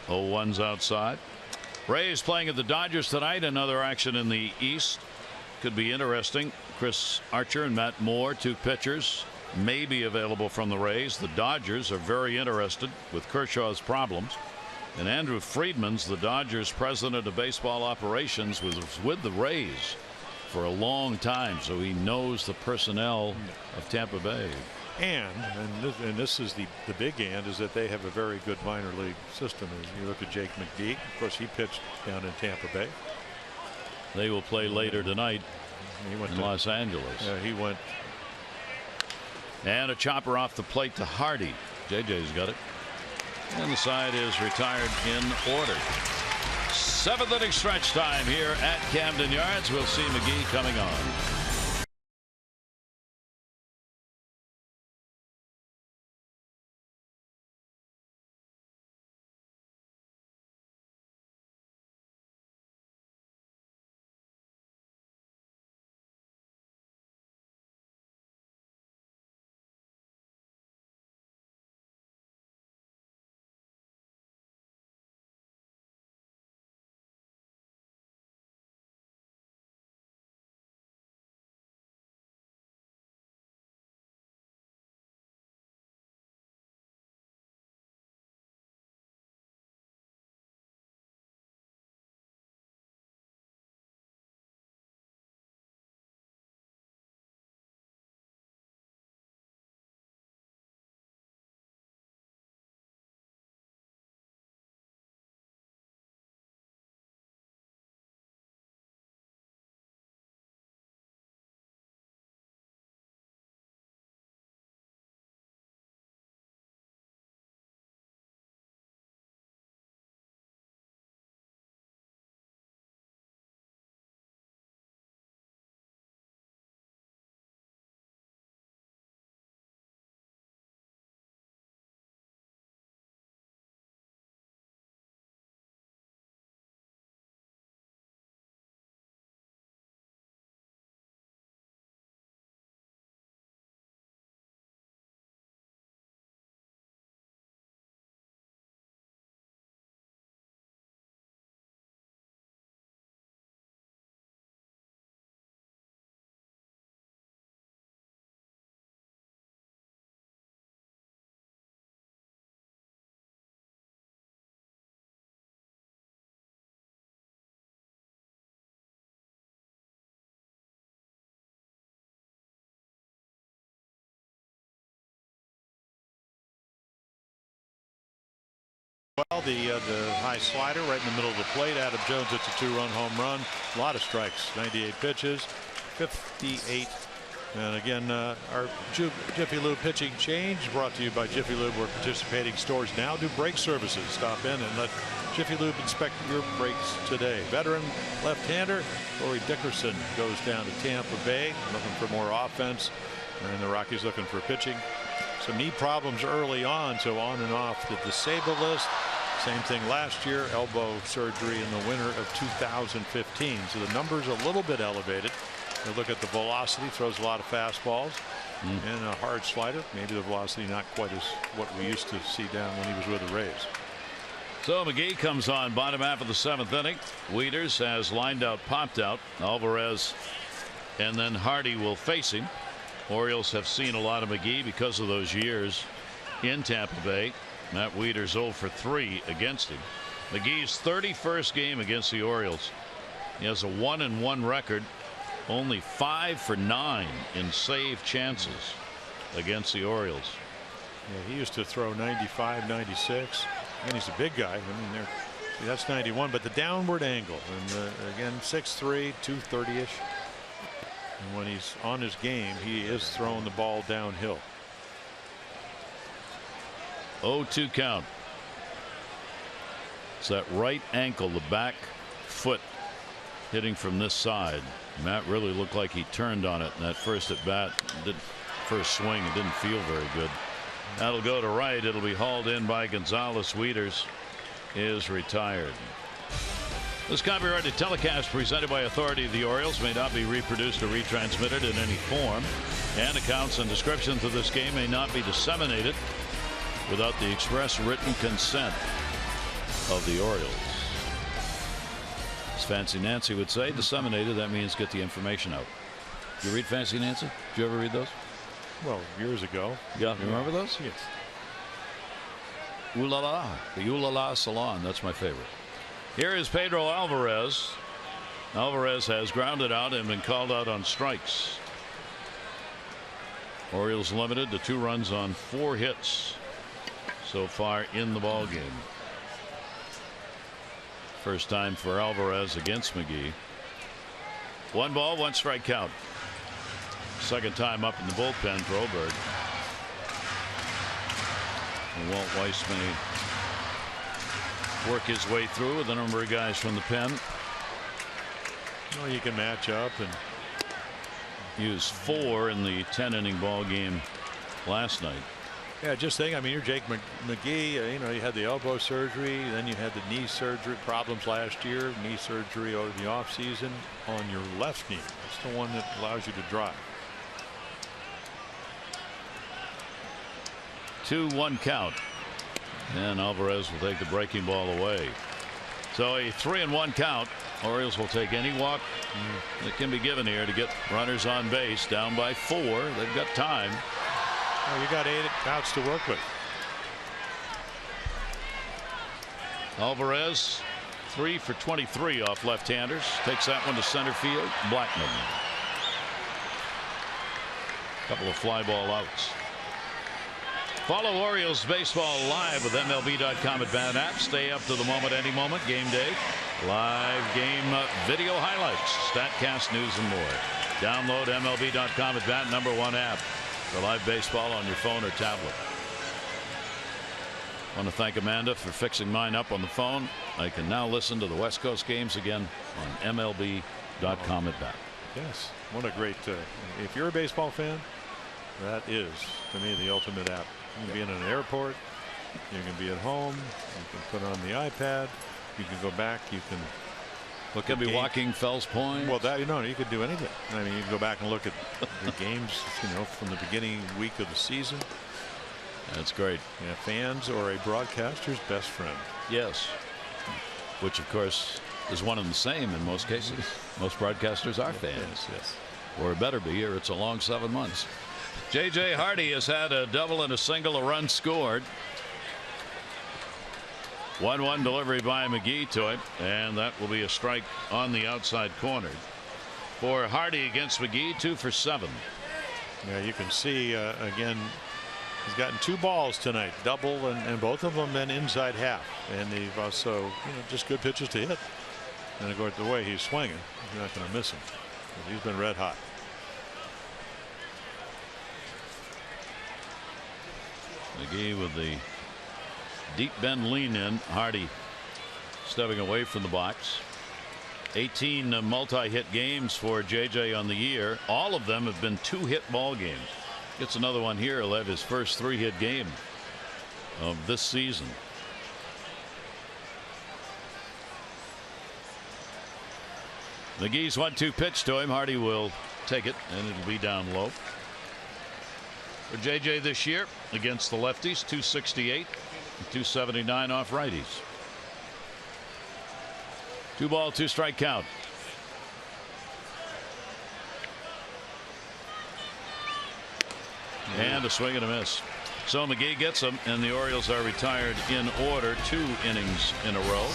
0-1's outside. Rays playing at the Dodgers tonight. Another action in the East. Could be interesting. Chris Archer and Matt Moore, 2 pitchers, may be available from the Rays. The Dodgers are very interested with Kershaw's problems. And Andrew Friedman's the Dodgers president of baseball operations, was with the Rays for a long time, so he knows the personnel of Tampa Bay. And this is the big and, is that they have a very good minor league system. As you look at Jake McGee, of course, he pitched down in Tampa Bay. They will play later tonight in Los Angeles. He went. And a chopper off the plate to Hardy. JJ's got it. And the side is retired in order. 7th inning stretch time here at Camden Yards. We'll see McGee coming on. well. The high slider right in the middle of the plate. Adam Jones hits a 2-run home run. A lot of strikes. 98 pitches, 58. And again, our Jiffy Lube pitching change brought to you by Jiffy Lube, where participating stores now do brake services. Stop in and let Jiffy Lube inspect your brakes today. Veteran left-hander Corey Dickerson goes down to Tampa Bay, looking for more offense, and the Rockies looking for pitching. Some knee problems early on, so on and off the disabled list. Same thing last year, elbow surgery in the winter of 2015. So the numbers a little bit elevated. You look at the velocity, throws a lot of fastballs and a hard slider. Maybe the velocity not quite as what we used to see down when he was with the Rays. So McGee comes on bottom half of the 7th inning. Wieters has lined out, popped out. Alvarez and then Hardy will face him. Orioles have seen a lot of McGee because of those years in Tampa Bay. Matt Wieters 0 for 3 against him. McGee's 31st game against the Orioles. He has a 1-1 record. Only 5 for 9 in save chances against the Orioles. Yeah, he used to throw 95, 96, and he's a big guy. I mean, that's 91, but the downward angle, and again 6'3", 230-ish. And when he's on his game, he is throwing the ball downhill. 0-2 count. It's that right ankle, the back foot hitting from this side. Matt really looked like he turned on it in that first at bat. First swing, it didn't feel very good. That'll go to right. It'll be hauled in by Gonzalez. Wieters is retired. This copyrighted telecast presented by authority of the Orioles may not be reproduced or retransmitted in any form, and accounts and descriptions of this game may not be disseminated without the express written consent of the Orioles. As Fancy Nancy would say, disseminated, that means get the information out. You read Fancy Nancy? Did you ever read those? Well, years ago. Yeah, you remember those? Yes. Ooh la la, the Ooh La La Salon, that's my favorite. Here is Pedro Alvarez. Alvarez has grounded out and been called out on strikes. Orioles limited to 2 runs on 4 hits so far in the ball game. First time for Alvarez against McGee. 1 ball, 1 strike count. Second time up in the bullpen for Oberg. And Walt Weiss may work his way through with a number of guys from the pen. Well, you can match up and use 4 in the 10-inning ball game last night. Yeah, just think, I mean, you're Jake McGee, you know, you had the elbow surgery, then you had the knee surgery problems last year, knee surgery over the offseason on your left knee. It's the one that allows you to drive. 2-1 count. And Alvarez will take the breaking ball away. So a 3-1 count. Orioles will take any walk that can be given here to get runners on base. Down by 4. They've got time. Well, you got 8 outs to work with. Alvarez 3 for 23 off left-handers. Takes that one to center field. Blackmon. Couple of fly ball outs. Follow Orioles baseball live with MLB.com at Bat app. Stay up to the moment, any moment. Game day. Live game video highlights. StatCast news and more. Download MLB.com at Bat #1 app for live baseball on your phone or tablet. I want to thank Amanda for fixing mine up on the phone. I can now listen to the West Coast games again on MLB.com at Bat. Yes. What a great if you're a baseball fan, that is to me the ultimate app. You can be in an airport, you can be at home, you can put on the iPad, you can go back, you can look Could at be games. walking Fells Point. Well, that, you know, you could do anything. I mean, you can go back and look at the games, you know, from the beginning week of the season. That's great. Yeah, fans or a broadcaster's best friend. Yes. Which of course is one and the same in most cases. Most broadcasters are fans. Yes. Or it better be, or it's a long 7 months. J.J. Hardy has had a double and a single, a run scored. 1-1 delivery by McGee to him, and that will be a strike on the outside corner. For Hardy against McGee, 2 for 7. Yeah, you can see again He's gotten 2 balls tonight, double, and both of them been inside half. And they've also, just good pitches to hit. And of course, the way he's swinging, you're not going to miss him. He's been red hot. McGee with the deep bend lean in. Hardy stepping away from the box. 18 multi-hit games for JJ on the year. All of them have been 2-hit ball games. Gets another one here. He'll have his first 3-hit game of this season. McGee's 1-2 pitch to him. Hardy will take it, and it'll be down low. For JJ this year against the lefties, 268, 279 off righties. 2-ball, 2-strike count. And a swing and a miss. So McGee gets them, and the Orioles are retired in order, 2 innings in a row.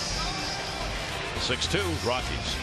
6-2 Rockies.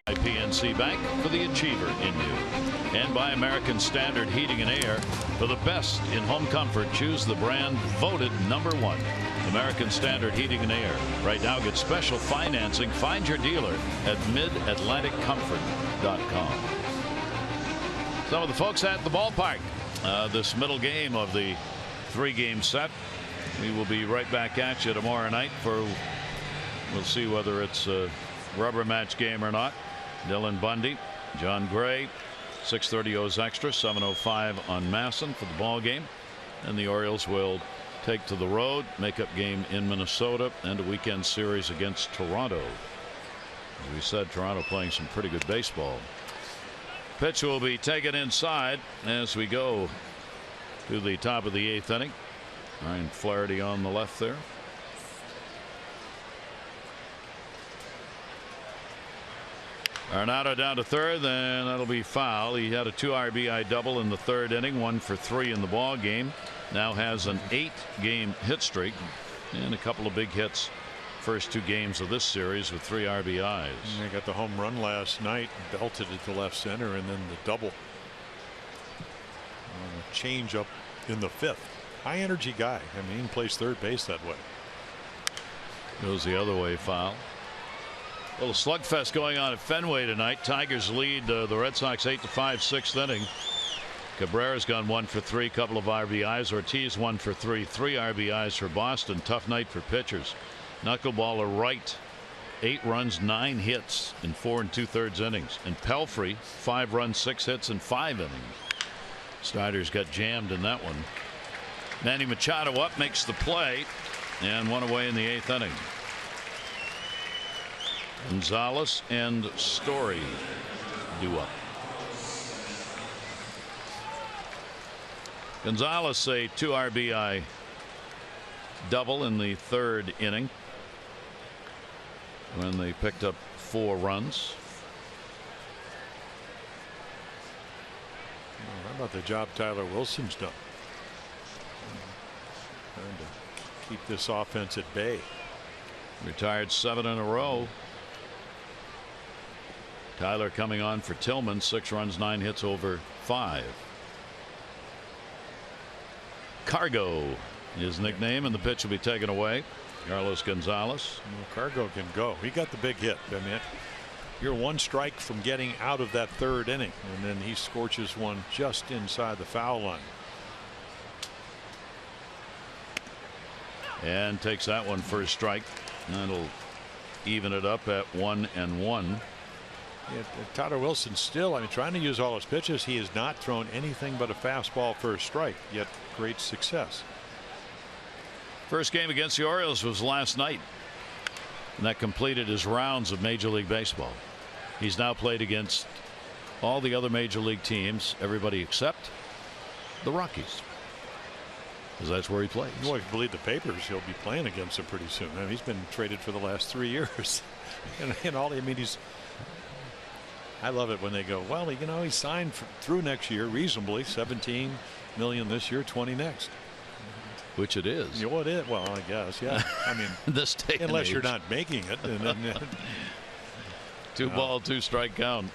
By PNC Bank for the achiever in you, and by American Standard Heating and Air for the best in home comfort. Choose the brand voted #1. American Standard Heating and Air. Right now, get special financing. Find your dealer at midatlanticcomfort.com. Some of the folks at the ballpark this middle game of the 3-game set. We will be right back at you tomorrow night for, we'll see whether it's rubber match game or not. Dylan Bundy, John Gray, 6:30 O's Extra, 7:05 on Masson for the ball game, and the Orioles will take to the road, makeup game in Minnesota, and a weekend series against Toronto. As we said, Toronto playing some pretty good baseball. Pitch will be taken inside as we go to the top of the 8th inning. Ryan Flaherty on the left there. Arenado down to third, then that'll be foul. He had a 2 RBI double in the 3rd inning, 1 for 3 in the ball game. Now has an 8-game hit streak and a couple of big hits first 2 games of this series with 3 RBIs. They got the home run last night, belted it to left center, and then the double. Change up in the 5th. High energy guy. I mean, he plays third base that way. Goes the other way, foul. A little slugfest going on at Fenway tonight. Tigers lead the Red Sox 8-5, 6th inning. Cabrera's gone 1 for 3, couple of RBIs. Ortiz 1 for 3, 3 RBIs for Boston. Tough night for pitchers. Knuckleballer Wright, 8 runs, 9 hits in 4 2/3 innings, and Pelfrey 5 runs, 6 hits in 5 innings. Snyder's got jammed in that one. Manny Machado up, makes the play, and 1 away in the 8th inning. Gonzalez and Story due up. Gonzalez a 2 RBI double in the 3rd inning when they picked up 4 runs. about the job Tyler Wilson's done? Trying to keep this offense at bay. Retired 7 in a row. Tyler coming on for Tillman. 6 runs, 9 hits over 5. Cargo, his nickname, and the pitch will be taken away. Carlos Gonzalez. Well, Cargo can go. He got the big hit. I mean, you're 1 strike from getting out of that 3rd inning, and then he scorches one just inside the foul line. And takes that one for a strike. That'll even it up at 1-1. Yeah, Tyler Wilson still, I mean, trying to use all his pitches. He has not thrown anything but a fastball for a strike, yet great success. First game against the Orioles was last night, and that completed his rounds of Major League Baseball. He's now played against all the other major league teams, everybody except the Rockies, because that's where he plays. Well, if you believe the papers, he'll be playing against them pretty soon. I mean, he's been traded for the last 3 years. and all, I mean, I love it when they go, well, you know, he signed through next year reasonably, 17 million this year, 20 next. Which it is. You know what it is? Well, I guess, yeah. I mean, this day unless you're not making it. And then, 2 ball, 2 strike count.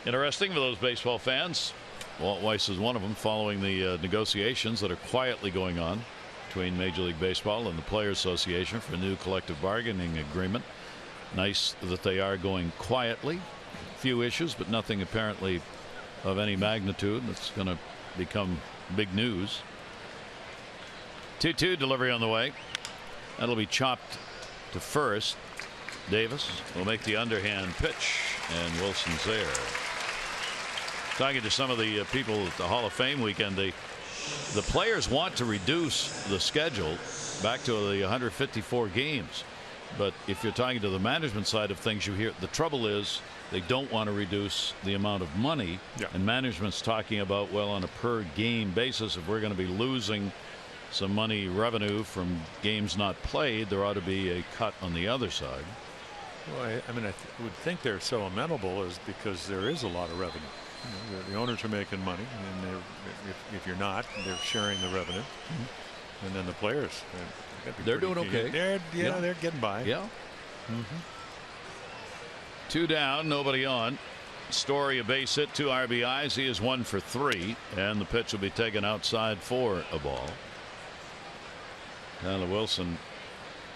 Interesting for those baseball fans. Walt Weiss is one of them, following the negotiations that are quietly going on between Major League Baseball and the Players Association for a new collective bargaining agreement. Nice that they are going quietly. Few issues, but nothing apparently of any magnitude that's going to become big news. 2-2 delivery on the way. That'll be chopped to first. Davis will make the underhand pitch, and Wilson's there. Talking to some of the people at the Hall of Fame weekend, the players want to reduce the schedule back to the 154 games. But if you're talking to the management side of things, you hear the trouble is they don't want to reduce the amount of money. Yeah. And management's talking about, well, on a per game basis, if we're going to be losing some money revenue from games not played, there ought to be a cut on the other side. well, I mean, I would think they're so amenable is because there is a lot of revenue. You know, the owners are making money, and if you're not, they're sharing the revenue. And then the players, They're doing okay. They're getting by. Yeah. 2 down, nobody on. Story a base hit, 2 RBIs. He is 1 for 3, and the pitch will be taken outside for a ball. Tyler Wilson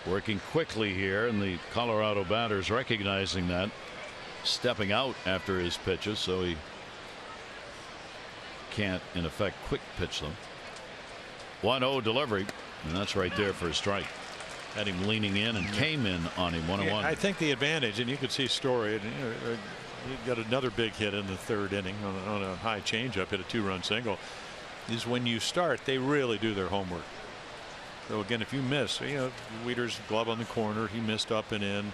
working quickly here, and the Colorado batters recognizing that, stepping out after his pitches, so he can't in effect quick pitch them. 1-0 delivery, and that's right there for a strike. Had him leaning in and came in on him 1-1. I think the advantage, and you could see Story, and he got another big hit in the 3rd inning on a high changeup, hit a 2-run single, is when you start, they really do their homework. So again, if you miss, you know, Wieters' glove on the corner, he missed up and in,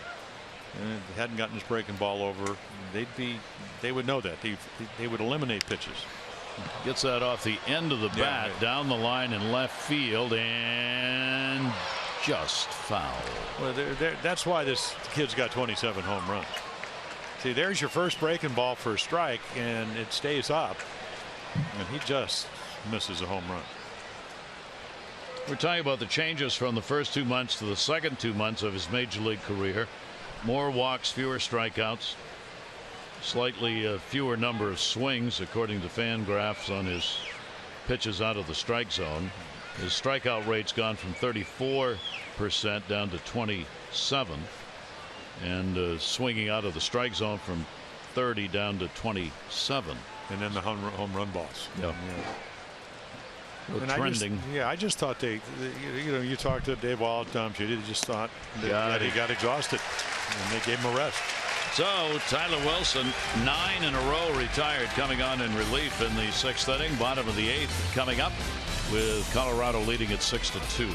and hadn't gotten his breaking ball over, they would know that they would eliminate pitches. Gets that off the end of the bat, down the line in left field, and just foul. Well, that's why this kid's got 27 home runs. See, there's your first breaking ball for a strike, and it stays up, and he just misses a home run. We're talking about the changes from the first 2 months to the second 2 months of his major league career. More walks, fewer strikeouts, slightly fewer number of swings according to Fangraphs on his pitches out of the strike zone. His strikeout rate's gone from 34% down to 27%, and swinging out of the strike zone from 30 down to 27. And then the home run balls. Yep. And trending. I just thought you know, you talked to Dave Wall, Tom Judy, they just thought that he got exhausted, and they gave him a rest. So Tyler Wilson, 9 in a row retired, coming on in relief in the 6th inning. Bottom of the 8th coming up, with Colorado leading at 6-2.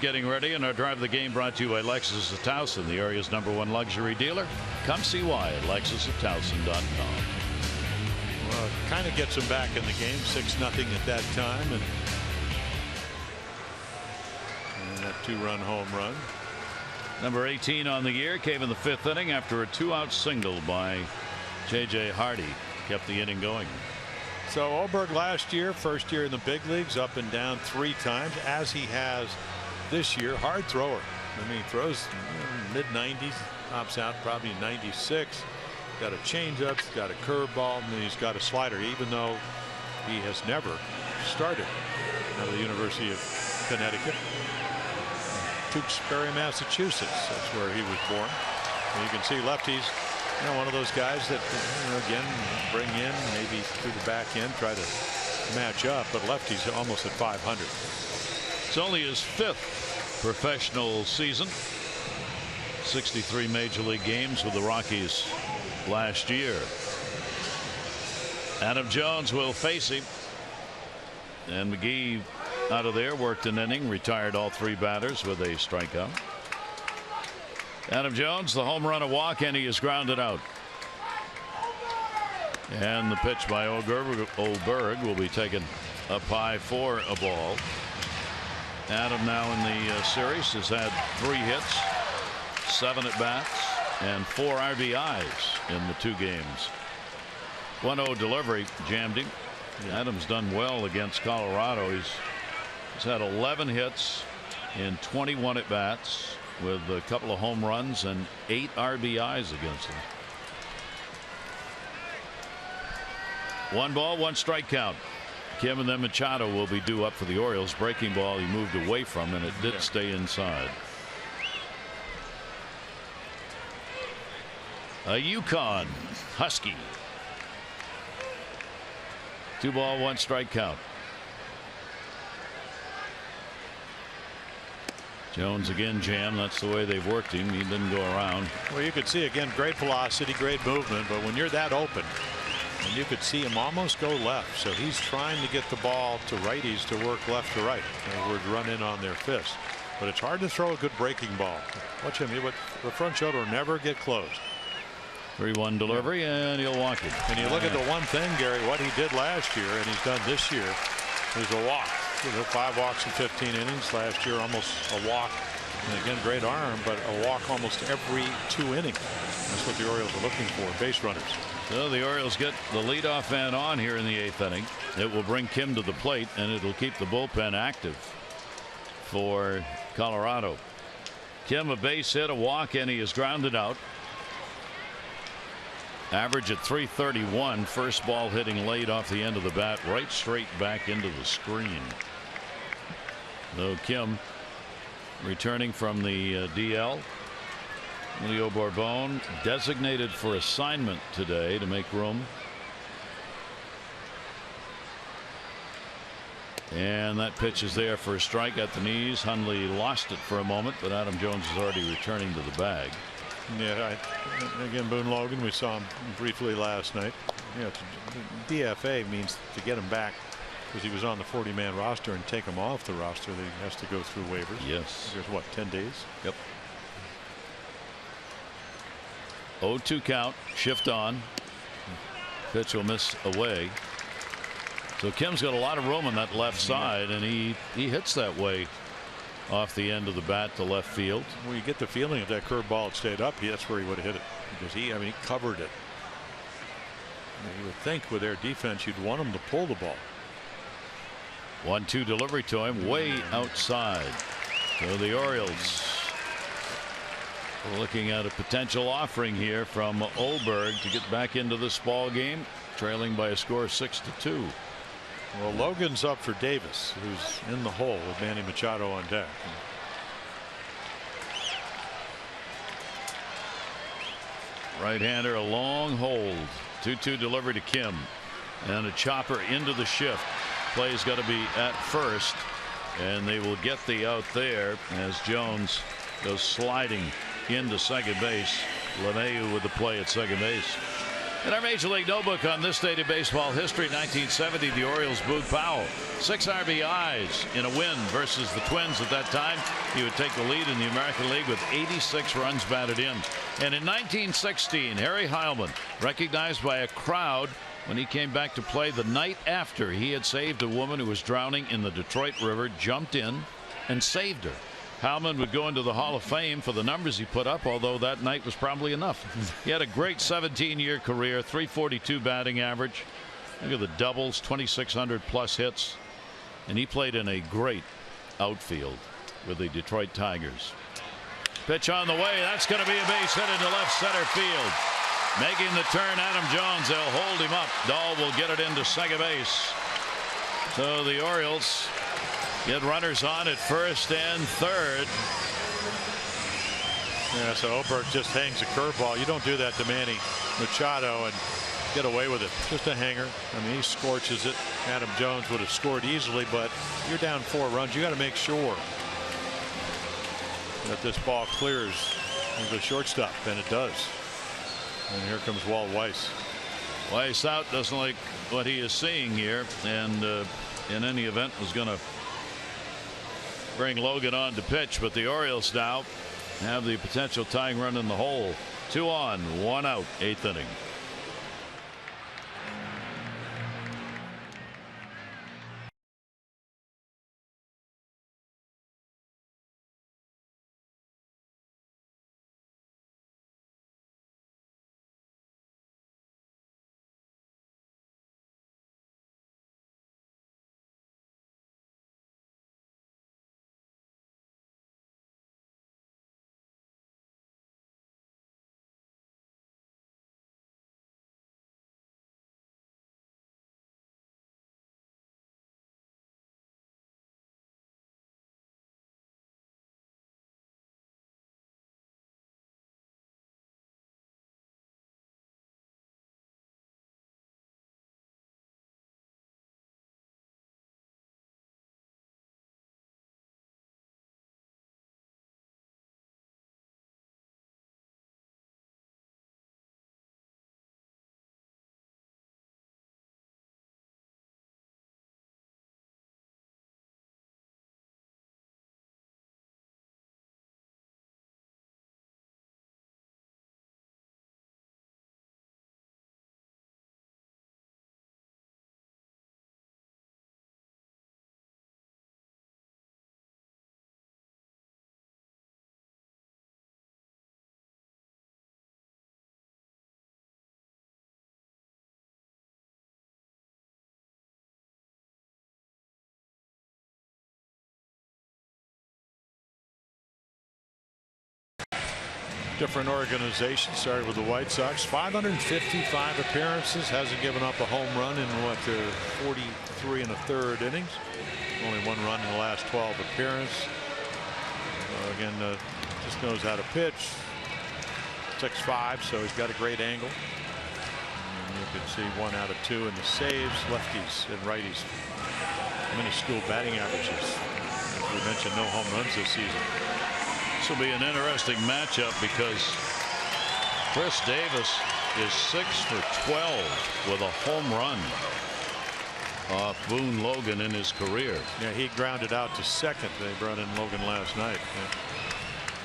Getting ready, and our drive of the game brought to you by Lexus of Towson, the area's #1 luxury dealer. Come see why at lexusofTowson.com. Well, kind of gets them back in the game, 6-0 at that time, and that 2-run home run. Number 18 on the year came in the 5th inning after a 2-out single by J.J. Hardy. Kept the inning going. So Oberg last year, first year in the big leagues, up and down 3 times, as he has this year. Hard thrower. I mean, throws mid-90s, tops out probably 96. Got a changeup, got a curveball, and he's got a slider, even though he has never started out of the University of Connecticut. Tewksbury, Massachusetts. That's where he was born. And you can see lefties, one of those guys that, again, bring in maybe through the back end, try to match up, but lefties almost at 500. It's only his 5th professional season. 63 major league games with the Rockies last year. Adam Jones will face him, and McGee out of there, worked an inning, retired all 3 batters with a strikeout. Adam Jones, the home run, a walk, and he is grounded out. And the pitch by Oberg will be taken up high for a ball. Adam now in the series has had 3 hits, 7 at bats, and 4 RBIs in the 2 games. 1-0 delivery jammed him. Adam's done well against Colorado. He's had 11 hits in 21 at bats with a couple of home runs and 8 RBIs against him. 1 ball, 1 strike count. Kim and then Machado will be due up for the Orioles. Breaking ball he moved away from, and it did stay inside. A Yukon Husky. 2 ball, 1 strike count. Jones again jammed. That's the way they've worked him. He didn't go around. Well, you could see again, great velocity, great movement, but when you're that open, and you could see him almost go left, so he's trying to get the ball to righties to work left to right. In other words, run in on their fist. But it's hard to throw a good breaking ball. Watch him. The front shoulder will never get closed. 3-1 delivery, and he'll walk it. And you look at the one thing, Gary, what he did last year and he's done this year is a walk. 5 walks in 15 innings last year, almost a walk. And again, great arm, but a walk almost every 2 innings. That's what the Orioles are looking for, base runners. So the Orioles get the leadoff man on here in the 8th inning. It will bring Kim to the plate, and it'll keep the bullpen active for Colorado. Kim, a base hit, a walk, and he is grounded out. Average at .331. First ball hitting late off the end of the bat, right straight back into the screen. Though Kim returning from the DL. Leo Bourbon designated for assignment today to make room. And that pitch is there for a strike at the knees. Hundley lost it for a moment, but Adam Jones is already returning to the bag. Yeah, again, Boone Logan, we saw him briefly last night. DFA means to get him back because he was on the 40-man roster, and take him off the roster, he has to go through waivers. Yes. There's what, 10 days? Yep. 0-2 count, shift on. Pitch will miss away. So Kim's got a lot of room on that left side, and he hits that way off the end of the bat to left field. Well, you get the feeling if that curveball had stayed up, that's where he would have hit it, because he covered it. You would think with their defense you'd want him to pull the ball. 1-2 delivery to him, way outside. So the Orioles looking at a potential offering here from Oberg to get back into this ball game, trailing by a score of 6-2. Well, Logan's up for Davis, who's in the hole with Manny Machado on deck. Right-hander, a long hold. 2-2 delivery to Kim, and a chopper into the shift. Play's got to be at first, and they will get the out there as Jones goes sliding into second base. LeMahieu with the play at second base. In our Major League Notebook on this date in baseball history, 1970, the Orioles booed Powell. 6 RBIs in a win versus the Twins at that time. He would take the lead in the American League with 86 runs batted in. And in 1916, Harry Heilmann, recognized by a crowd when he came back to play the night after he had saved a woman who was drowning in the Detroit River, jumped in and saved her. Heilmann would go into the Hall of Fame for the numbers he put up, although that night was probably enough. He had a great 17-year career, .342 batting average. Look at the doubles, 2,600 plus hits. And he played in a great outfield with the Detroit Tigers. Pitch on the way. That's going to be a base hit into left center field. Making the turn, Adam Jones. They'll hold him up. Dahl will get it into second base. So the Orioles get runners on at first and third. Yeah, so Oberg just hangs a curveball. You don't do that to Manny Machado and get away with it. Just a hanger. I mean, he scorches it. Adam Jones would have scored easily, but you're down 4 runs. You got to make sure that this ball clears the shortstop, and it does. And here comes Walt Weiss. Weiss out, doesn't like what he is seeing here, and in any event was going to bring Logan on to pitch, but the Orioles now have the potential tying run in the hole. 2 on, 1 out, 8th inning. Different organization. Started with the White Sox. 555 appearances. Hasn't given up a home run in 43 1/3 innings. Only 1 run in the last 12 appearances. Again, just knows how to pitch. 6'5", so he's got a great angle. And you can see 1 out of 2 in the saves. Lefties and righties. Minuscule batting averages. As we mentioned, no home runs this season. This will be an interesting matchup because Chris Davis is 6 for 12 with a home run off Boone Logan in his career. Yeah, he grounded out to second. They brought in Logan last night. Yeah.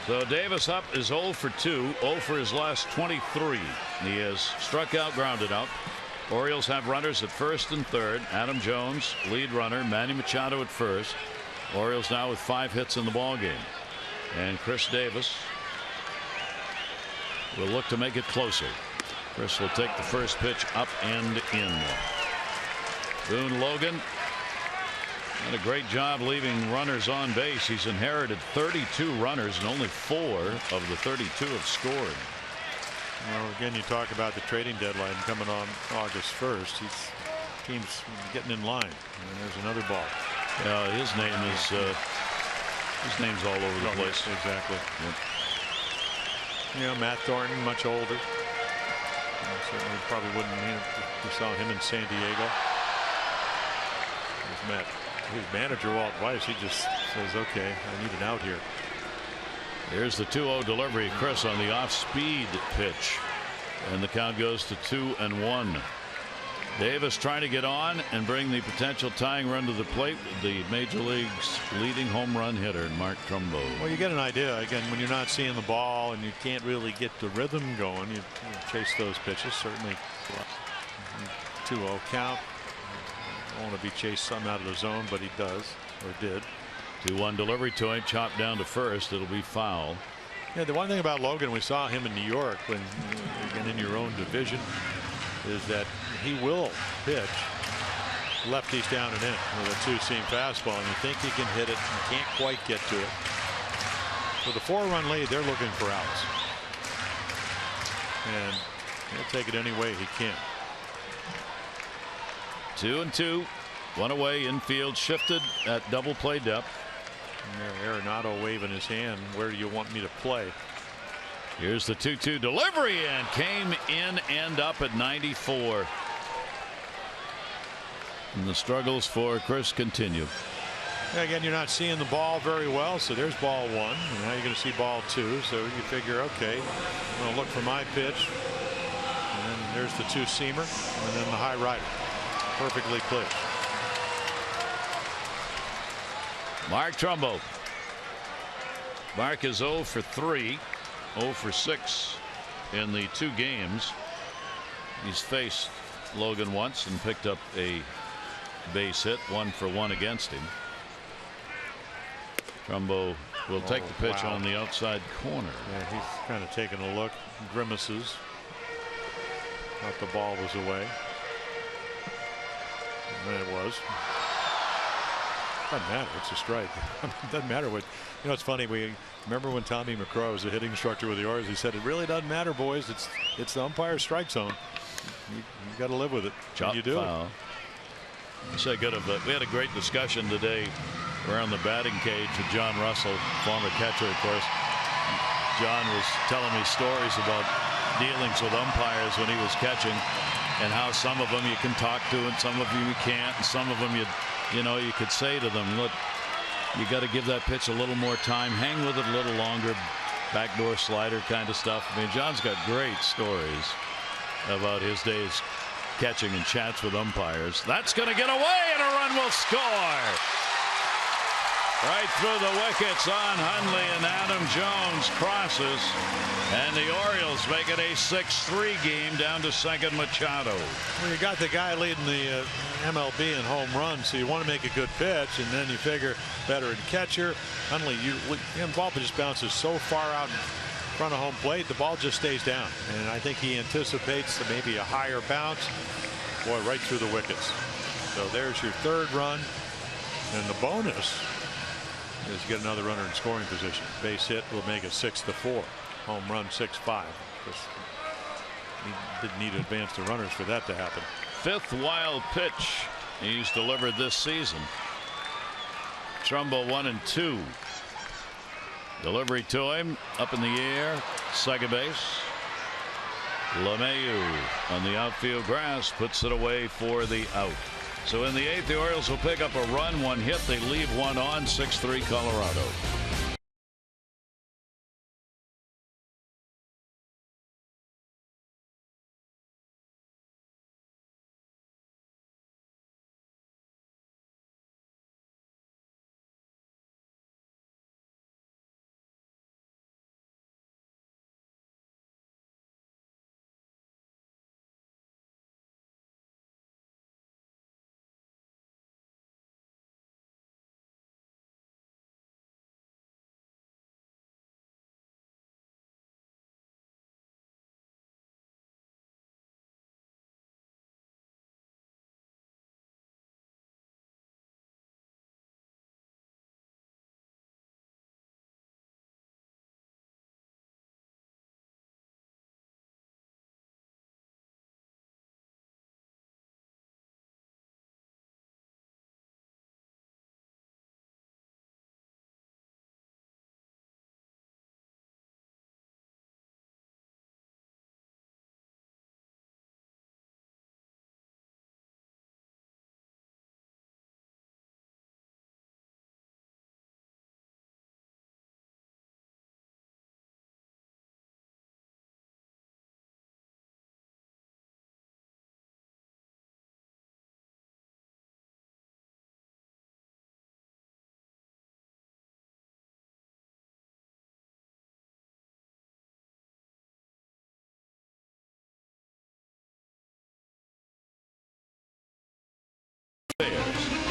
So Davis up is 0 for 2, 0 for his last 23. He has struck out, grounded out. Orioles have runners at first and third. Adam Jones, lead runner. Manny Machado at first. Orioles now with 5 hits in the ball game. And Chris Davis will look to make it closer. Chris will take the first pitch up and in. Boone Logan did a great job leaving runners on base. He's inherited 32 runners and only 4 of the 32 have scored. Well, again, you talk about the trading deadline coming on August 1st. Team's getting in line. And there's another ball. Yeah, his name's all over the place. Yes, exactly. Yep. You know, Matt Thornton, much older. Certainly probably wouldn't. We saw him in San Diego. His manager, Walt Weiss, he just says, okay, I need an out here. Here's the 2-0 delivery. Chris on the off-speed pitch. And the count goes to 2-1. Davis trying to get on and bring the potential tying run to the plate with the major league's leading home run hitter, Mark Trumbo. Well, you get an idea again when you're not seeing the ball and you can't really get the rhythm going. You chase those pitches. Certainly 2-0 count. I want to be chased some out of the zone, but he does, or did. 2-1 delivery to him, chopped down to first. It'll be foul. Yeah, the one thing about Logan, we saw him in New York when again in your own division, is that he will pitch lefties down and in with a two-seam fastball, and you think he can hit it and can't quite get to it. With a 4-run lead, they're looking for outs, and he'll take it any way he can. 2-2, one away, infield shifted at double play depth. Arenado waving his hand. Where do you want me to play? Here's the 2-2 delivery and came in and up at 94. And the struggles for Chris continue. Again, you're not seeing the ball very well, so there's ball one, and now you're going to see ball two. So you figure, okay, I'm going to look for my pitch, and then there's the two-seamer, and then the high rider, perfectly placed. Mark Trumbo. Mark is 0 for 3, 0 for 6 in the 2 games. He's faced Logan once and picked up a base hit, 1 for 1 against him. Trumbo will take the pitch on the outside corner. Yeah, he's kind of taking a look, grimaces. Thought the ball was away. And it was. Doesn't matter. It's a strike. Doesn't matter what. You know, it's funny. We remember when Tommy McCrow was a hitting instructor with the Orioles. He said, "It really doesn't matter, boys. It's the umpire's strike zone. You got to live with it. Chop you do foul. So good of it. We had a great discussion today around the batting cage with John Russell, former catcher, of course. John was telling me stories about dealings with umpires when he was catching, and how some of them you can talk to, and some of them you can't, and some of them you know, you could say to them, look, you got to give that pitch a little more time, hang with it a little longer, backdoor slider kind of stuff. I mean, John's got great stories about his days catching and chats with umpires. That's going to get away, and a run will score. Right through the wickets on Hundley, and Adam Jones crosses, and the Orioles make it a 6-3 game down to second Machado. Well, you got the guy leading the MLB in home runs, so you want to make a good pitch, and then you figure veteran catcher Hundley, the ball just bounces so far out in front of home plate, the ball just stays down, and I think he anticipates maybe a higher bounce. Boy, right through the wickets. So there's your third run, and the bonus is get another runner in scoring position. Base hit will make it 6-4. Home run 6-5. He didn't need to advance the runners for that to happen. 5th wild pitch he's delivered this season. Trumbo 1-2. Delivery to him, up in the air, second base. LeMahieu on the outfield grass puts it away for the out. So in the 8th, the Orioles will pick up a run, 1 hit. They leave 1 on. 6-3 Colorado.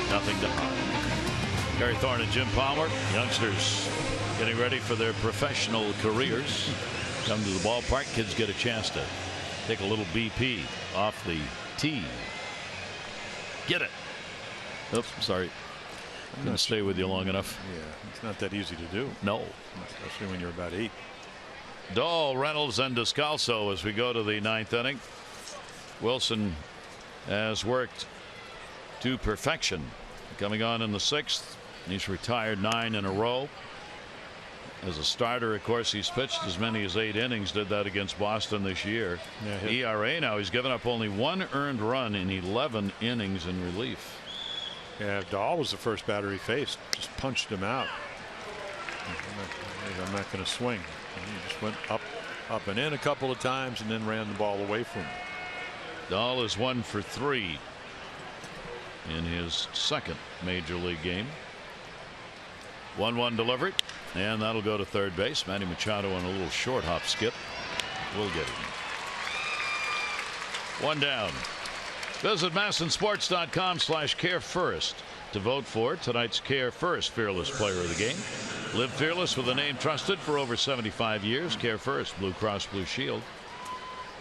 Nothing to hide. Gary Thorne and Jim Palmer, youngsters getting ready for their professional careers. Come to the ballpark. Kids get a chance to take a little BP off the tee. Get it. Oops, sorry. Couldn't stay with you long enough. Yeah, it's not that easy to do. No. Especially when you're about 8. Dahl, Reynolds, and Descalso as we go to the 9th inning. Wilson has worked to perfection. Coming on in the 6th. He's retired 9 in a row. As a starter, of course, he's pitched as many as 8 innings. Did that against Boston this year. Yeah, ERA now, he's given up only 1 earned run in 11 innings in relief. Yeah, Dahl was the first batter he faced. Just punched him out. I'm not going to swing. He just went up and in a couple of times and then ran the ball away from him. Dahl is 1 for 3 in his 2nd major league game. 1-1 delivery, and that'll go to third base. Manny Machado on a little short hop skip. We'll get it. 1 down. Visit MASNsports.com/CareFirst to vote for tonight's Care First Fearless Player of the Game. Live fearless with a name trusted for over 75 years. Care First, Blue Cross Blue Shield.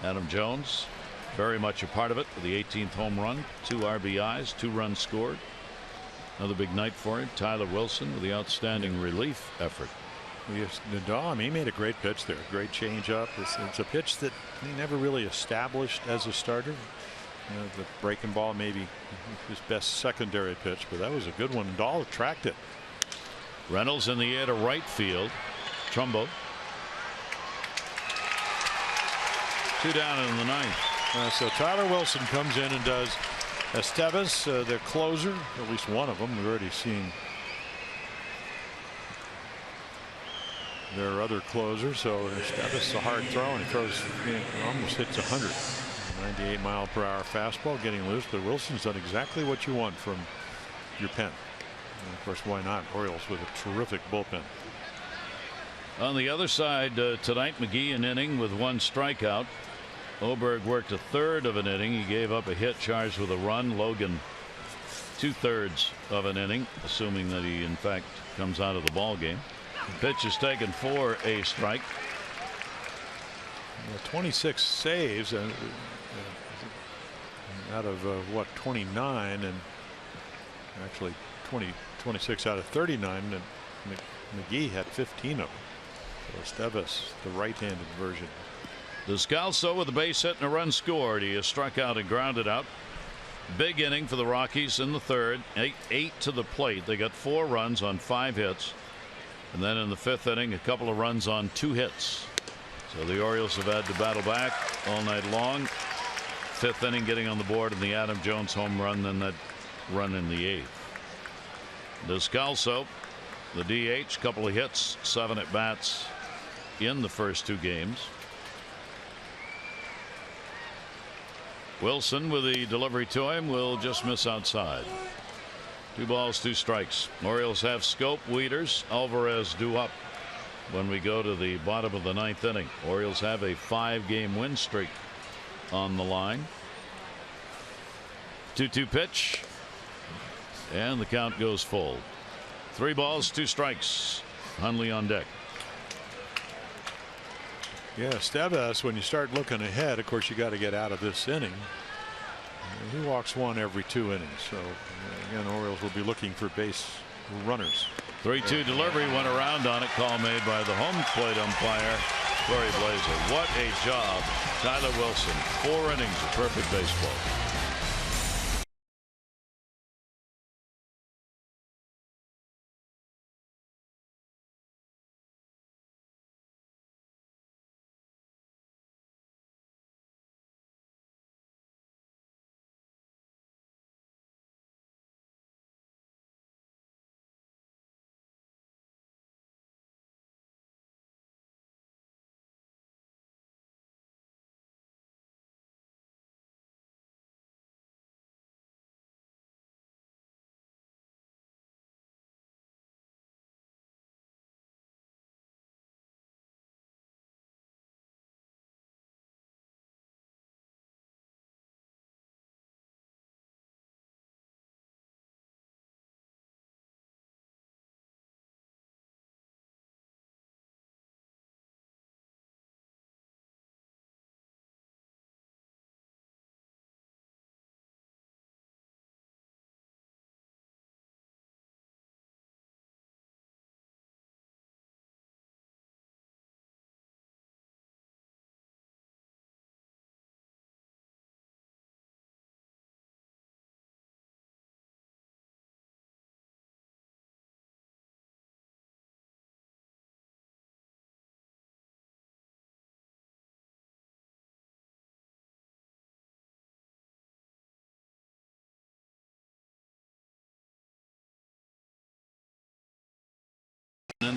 Adam Jones, very much a part of it with the 18th home run, 2 RBIs, 2 runs scored. Another big night for him. Tyler Wilson with the outstanding relief effort. Yes, Dahl, he made a great pitch there. Great changeup. It's a pitch that he never really established as a starter. The breaking ball maybe his best secondary pitch, but that was a good one. Dahl tracked it. Reynolds in the air to right field. Trumbo. 2 down in the 9th. So Tyler Wilson comes in and does Estevez, their closer, at least one of them. We've already seen their other closer. So Estevez, a hard throw, and he throws, almost hits 100. 98-mile-per-hour fastball getting loose, but Wilson's done exactly what you want from your pen. And of course, why not? Orioles with a terrific bullpen. On the other side tonight, McGee an inning with 1 strikeout. Oberg worked a 1/3 of an inning. He gave up a hit charged with a run. Logan 2/3 of an inning, assuming that he in fact comes out of the ball game. Pitch is taken for a strike. 26 saves out of what, 29, and actually 26 out of 39, and McGee had 15 of them. So Estevez, the right-handed version. Descalso with a base hit and a run scored. He has struck out and grounded out. Big inning for the Rockies in the 3rd. 8 to the plate. They got 4 runs on 5 hits, and then in the 5th inning, a couple of runs on 2 hits. So the Orioles have had to battle back all night long. 5th inning getting on the board in the Adam Jones home run, then that run in the 8th. Descalso, the DH, couple of hits, 7 at bats in the first 2 games. Wilson with the delivery to him will just miss outside. 2 balls, 2 strikes. Orioles have Scope, Wieters, Alvarez due up when we go to the bottom of the 9th inning. Orioles have a 5-game win streak on the line. 2-2 pitch, and the count goes full. 3 balls, 2 strikes. Hundley on deck. Yeah, Estevez, when you start looking ahead, of course, you got to get out of this inning. He walks 1 every 2 innings. So again, Orioles will be looking for base runners. 3-2 delivery went around on it. Call made by the home plate umpire, Corey Blazer. What a job. Tyler Wilson, 4 innings of perfect baseball.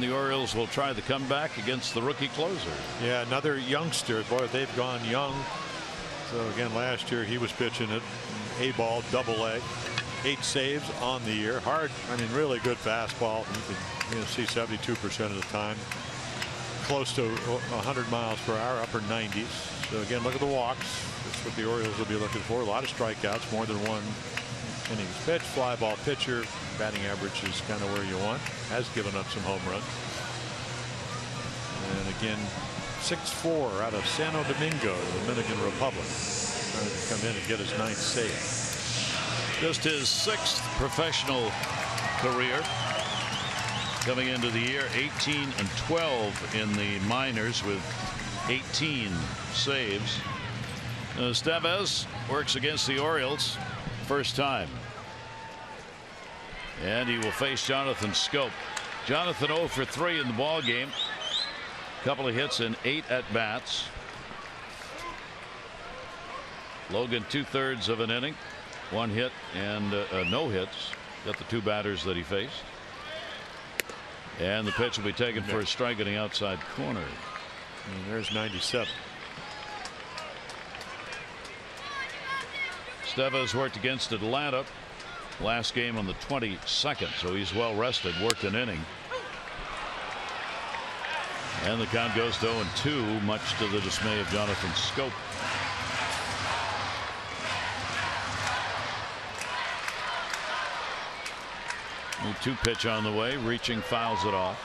and the Orioles will try the comeback against the rookie closer. Yeah, another youngster. Boy, they've gone young. So again, last year he was pitching it A-ball, double-A. 8 saves on the year. Hard, I mean, really good fastball. You can see 72% of the time. Close to 100 miles per hour, upper 90s. So again, look at the walks. That's what the Orioles will be looking for. A lot of strikeouts, more than one innings pitched. Fly ball pitcher. Batting average is kind of where you want. Has given up some home runs. And again, 6'4" out of Santo Domingo, Dominican Republic. Trying to come in and get his 9th save. Just his 6th professional career. Coming into the year 18-12 in the minors with 18 saves. Estevez works against the Orioles first time. And he will face Jonathan Schoop. Jonathan 0 for 3 in the ball game. Couple of hits in 8 at bats. Logan 2/3 of an inning. 1 hit and no hits. Got the 2 batters that he faced. And the pitch will be taken for a strike in the outside corner. And there's 97. Estevez worked against Atlanta last game on the 22nd, so he's well rested. Worked an inning. And the count goes to 0-2, much to the dismay of Jonathan Schoop. The 2 pitch on the way, reaching, fouls it off.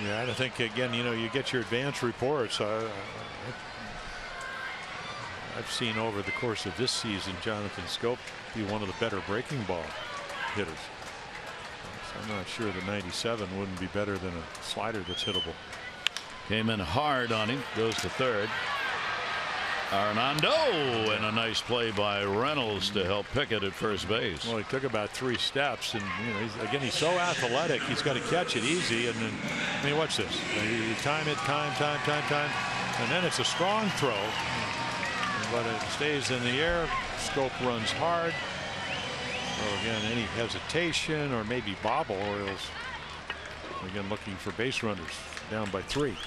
Yeah, and I think again, you know, you get your advance reports. I've seen over the course of this season Jonathan Schoop be one of the better breaking ball hitters. So I'm not sure the 97 wouldn't be better than a slider that's hittable. Came in hard on him, goes to third. Arnando, and a nice play by Reynolds to help Pickett at first base. Well, he took about 3 steps, and you know, he's so athletic. He's got to catch it easy, and then I mean, watch this. You time it, time, and then it's a strong throw, but it stays in the air. Schoop runs hard. So again, any hesitation or maybe bobble, Orioles again looking for base runners, down by 3.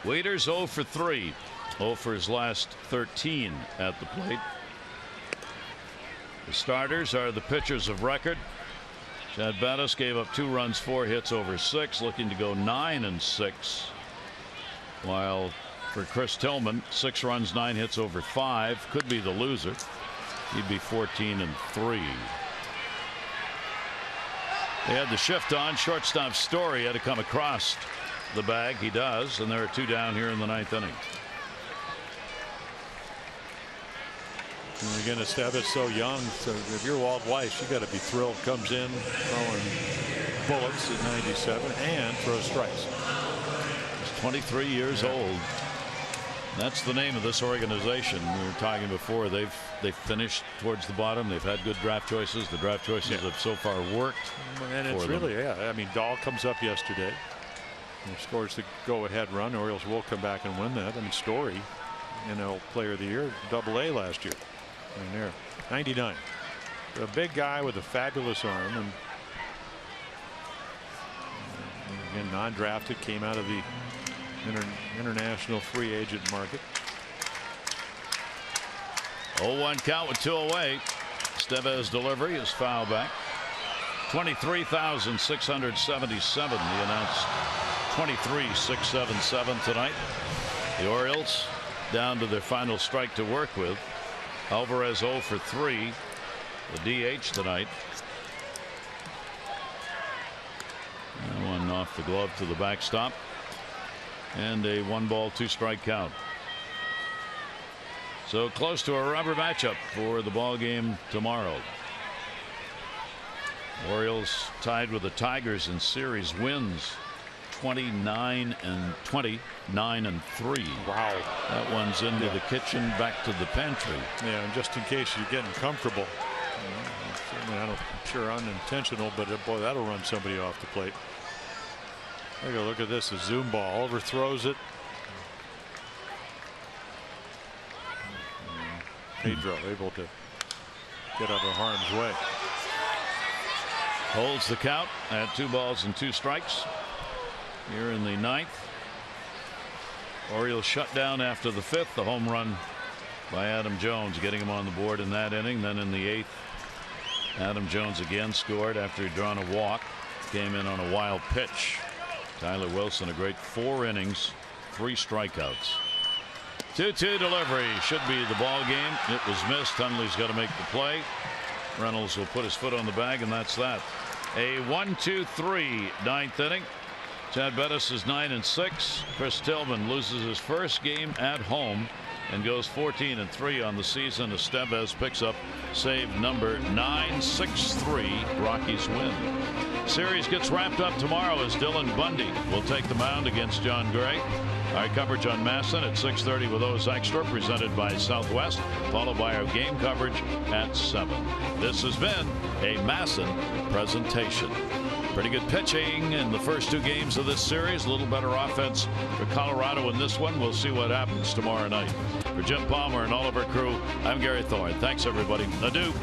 Waiters 0 for 3. 0 for his last 13 at the plate. The starters are the pitchers of record. Chad Bettis gave up 2 runs, 4 hits over 6, looking to go 9-6. While for Chris Tillman, 6 runs, 9 hits over 5, could be the loser. He'd be 14-3. They had the shift on. Shortstop Story had to come across the bag. He does, and there are 2 down here in the 9th inning. And again, Estevez so young, so if you're Walt Weiss, you got to be thrilled. Comes in throwing bullets at 97 and throws strikes. He's 23 years old. That's the name of this organization. We were talking before. They've finished towards the bottom. They've had good draft choices. The draft choices have so far worked. And it's really, I mean, Dahl comes up yesterday. He scores the go-ahead run. Orioles will come back and win that. I mean, Story, NL Player of the Year, Double-A last year. And there, 99. A big guy with a fabulous arm, and again, non-drafted, came out of the international free agent market. 0-1 count with 2 away. Estevez delivery is foul back. 23,677. The announced 23,677 tonight. The Orioles down to their final strike to work with. Alvarez 0 for 3. The DH tonight. And 1 off the glove to the backstop. And a 1-ball 2-strike count. So close to a rubber matchup for the ball game tomorrow. Orioles tied with the Tigers in series wins 29-20, 9-3. Wow. That one's into the kitchen, back to the pantry. Yeah, and just in case you're getting comfortable. I'm sure unintentional, but boy, that'll run somebody off the plate. Take a look at this. A zoom ball. Overthrows it. Pedro able to get out of harm's way. Holds the count at 2 balls and 2 strikes here in the 9th. Orioles shut down after the 5th. The home run by Adam Jones, getting him on the board in that inning. Then in the 8th, Adam Jones again scored after he'd drawn a walk. Came in on a wild pitch. Tyler Wilson, a great 4 innings, 3 strikeouts. 2-2 delivery. Should be the ball game. It was missed. Hundley's got to make the play. Reynolds will put his foot on the bag, and that's that. A 1-2-3 9th inning. Chad Bettis is 9-6. Chris Tillman loses his first game at home and goes 14-3 on the season. Estevez picks up save number 9. 6-3 Rockies win. Series gets wrapped up tomorrow as Dylan Bundy will take the mound against John Gray. Our coverage on MASN at 6:30 with O's Extra, presented by Southwest, followed by our game coverage at 7. This has been a MASN presentation. Pretty good pitching in the first 2 games of this series. A little better offense for Colorado in this one. We'll see what happens tomorrow night. For Jim Palmer and all of our crew, I'm Gary Thorne. Thanks, everybody. Adieu.